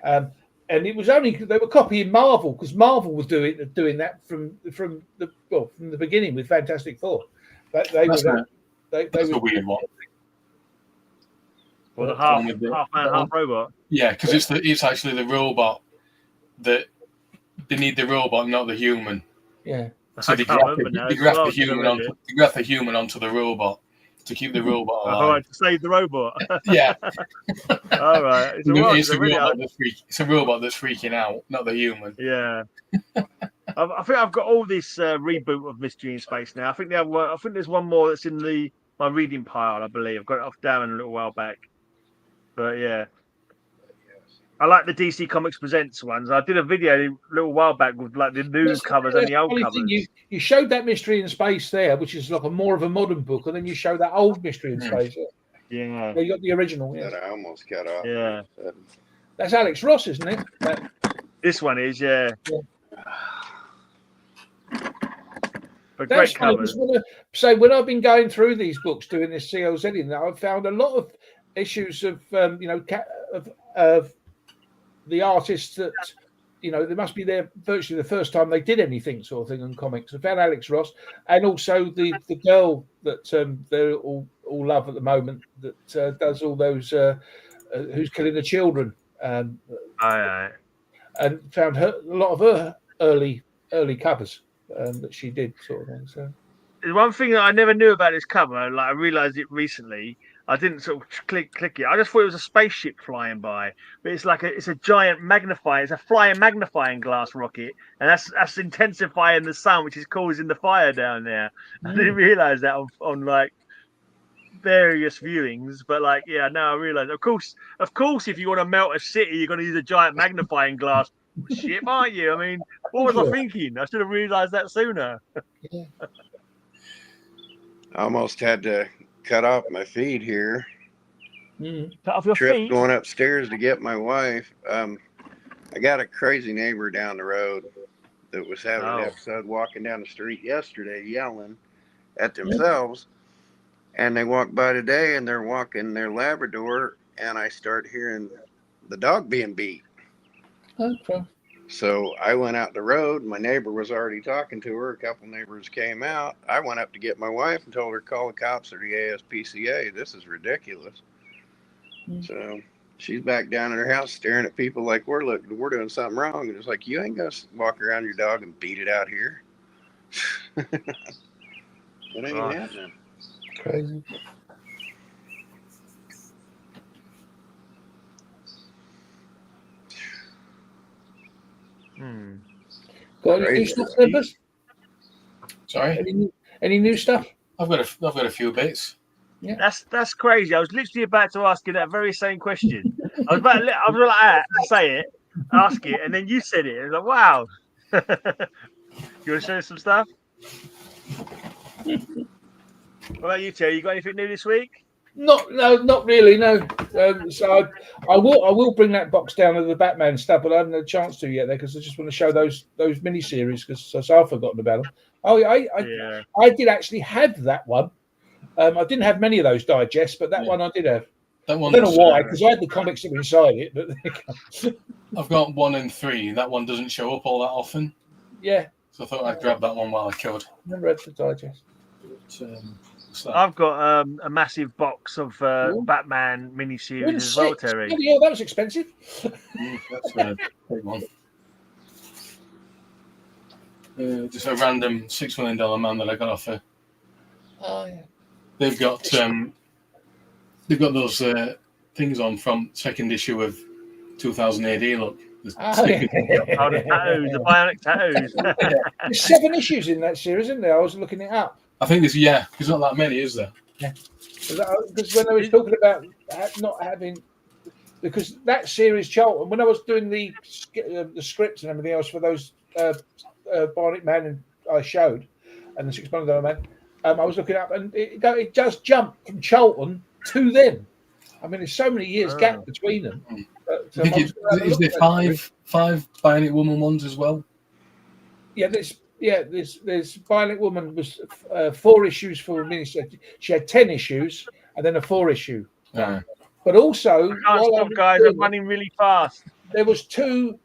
And it was only they were copying Marvel because Marvel was doing that from the beginning with Fantastic Four. But they were a weird one. Well, the half man, half robot. Yeah, because it's actually the robot that they need the robot, not the human. Yeah. So they graft the human onto the robot to keep the robot alive. All right, to save the robot. Yeah. All right. It's a robot that's freaking out, not the human. Yeah. I think I've got all this reboot of Mystery in Space now. I think there's one more that's in my reading pile, I believe. I've got it off Darren a little while back. But yeah. I like the DC Comics Presents ones. I did a video a little while back with like the new covers and the old covers. You showed that Mystery in Space there, which is like a more of a modern book, and then you show that old Mystery in Space. Yeah. You got the original. Yeah. That I almost cut off. Yeah. That's Alex Ross, isn't it? This one is, yeah. But that's great covers. So when I've been going through these books, doing this CLZ, now I've found a lot of issues of of the artists that, you know, they must be there virtually the first time they did anything sort of thing in comics. I found Alex Ross, and also the girl that they all love at the moment that does all those who's killing the children. And found a lot of her early covers that she did sort of thing. So the one thing that I never knew about this cover, like I realized it recently. I didn't sort of click it. I just thought it was a spaceship flying by, but it's like it's a giant magnifying. It's a flying magnifying glass rocket, and that's intensifying the sun, which is causing the fire down there. I didn't realize that on like various viewings, but like now I realize. Of course, if you want to melt a city, you're going to use a giant magnifying glass ship, aren't you? I mean, what was I thinking? I should have realized that sooner. I almost had to cut off my feed here. Cut off your feed? Going upstairs to get my wife. I got a crazy neighbor down the road that was having an episode walking down the street yesterday yelling at themselves. And they walked by today and they're walking their Labrador and I start hearing the dog being beat. Okay. So I went out the road. My neighbor was already talking to her. A couple neighbors came out. I went up to get my wife and told her, call the cops or the ASPCA. This is ridiculous. So she's back down in her house staring at people like we're doing something wrong. And it's like, you ain't going to walk around your dog and beat it out here. It ain't happening. Crazy. Got any new stuff, Nimbus? Sorry? Any new stuff? I've got a few bits. Yeah. That's crazy. I was literally about to ask you that very same question. I was like to say it, ask it, and then you said it. I was like, wow. You want to show us some stuff? What about you, Terry? You got anything new this week? Not really. No. So I will bring that box down of the Batman stuff, but I haven't had a chance to yet there because I just want to show those miniseries because I've forgotten about them. Oh, yeah, I did actually have that one. I didn't have many of those digests, but that one I did have. That one. I don't know why, because I had the comics that were inside it. But I've got 1 and 3. That one doesn't show up all that often. Yeah. So I thought I'd grab that one while I could. Never read the digest. I've got a massive box of Batman miniseries as well, Terry. Yeah, that was expensive. That's a big one. Just a random $6 million man that I got off her. Oh yeah. They've got those things on from second issue of 2000 AD. Look, the tattoos, the bionic tattoos. There's 7 issues in that series, isn't there? I was looking it up. I think there's not that many, is there? Yeah. Because when I was talking about not having, because that series, Charlton, when I was doing the scripts and everything else for those Bionic Man I showed, and the $6 million man, I was looking up, and it does jump from Charlton to them. I mean, there's so many years gap between them. Is there five Bionic Woman ones as well? Yeah, there's Bionic Woman was 4 issues for a miniseries. She had 10 issues and then a 4 issue. But also, guys are running really fast. There was 2.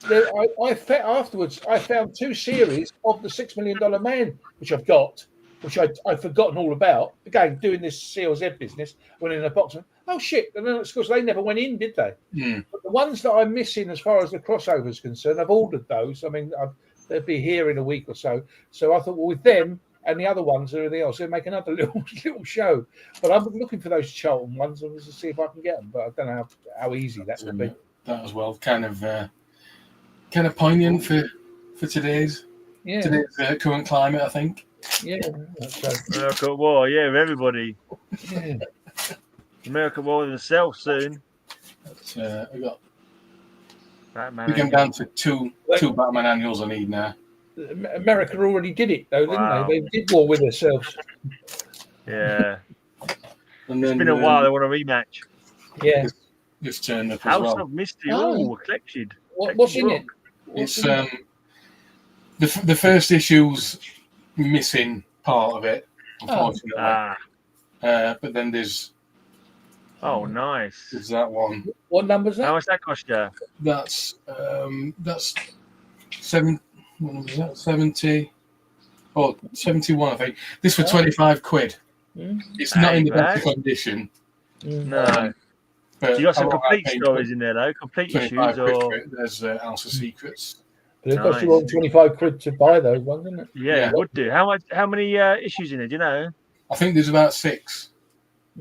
Afterwards, I found 2 series of the $6 Million Man, which I've got, which I'd forgotten all about. Again, doing this CLZ business, went in a box and, oh shit, and then of course they never went in, did they? But the ones that I'm missing as far as the crossover is concerned, I've ordered those. I mean, they'll be here in a week or so. So I thought, well, with them and the other ones and everything else, they'll make another little show. But I'm looking for those Charlton ones and to see if I can get them. But I don't know how easy that would be. That as well, kind of poignant for today's current climate, I think. Yeah, that's right. American War, with everybody. Yeah. American War themselves soon. I got. Batman. We came down to two Batman annuals I need now. America already did it though, didn't they? They did war with themselves. Yeah. And then, it's been a while. They want a rematch. Yeah. This turned up House as well. of Mystery. Oh, collected. What's in it? It's the first issue's missing part of it, unfortunately. But then there's. Oh, nice. There's that one. What number's that? How much that cost you? That's 70 or 71, I think. This for 25 quid. It's not in the best condition. No. But you got some complete stories in there, though. Complete issues, or there's House of Secrets. But it cost you all 25 quid to buy those ones, didn't it? Yeah, it would do. How many issues in it? Do you know? I think there's about 6.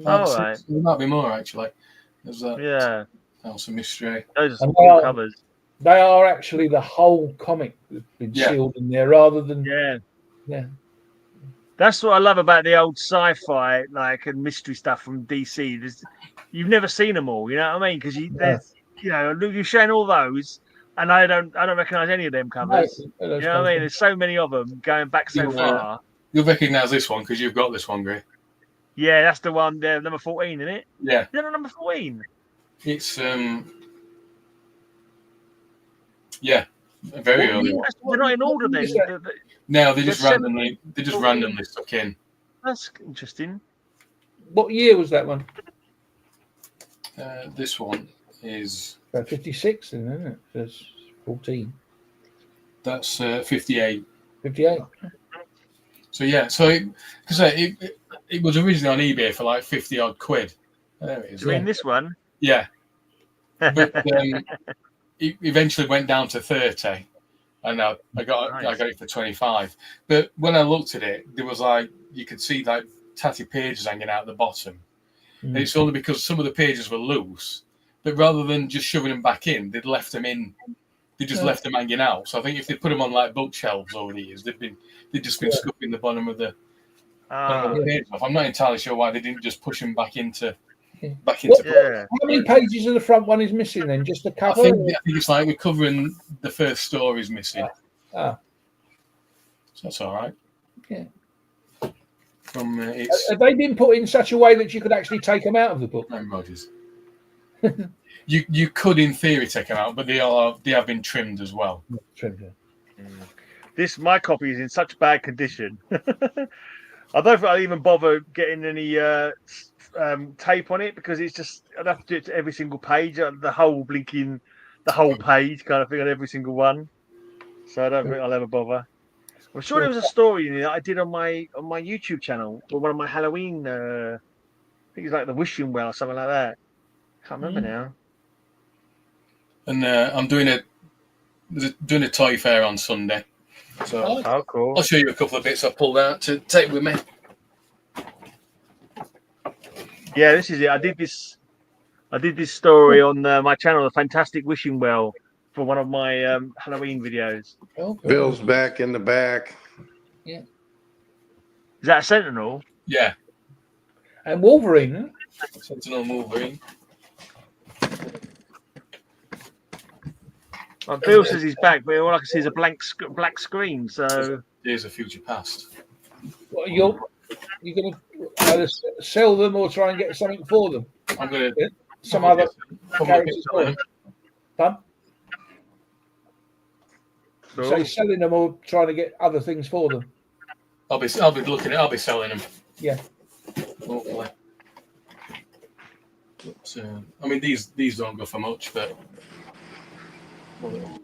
All right. There might be more actually. There's that. Yeah. House of Mystery. Those are some cool covers. They are actually the whole comic that's been sealed in there, rather than yeah. That's what I love about the old sci-fi and mystery stuff from DC. You've never seen them all, you know what I mean? Because you're showing all those, and I don't recognise any of them covers. No, you know what I mean? There's so many of them going back so far. You'll recognise this one because you've got this one, Gray. Yeah, that's the one. Number 14, isn't it? Yeah. Is that number 14? It's very early. They're not in order then. No, they just randomly stuck in. That's interesting. What year was that one? This one is 56, isn't it? 14. That's 58. 58. So yeah, so it was originally on eBay for like 50 odd quid. There it is. Do you mean this one? Yeah. But it eventually went down to 30, and I got it for 25. But when I looked at it, there was like, you could see like tatty pages hanging out at the bottom. And it's only because some of the pages were loose, but rather than just shoving them back in, they'd left them in. They just left them hanging out. So I think if they put them on like bookshelves over the years, they'd just been scuffing the bottom of the page off. I'm not entirely sure why they didn't just push them back into. How many pages of the front one is missing then? Just the cover? I think it's like we're covering the first stories missing. So that's all right. Yeah. Have they been put in such a way that you could actually take them out of the book? Rogers. You could, in theory, take them out, but they have been trimmed as well. My copy is in such bad condition. I don't think I'll even bother getting any tape on it, because it's just, I'd have to do it to every single page, the whole page kind of thing on every single one. So I don't think I'll ever bother. I'm sure there was a story in it that I did on my YouTube channel, or one of my Halloween. I think it's like the Wishing Well or something like that. Can't remember now. And I'm doing a toy fair on Sunday. So cool. I'll show you a couple of bits I pulled out to take with me. Yeah, this is it. I did this story on my channel, The Fantastic Wishing Well, for one of my Halloween videos. Bill's back in the back. Yeah. Is that a Sentinel? Yeah. And Wolverine. Huh? Sentinel Wolverine. Well, Bill says he's back, but all I can see is a black screen. So Days of Future Past. Well, you're going to either sell them or try and get something for them. I'm going to some other characters for them. Done. Cool. So selling them or trying to get other things for them. I'll be selling them. Yeah. Hopefully. But, I mean, these don't go for much, but.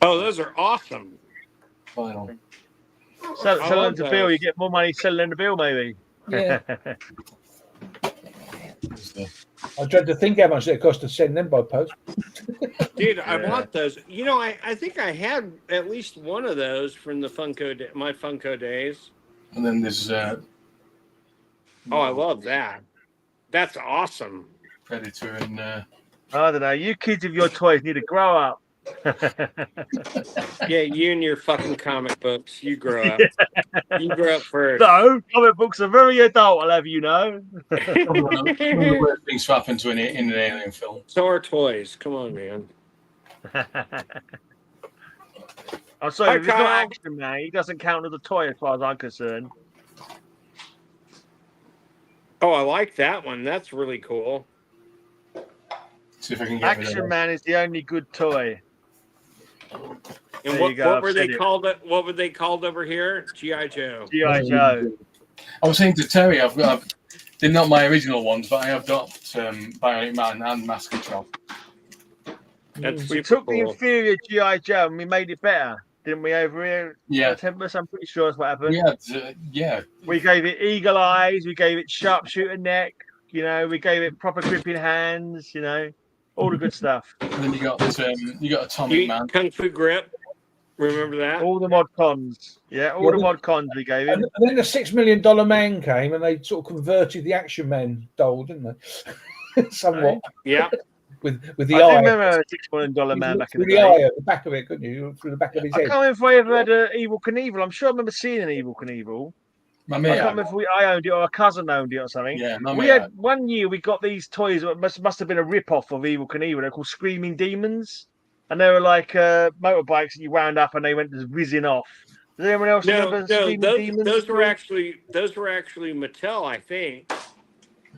Oh, those are awesome. Final. Sell them to Bill, you get more money selling them to Bill, maybe. Yeah. I dread to think how much it costs to send them by post. Dude, I want those. You know, I think I had at least one of those from the my Funko days. And then there's I love that. That's awesome. Predator and I don't know. You kids with your toys need to grow up. Yeah, you and your fucking comic books. You grow up. You grow up first. No, comic books are very adult, I'll have you know. one of the worst things to happen to in an alien film. So are toys. Come on, man. I'm sorry, if it's not Action Man, he doesn't count as a toy as far as I'm concerned. Oh, I like that one. That's really cool. See if I can get Action Man is the only good toy. And what were they called? What were they called over here? G.I. Joe. G.I. Joe. I was saying to Terry, they're not my original ones, but I have got Bionic Man and Mask Control. We took the inferior G.I. Joe and we made it better, didn't we, over here? Yeah. Tempest, I'm pretty sure that's what happened. Yeah. We gave it eagle eyes, we gave it sharpshooter neck, we gave it proper gripping hands, all the good stuff. And then you got Atomic Man. Kung Fu Grip. Remember that? All the mod cons. Yeah, all the mod cons we gave him. And then the $6 million man came and they sort of converted the Action Man doll, didn't they? Somewhat. Yeah. With the I eye. I remember a $6 million man back in the day. With the eye at the back of it, couldn't you? Through the back of his head. I can't remember if I ever had an Evil Knievel. I'm sure I remember seeing an Evil Knievel. I can't remember if I owned it or a cousin owned it or something. Yeah, we had one year we got these toys that must have been a rip-off of Evil Knievel. They're called Screaming Demons. And they were like motorbikes that you wound up and they went just whizzing off. Does anyone else remember Screaming Demons? Those were actually Mattel, I think.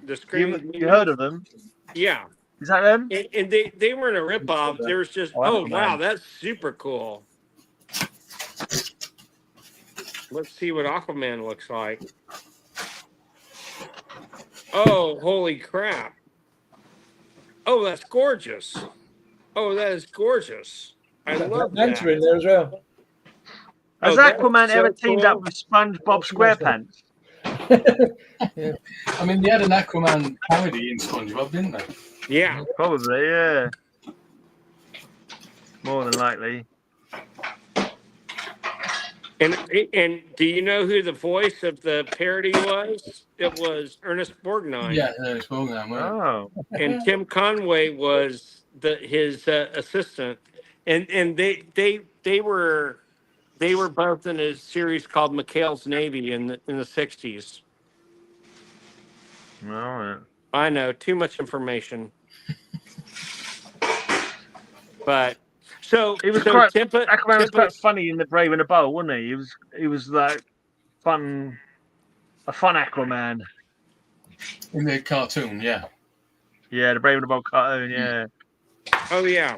The Screaming You heard of them? Yeah. Is that them? And they weren't a rip-off. There was just, wow, that's super cool. Let's see what Aquaman looks like. Oh, holy crap. Oh, that's gorgeous. Oh, that is gorgeous. I love Ants that. are in there as well. Has that's Aquaman so ever teamed up cool. with SpongeBob SquarePants? I mean, they had an Aquaman parody in SpongeBob, didn't they? Yeah. Probably, yeah. More than likely. And do you know who the voice of the parody was? It was Ernest Borgnine. Yeah, it's Borgnine. Oh. And Tim Conway was his assistant, and they were both in a series called McHale's Navy in the 60s. All right. I know, too much information. But so He was so Aquaman was quite funny in The Brave and the Bold, wasn't he? He was like a fun Aquaman. In the cartoon, yeah. Yeah, The Brave and the Bold cartoon, yeah. Oh yeah.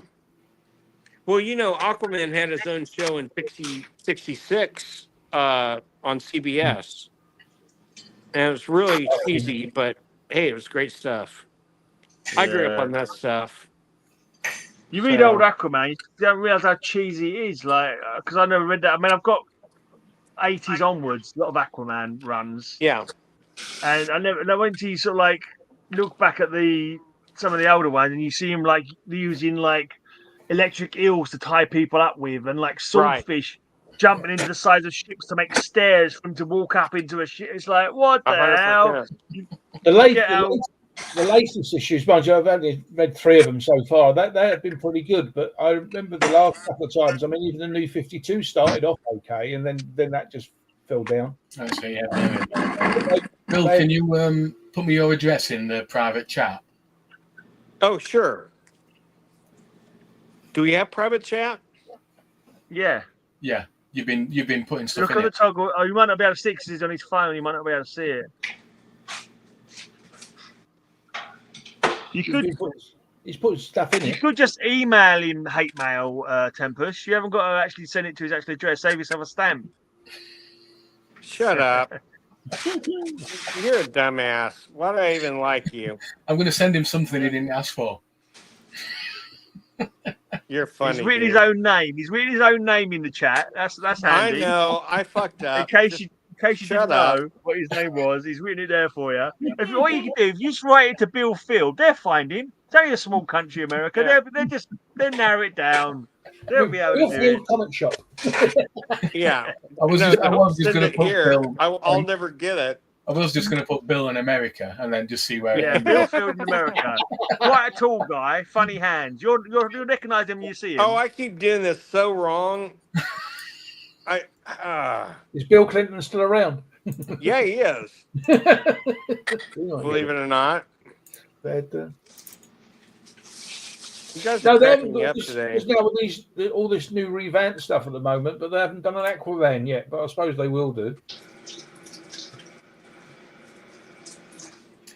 Well, Aquaman had his own show in 66 on CBS. And it was really cheesy, but hey, it was great stuff. Yeah. I grew up on that stuff. You read old Aquaman, you don't realise how cheesy it is. Like, because I never read that. I mean, I've got 80s onwards, a lot of Aquaman runs. Yeah. And I went to sort of like look back at some of the older ones, and you see him like using like electric eels to tie people up with, and like swordfish jumping into the sides of ships to make stairs for them to walk up into a ship. It's like, what the 100%. hell? The latest issues, mind you, I've only read 3 of them so far. They have been pretty good, but I remember the last couple of times. I mean, even the New 52 started off okay, and then that just fell down. Okay, yeah. Bill, can you put me your address in the private chat? Oh, sure. Do we have private chat? Yeah. Yeah. You've been putting stuff Look in at the toggle. Oh, you might not be able to see it because it's on his phone. You might not be able to see it. He's put stuff in it. You could just email him hate mail, Tempest. You haven't got to actually send it to his actual address. Save yourself a stamp. Shut up. You're a dumbass. Why do I even like you? I'm going to send him something he didn't ask for. You're funny. He's written his own name. He's written his own name in the chat. That's handy. I know. I fucked up. In case you didn't know what his name was, he's written it there for you. What you can do, if you just write it to Bill Field, they'll find him. It's only a small country, America. Yeah. They'll narrow it down. They'll be able to do it. Comment shop. Yeah. I was just going to put Bill. I'll never get it. I was just going to put Bill in America and then just see where. Yeah, Bill Field in America. Quite a tall guy, funny hands. You'll recognise him when you see him. Oh, I keep doing this so wrong. Is Bill Clinton still around? Yeah, he is. Believe it or not. But, you guys are cracking me up today. There's all this new revamped stuff at the moment, but they haven't done an Aquaman yet. But I suppose they will do.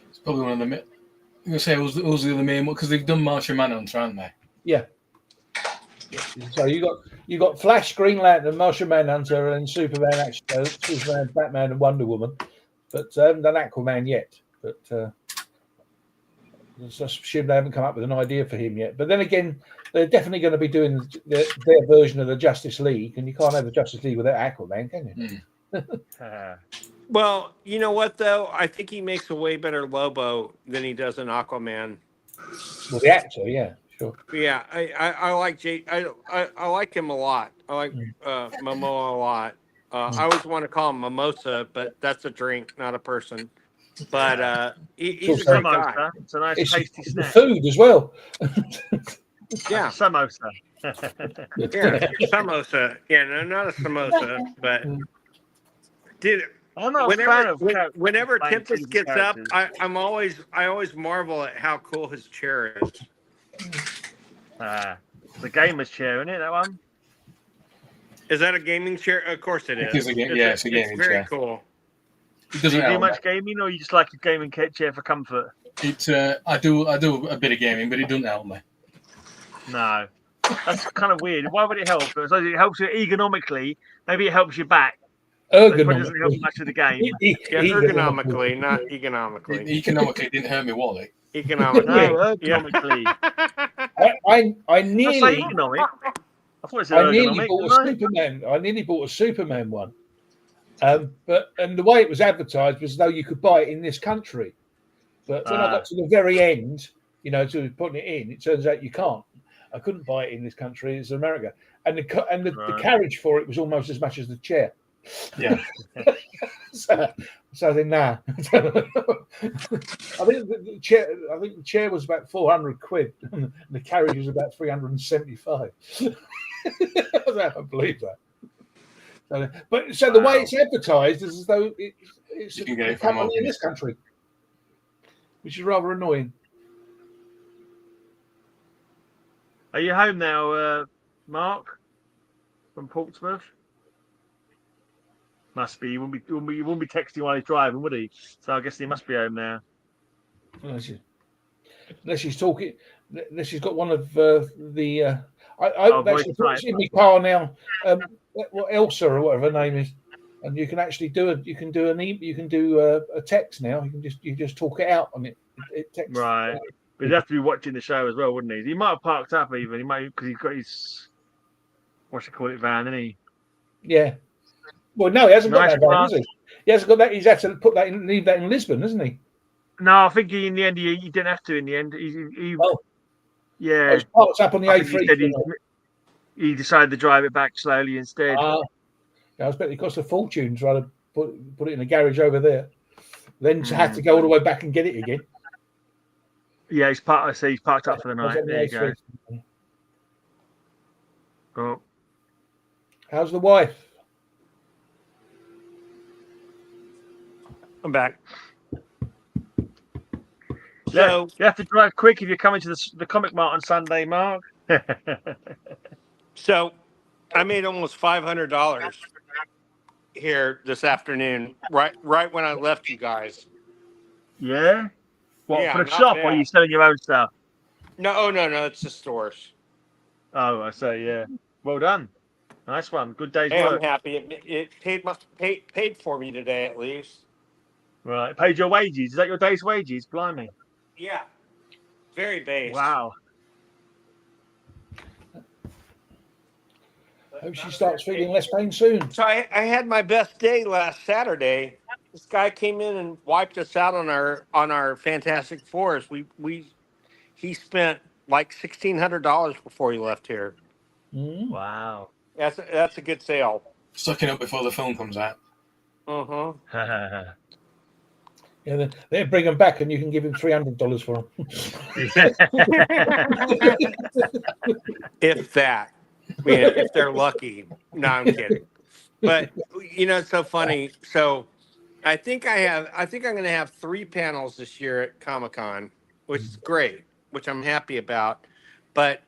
It's probably one of the. I'm going to say it was the other main one because they've done Martian Manhunter, haven't they? Yeah. So you got Flash, Green Lantern, Martian Manhunter, and Superman, Superman, Batman, and Wonder Woman, but they haven't done Aquaman yet. But I assume they haven't come up with an idea for him yet. But then again, they're definitely going to be doing their version of the Justice League, and you can't have the Justice League without Aquaman, can you? Well, you know what though? I think he makes a way better Lobo than he does an Aquaman. Well, the actor, yeah. Sure. Yeah, I like I like him a lot. I like Momoa a lot. I always want to call him Mimosa, but that's a drink, not a person. But he's a great guy. It's a nice tasty snack. Food as well. Yeah, samosa. Yeah, samosa. Yeah, no, not a samosa, but dude. I'm not a fan of whenever Tempest gets up, I always marvel at how cool his chair is. The gamer's chair, isn't it? That one. Is that a gaming chair? Of course it is. It's a gaming chair. It's very cool. Do you do much gaming, or you just like a gaming chair for comfort? I do a bit of gaming, but it doesn't help me. No, that's kind of weird. Why would it help? It helps you ergonomically. Maybe it helps you back. It doesn't help much of the game. Ergonomically, not economically. Economically, didn't hurt me wallet. Economically, no, ergonomically. I nearly. Economic. I thought it said I nearly ergonomic. bought a Superman. I nearly bought a Superman one. But the way it was advertised was as though you could buy it in this country. But when I got to the very end, to putting it in, it turns out you can't. I couldn't buy it in this country. It's America, and the carriage for it was almost as much as the chair. Yeah. so then, nah. I think the chair was about 400 quid, and the carriage was about 375. I don't believe that. So the way it's advertised is as though it's a company in this country, which is rather annoying. Are you home now, Mark, from Portsmouth? Must be. He wouldn't be texting while he's driving, would he? So I guess he must be home now. Unless she's talking, unless she's got one of the. I've actually put it in my car now. Elsa or whatever her name is, and you can actually do a text now. You just talk it out on it. It texts. Right. But he'd have to be watching the show as well, wouldn't he? He might have parked up even. He might, because he's got his van, isn't he? Yeah. Well, no, he hasn't got that van, has he? He hasn't got that. He's had to leave that in Lisbon, hasn't he? No, I think in the end he didn't have to. In the end, yeah. He parked up on the A3. He decided to drive it back slowly instead. I expect it cost a fortune to try to put it in a garage over there. Then to have to go all the way back and get it again. Yeah, he's parked up for the night. There you go. Oh. How's the wife? I'm back. So you have to drive quick if you're coming to the Comic Mart on Sunday, Mark. So I made almost $500 here this afternoon, right when I left you guys. Yeah? What, for the shop, or are you selling your own stuff? No, it's the stores. Oh, I say, yeah. Well done. Nice one. Good day's work. I'm happy. It paid for me today, at least. Right. Paid your wages. Is that your day's wages? Blimey. Yeah. Very base. Wow. Hope she starts feeling less pain soon. So I had my best day last Saturday. This guy came in and wiped us out on our Fantastic Fours. He spent like $1,600 before he left here. Wow. That's a good sale. Sucking up before the film comes out. Yeah, they bring him back, and you can give him $300 for him. If that. If they're lucky. No, I'm kidding. But it's so funny. So I think I'm going to have 3 panels this year at Comic-Con, which is great, which I'm happy about. But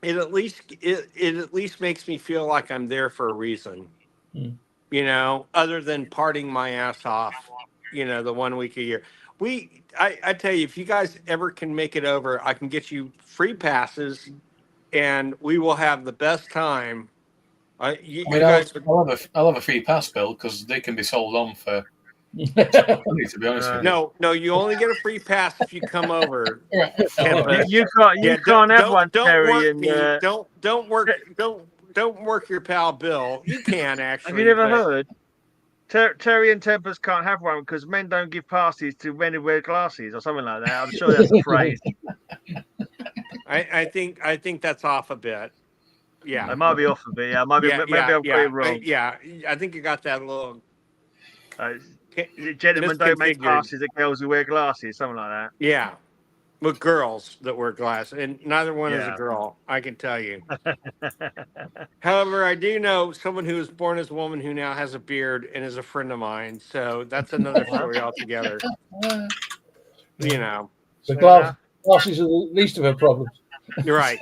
it at least makes me feel like I'm there for a reason. Other than partying my ass off, the 1 week a year. I tell you, if you guys ever can make it over, I can get you free passes. And we will have the best time. I'll have a free pass, Bill, because they can be sold on for money, to be honest with you. No, you only get a free pass if you come over. You can't have one, Terry. Don't work your pal Bill. You can actually. Have you never heard? Terry and Tempest can't have one because men don't give passes to men who wear glasses or something like that. I'm sure that's a phrase. I think that's off a bit. Yeah, it might be off a bit. Yeah, maybe I'm quite wrong. Yeah, I think you got that a little. Gentlemen don't make passes at girls who wear glasses, something like that. Yeah, with girls that wear glasses, and neither one is a girl. I can tell you. However, I do know someone who was born as a woman who now has a beard and is a friend of mine. So that's another story altogether. The glasses are the least of her problems. You're right.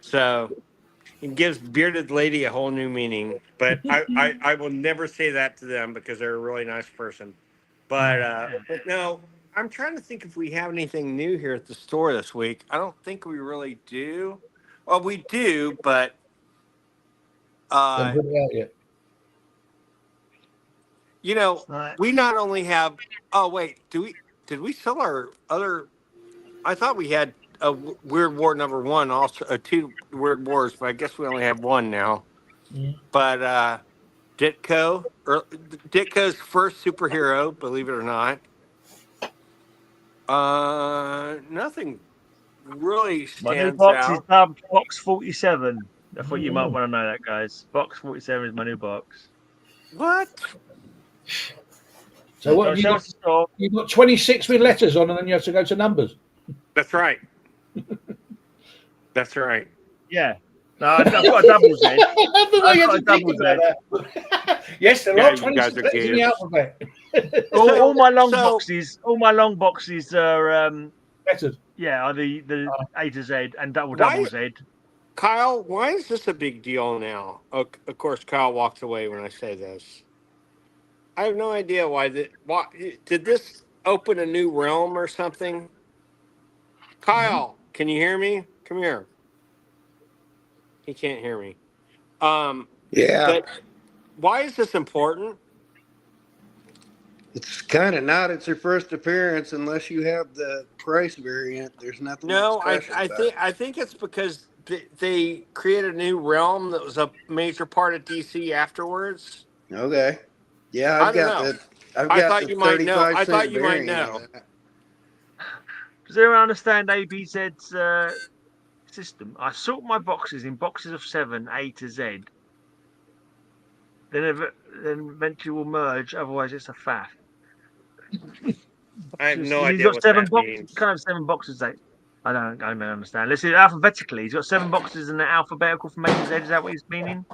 So it gives bearded lady a whole new meaning. But I will never say that to them because they're a really nice person. But no, I'm trying to think if we have anything new here at the store this week. I don't think we really do. Well, we do, but Haven't put it out yet. We not only have. Oh wait, did we sell our other? I thought we had Weird War #1, also 2 Weird Wars, but I guess we only have one now. But Ditko's first superhero, believe it or not. Nothing really My new stands box is out. dubbed Box 47. I thought you might want to know that, guys. Box 47 is my new box. What? So what? You've got 26 with letters on, and then you have to go to numbers. That's right. That's right. Yeah. No, I've got a double Z. I've got a double Z. Yes, there are 26 letters in the alphabet. all my long boxes are letters. Yeah, are the A to Z and double Z. Kyle, why is this a big deal now? Of course, Kyle walks away when I say this. I have no idea why. Did this open a new realm or something? Kyle, can you hear me? Come here. He can't hear me. Yeah. But why is this important? It's kind of not. It's your first appearance, unless you have the price variant. There's nothing. No, special I think it's because they created a new realm that was a major part of DC afterwards. Okay. Yeah, I've got the. I thought you might know. I thought you might know. Does anyone understand ABZ's system? I sort my boxes in boxes of 7, A to Z. Then eventually will merge. Otherwise, it's a faff. I have no He's idea got 7 boxes. means. Kind of 7 boxes. I don't understand. Let's see alphabetically. He's got 7 boxes in the alphabetical from A to Z. Is that what he's meaning?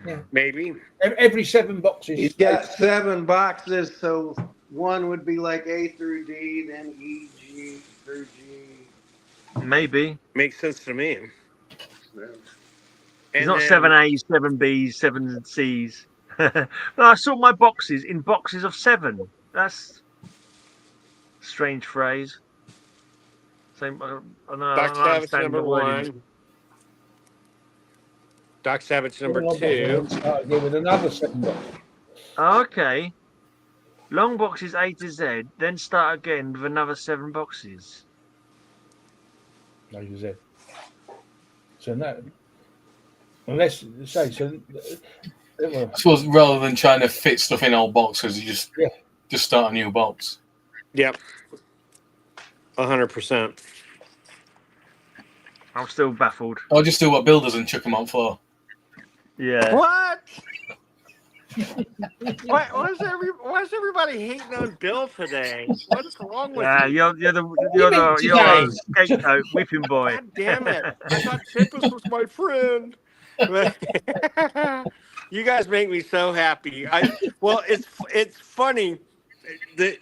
Yeah, maybe every 7 boxes. He's got 7 boxes, so one would be like A through D, then E, G through G. Maybe makes sense to me. It's not 7 A's, 7 B's, 7 C's. No, I sort my boxes in boxes of 7. That's a strange phrase. Same. Doc Savage's number 1. Doc Savage number 2. With another 7 boxes. Okay. Long boxes A to Z, then start again with another 7 boxes. A to Z. So no. Unless say so. I suppose rather than trying to fit stuff in old boxes, you just start a new box. Yep. 100%. I'm still baffled. Or just do what Bill does and chuck them on floor. Yeah. What? Why is everybody hating on Bill today? What's wrong with you? You're the scapegoat, whipping boy. God damn it! I thought Tempest was my friend. You guys make me so happy. It's funny that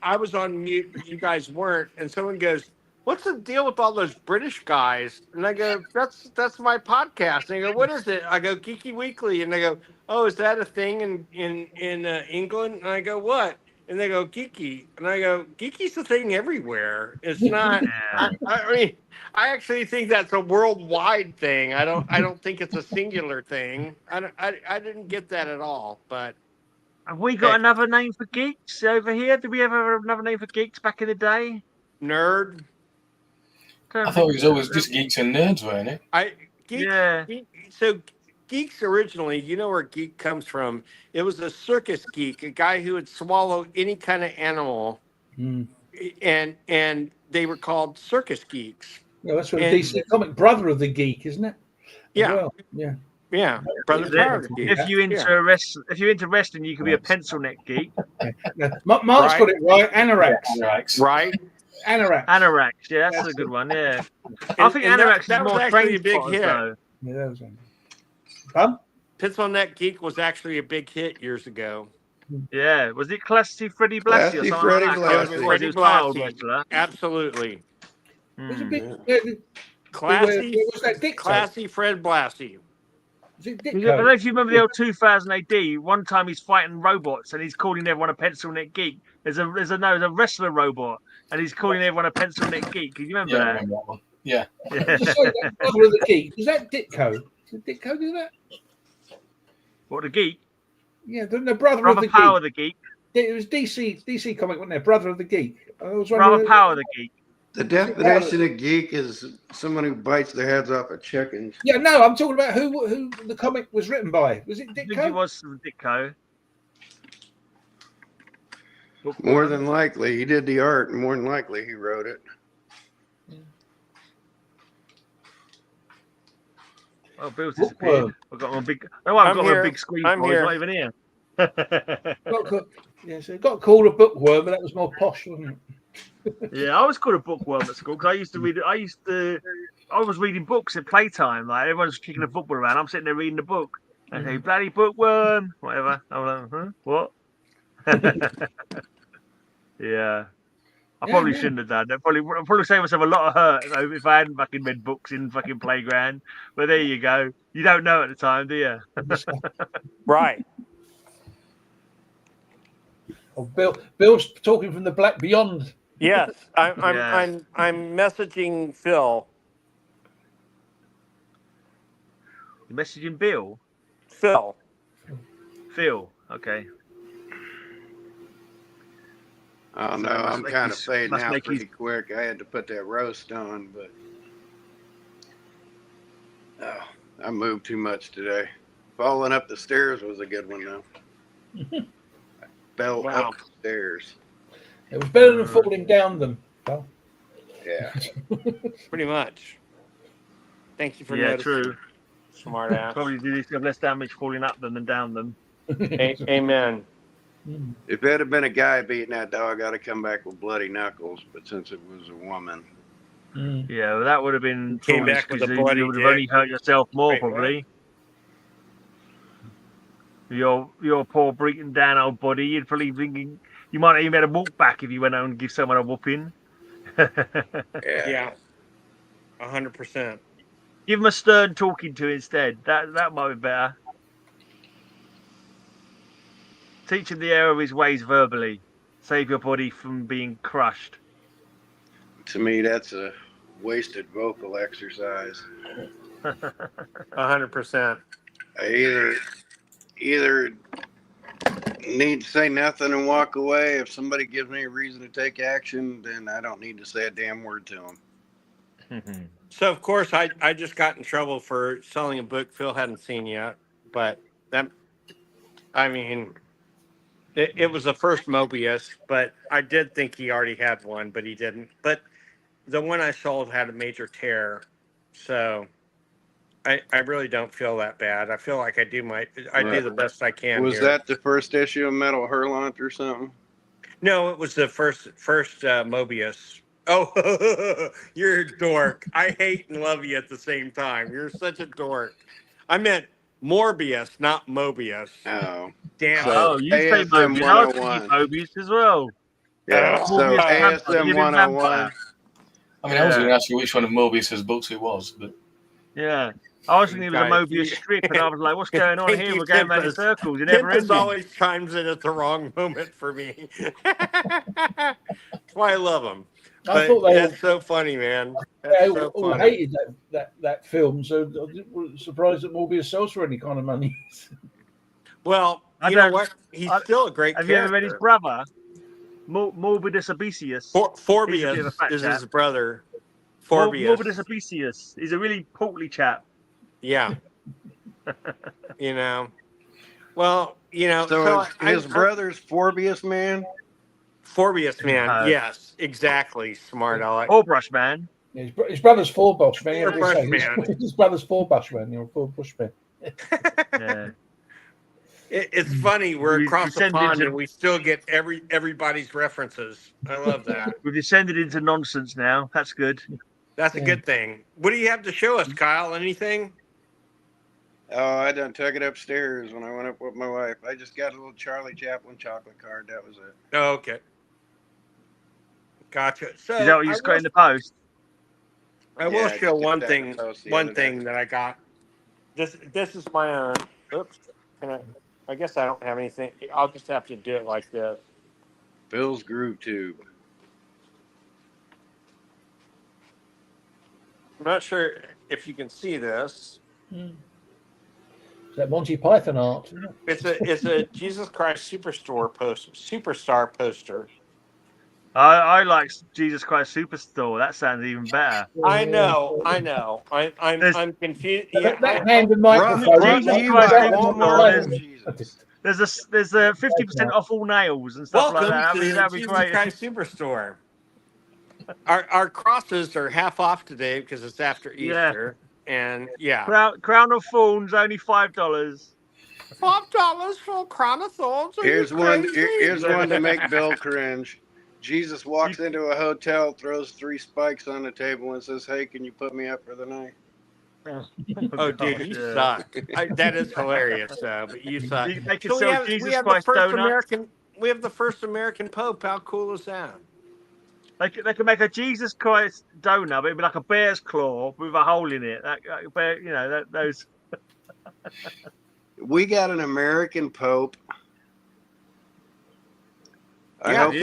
I was on mute, you guys weren't, and someone goes, "What's the deal with all those British guys?" And I go, "That's my podcast." And they go, "What is it?" I go, "Geeky Weekly." And they go, "Oh, is that a thing in England?" And I go, "What?" And they go, "Geeky." And I go, "Geeky's a thing everywhere. It's not." I mean, I actually think that's a worldwide thing. I don't think it's a singular thing. I didn't get that at all. But have we got another name for geeks over here? Did we ever have another name for geeks back in the day? Nerd. I thought it was always just geeks and nerds, weren't it? So geeks originally, you know where geek comes from. It was a circus geek, a guy who would swallow any kind of animal, and they were called circus geeks. Yeah, that's what DC comic, brother of the geek, isn't it? Yeah, well. Yeah, brother. If you're into wrestling, you could be a pencil neck geek. Mark's got it right. Anoraks, right? Anoraks, yeah, that's a good one. Yeah, I think Anoraks is more actually a big hit. Though. Yeah, that was Pencil Neck Geek was actually a big hit years ago. Yeah, was it Classy Freddie Blassie or something Freddie like that? Freddie Blassie. Absolutely. It was a big, Classy Fred Blassie. I don't know if you remember the old 2000 AD. One time he's fighting robots and he's calling everyone a pencil neck geek. There's a wrestler robot and he's calling everyone a pencil neck geek. Can you remember that? I remember that one. Yeah. Brother of the geek. Was that Ditko? Did Ditko do that? What, the geek? Yeah, the brother of the geek. Power the geek. It was DC comic, wasn't there? Brother of the geek. Brother Power the geek. The definition of geek is someone who bites the heads off of chickens. Yeah, no, I'm talking about who the comic was written by. Was it I think Ditko? it was Ditko. More than likely, he did the art, and more than likely, he wrote it. Oh, Bill's disappeared. I've got my big. Oh, I've got my big screen. I'm He's here. not even here. Yes, it got called a bookworm, but that was more posh, wasn't it? Yeah, I was called a bookworm at school because I used to read. I was reading books at playtime. Like everyone's kicking a football around. I'm sitting there reading the book. I say, bloody bookworm, whatever. I'm like, huh? What? Yeah. I probably shouldn't have done that. I'd probably save myself a lot of hurt if I hadn't fucking read books in fucking playground. But there you go. You don't know at the time, do you? Right. Oh, Bill's talking from the black beyond. Yes, I'm Yeah. I'm messaging Phil. You messaging Bill? Phil. Okay. Oh, no, I'm kind of fading out pretty quick. I had to put that roast on, but I moved too much today. Falling up the stairs was a good one, though. I fell up the stairs. It was better than falling down them. Well. Yeah. Pretty much. Thank you for noticing. True. Smart ass. Probably do less damage falling up them than down them. Amen. If it had been a guy beating that dog, I'd have come back with bloody knuckles. But since it was a woman, yeah, well, that would have been came back with a bloody. You would have only hurt yourself more, probably. Your poor beaten down old body. You'd probably thinking you might have even had to walk back if you went out and give someone a whooping. Yeah. 100%. Give him a stern talking to instead. That might be better. Teach him the error of his ways verbally. Save your body from being crushed. To me, that's a wasted vocal exercise. 100%. I either need to say nothing and walk away. If somebody gives me a reason to take action, then I don't need to say a damn word to them. So, of course, I just got in trouble for selling a book Phil hadn't seen yet. But it was the first Mobius, but I did think he already had one, but he didn't. But the one I sold had a major tear. So I really don't feel that bad. I feel like I do the best I can. Was that the first issue of Metal Hurlant or something? No, it was the first Mobius. Oh, you're a dork. I hate and love you at the same time. You're such a dork. I meant Morbius, not Mobius. Oh. Damn. Oh, you say Mobius. I was thinking Mobius as well. Yeah, so ASM 101. I mean, I was going to ask you which one of Mobius's books it was, but... Yeah. I was thinking it was a Mobius strip, and I was like, what's going on here? We're going around in circles. It never ends. Always chimes in at the wrong moment for me. That's why I love him. I thought that's so funny, man. They all hated that film, so I was surprised that Morbius sells for any kind of money. Well, you know what? He's still a great character. Have you ever read his brother? Morbidus Obesius. Forbius is his brother. Forbius. Morbidus Obesius. He's a really portly chap. Yeah. You know. Well, you know. So his brother's Forbius Man? Forbius Man, yes, exactly. Smart, Alec. Four-brush man. Yeah, his brother's Four-brush man. His brother's Four-brush man. You're a Four-brush man. Yeah. It's funny. We're across the pond and we still get everybody's references. I love that. We've descended into nonsense now. That's good. That's a good thing. What do you have to show us, Kyle? Anything? Oh, I done took it upstairs when I went up with my wife. I just got a little Charlie Chaplin chocolate card. That was it. Oh, okay. Gotcha. So is that what you just got in the post? I will show one thing. One thing that I got. This is my own. Oops. I guess I don't have anything. I'll just have to do it like this. Bill's Groove Tube. I'm not sure if you can see this. Is that Monty Python art? It's a Jesus Christ Superstar poster. I like Jesus Christ Superstore. That sounds even better. I know. I'm confused. Yeah, That hand and Brought, microphone. brought to Jesus you Christ by Superstore. Walmart and Jesus. There's a 50% off all nails and stuff like welcome that. to the That'd be Jesus great. Christ Superstore. Our crosses are half off today because it's after Yeah. Easter, and yeah, Crown of Thorns only $5. $5 for Crown of Thorns. Here's one to make Bill cringe. Jesus walks into a hotel, throws 3 spikes on the table, and says, "Hey, can you put me up for the night?" Oh, dude, you suck. That is hilarious, but you suck. They could So sell we Jesus have the Christ first donuts. American. We have the first American Pope. How cool is that? They could make a Jesus Christ donut, but it'd be like a bear's claw with a hole in it. That bear, you know, those. We got an American Pope. I hope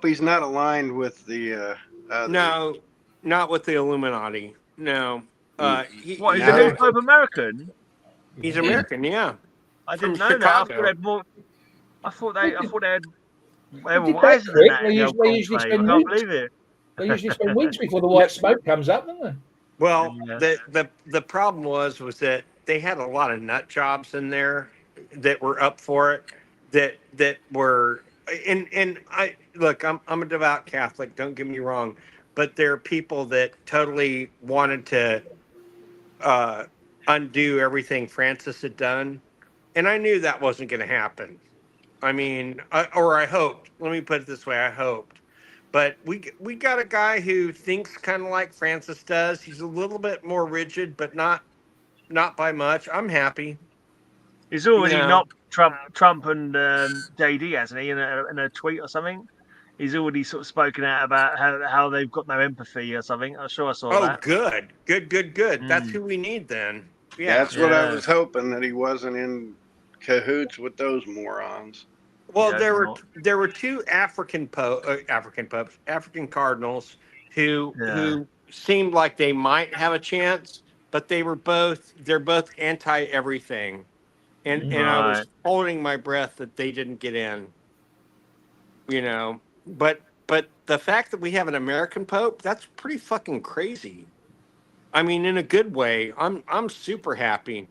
he's not aligned with the. No, not with the Illuminati. No. What is the new Pope American? He's American, yeah. I didn't know Chicago. that. I thought they had more. I thought they had. They were did wiser that than quick. that. They in the usually- old they usually Conclave. spend I can't weeks. believe it. They usually spend weeks before the white smoke comes up, don't they? Well, Yeah. the problem was that they had a lot of nut jobs in there that were up for it. That were and I look. I'm a devout Catholic. Don't get me wrong, but there are people that totally wanted to undo everything Francis had done, and I knew that wasn't going to happen. I mean, I hoped. Let me put it this way: I hoped. But we got a guy who thinks kind of like Francis does. He's a little bit more rigid, but not by much. I'm happy. He's already knocked Trump and JD, hasn't he? In a tweet or something. He's already sort of spoken out about how they've got no empathy or something. I'm sure I saw that. Oh, good. That's who we need then. Yeah, that's what I was hoping, that he wasn't in cahoots with those morons. Well, there were 2 African cardinals who seemed like they might have a chance, but they're both anti everything, and I was holding my breath that they didn't get in. You know, but the fact that we have an American Pope, that's pretty fucking crazy. I mean, in a good way. I'm super happy.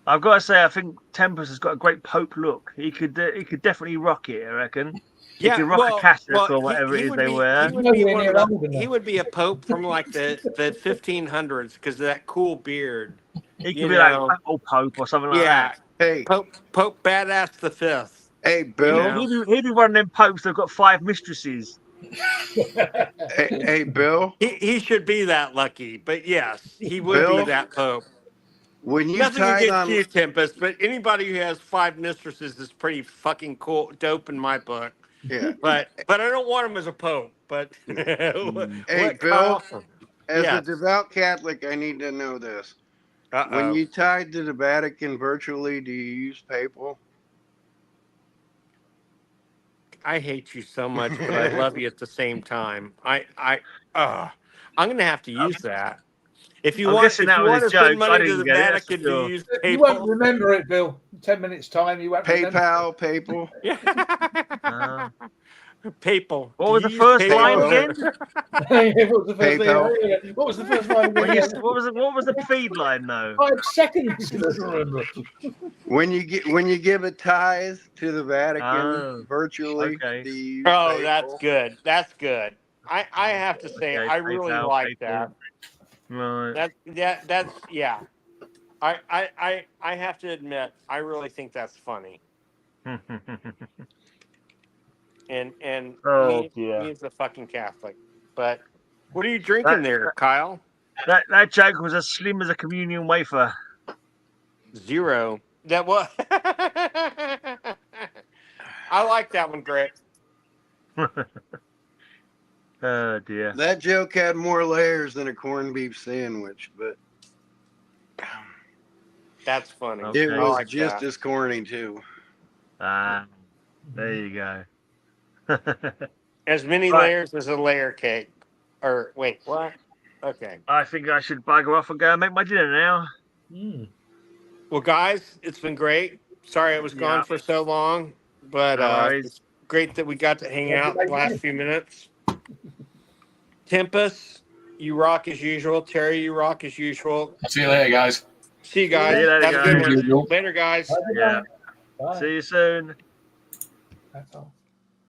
I've got to say, I think Tempest has got a great Pope look. He could definitely rock it, I reckon. Yeah, he could rock a cassock or whatever it is they wear. He would be a pope from like the 1500s because of that cool beard. He could be like old Pope or something like that. Hey, Pope Badass the Fifth. Hey, Bill. He'd be one of them popes that've got 5 mistresses. hey, Bill. He should be that lucky, but yes, he would be that pope. When you Nothing against you, Tempest, but anybody who has 5 mistresses is pretty fucking cool, dope in my book. Yeah, but I don't want him as a pope. But hey, Bill, as a devout Catholic, I need to know this. When you tied to the Vatican virtually, do you use papal? I hate you so much, but I love you at the same time. I'm gonna have to use that. If you want to spend money to the Vatican, do you use PayPal? You won't remember it, Bill. In 10 minutes' time, you won't PayPal, PayPal. Yeah. PayPal. What was the first line again? What was the first line again? What was the feed line though? 5 seconds. Remember. When you give a tithe to the Vatican virtually, do you use PayPal? That's good. That's good. I have to say, I really like that. Right. That's yeah. I have to admit, I really think that's funny. And he's a fucking Catholic. But what are you drinking there, Kyle? That joke was as slim as a communion wafer. 0. That was. I like that one, Greg. Oh dear. That joke had more layers than a corned beef sandwich, but that's funny. Okay. It was just as corny too. There you go. As many layers as a layer cake. Or wait, what? Okay. I think I should bugger off and go and make my dinner now. Well, guys, it's been great. Sorry I was gone for so long, but Great that we got to hang out the last few minutes. Tempest, you rock as usual. Terry, you rock as usual. I'll see you later, guys. See you guys. See you later, Have a good guys. one. Later, guys. Yeah. Bye. See you soon. That's all.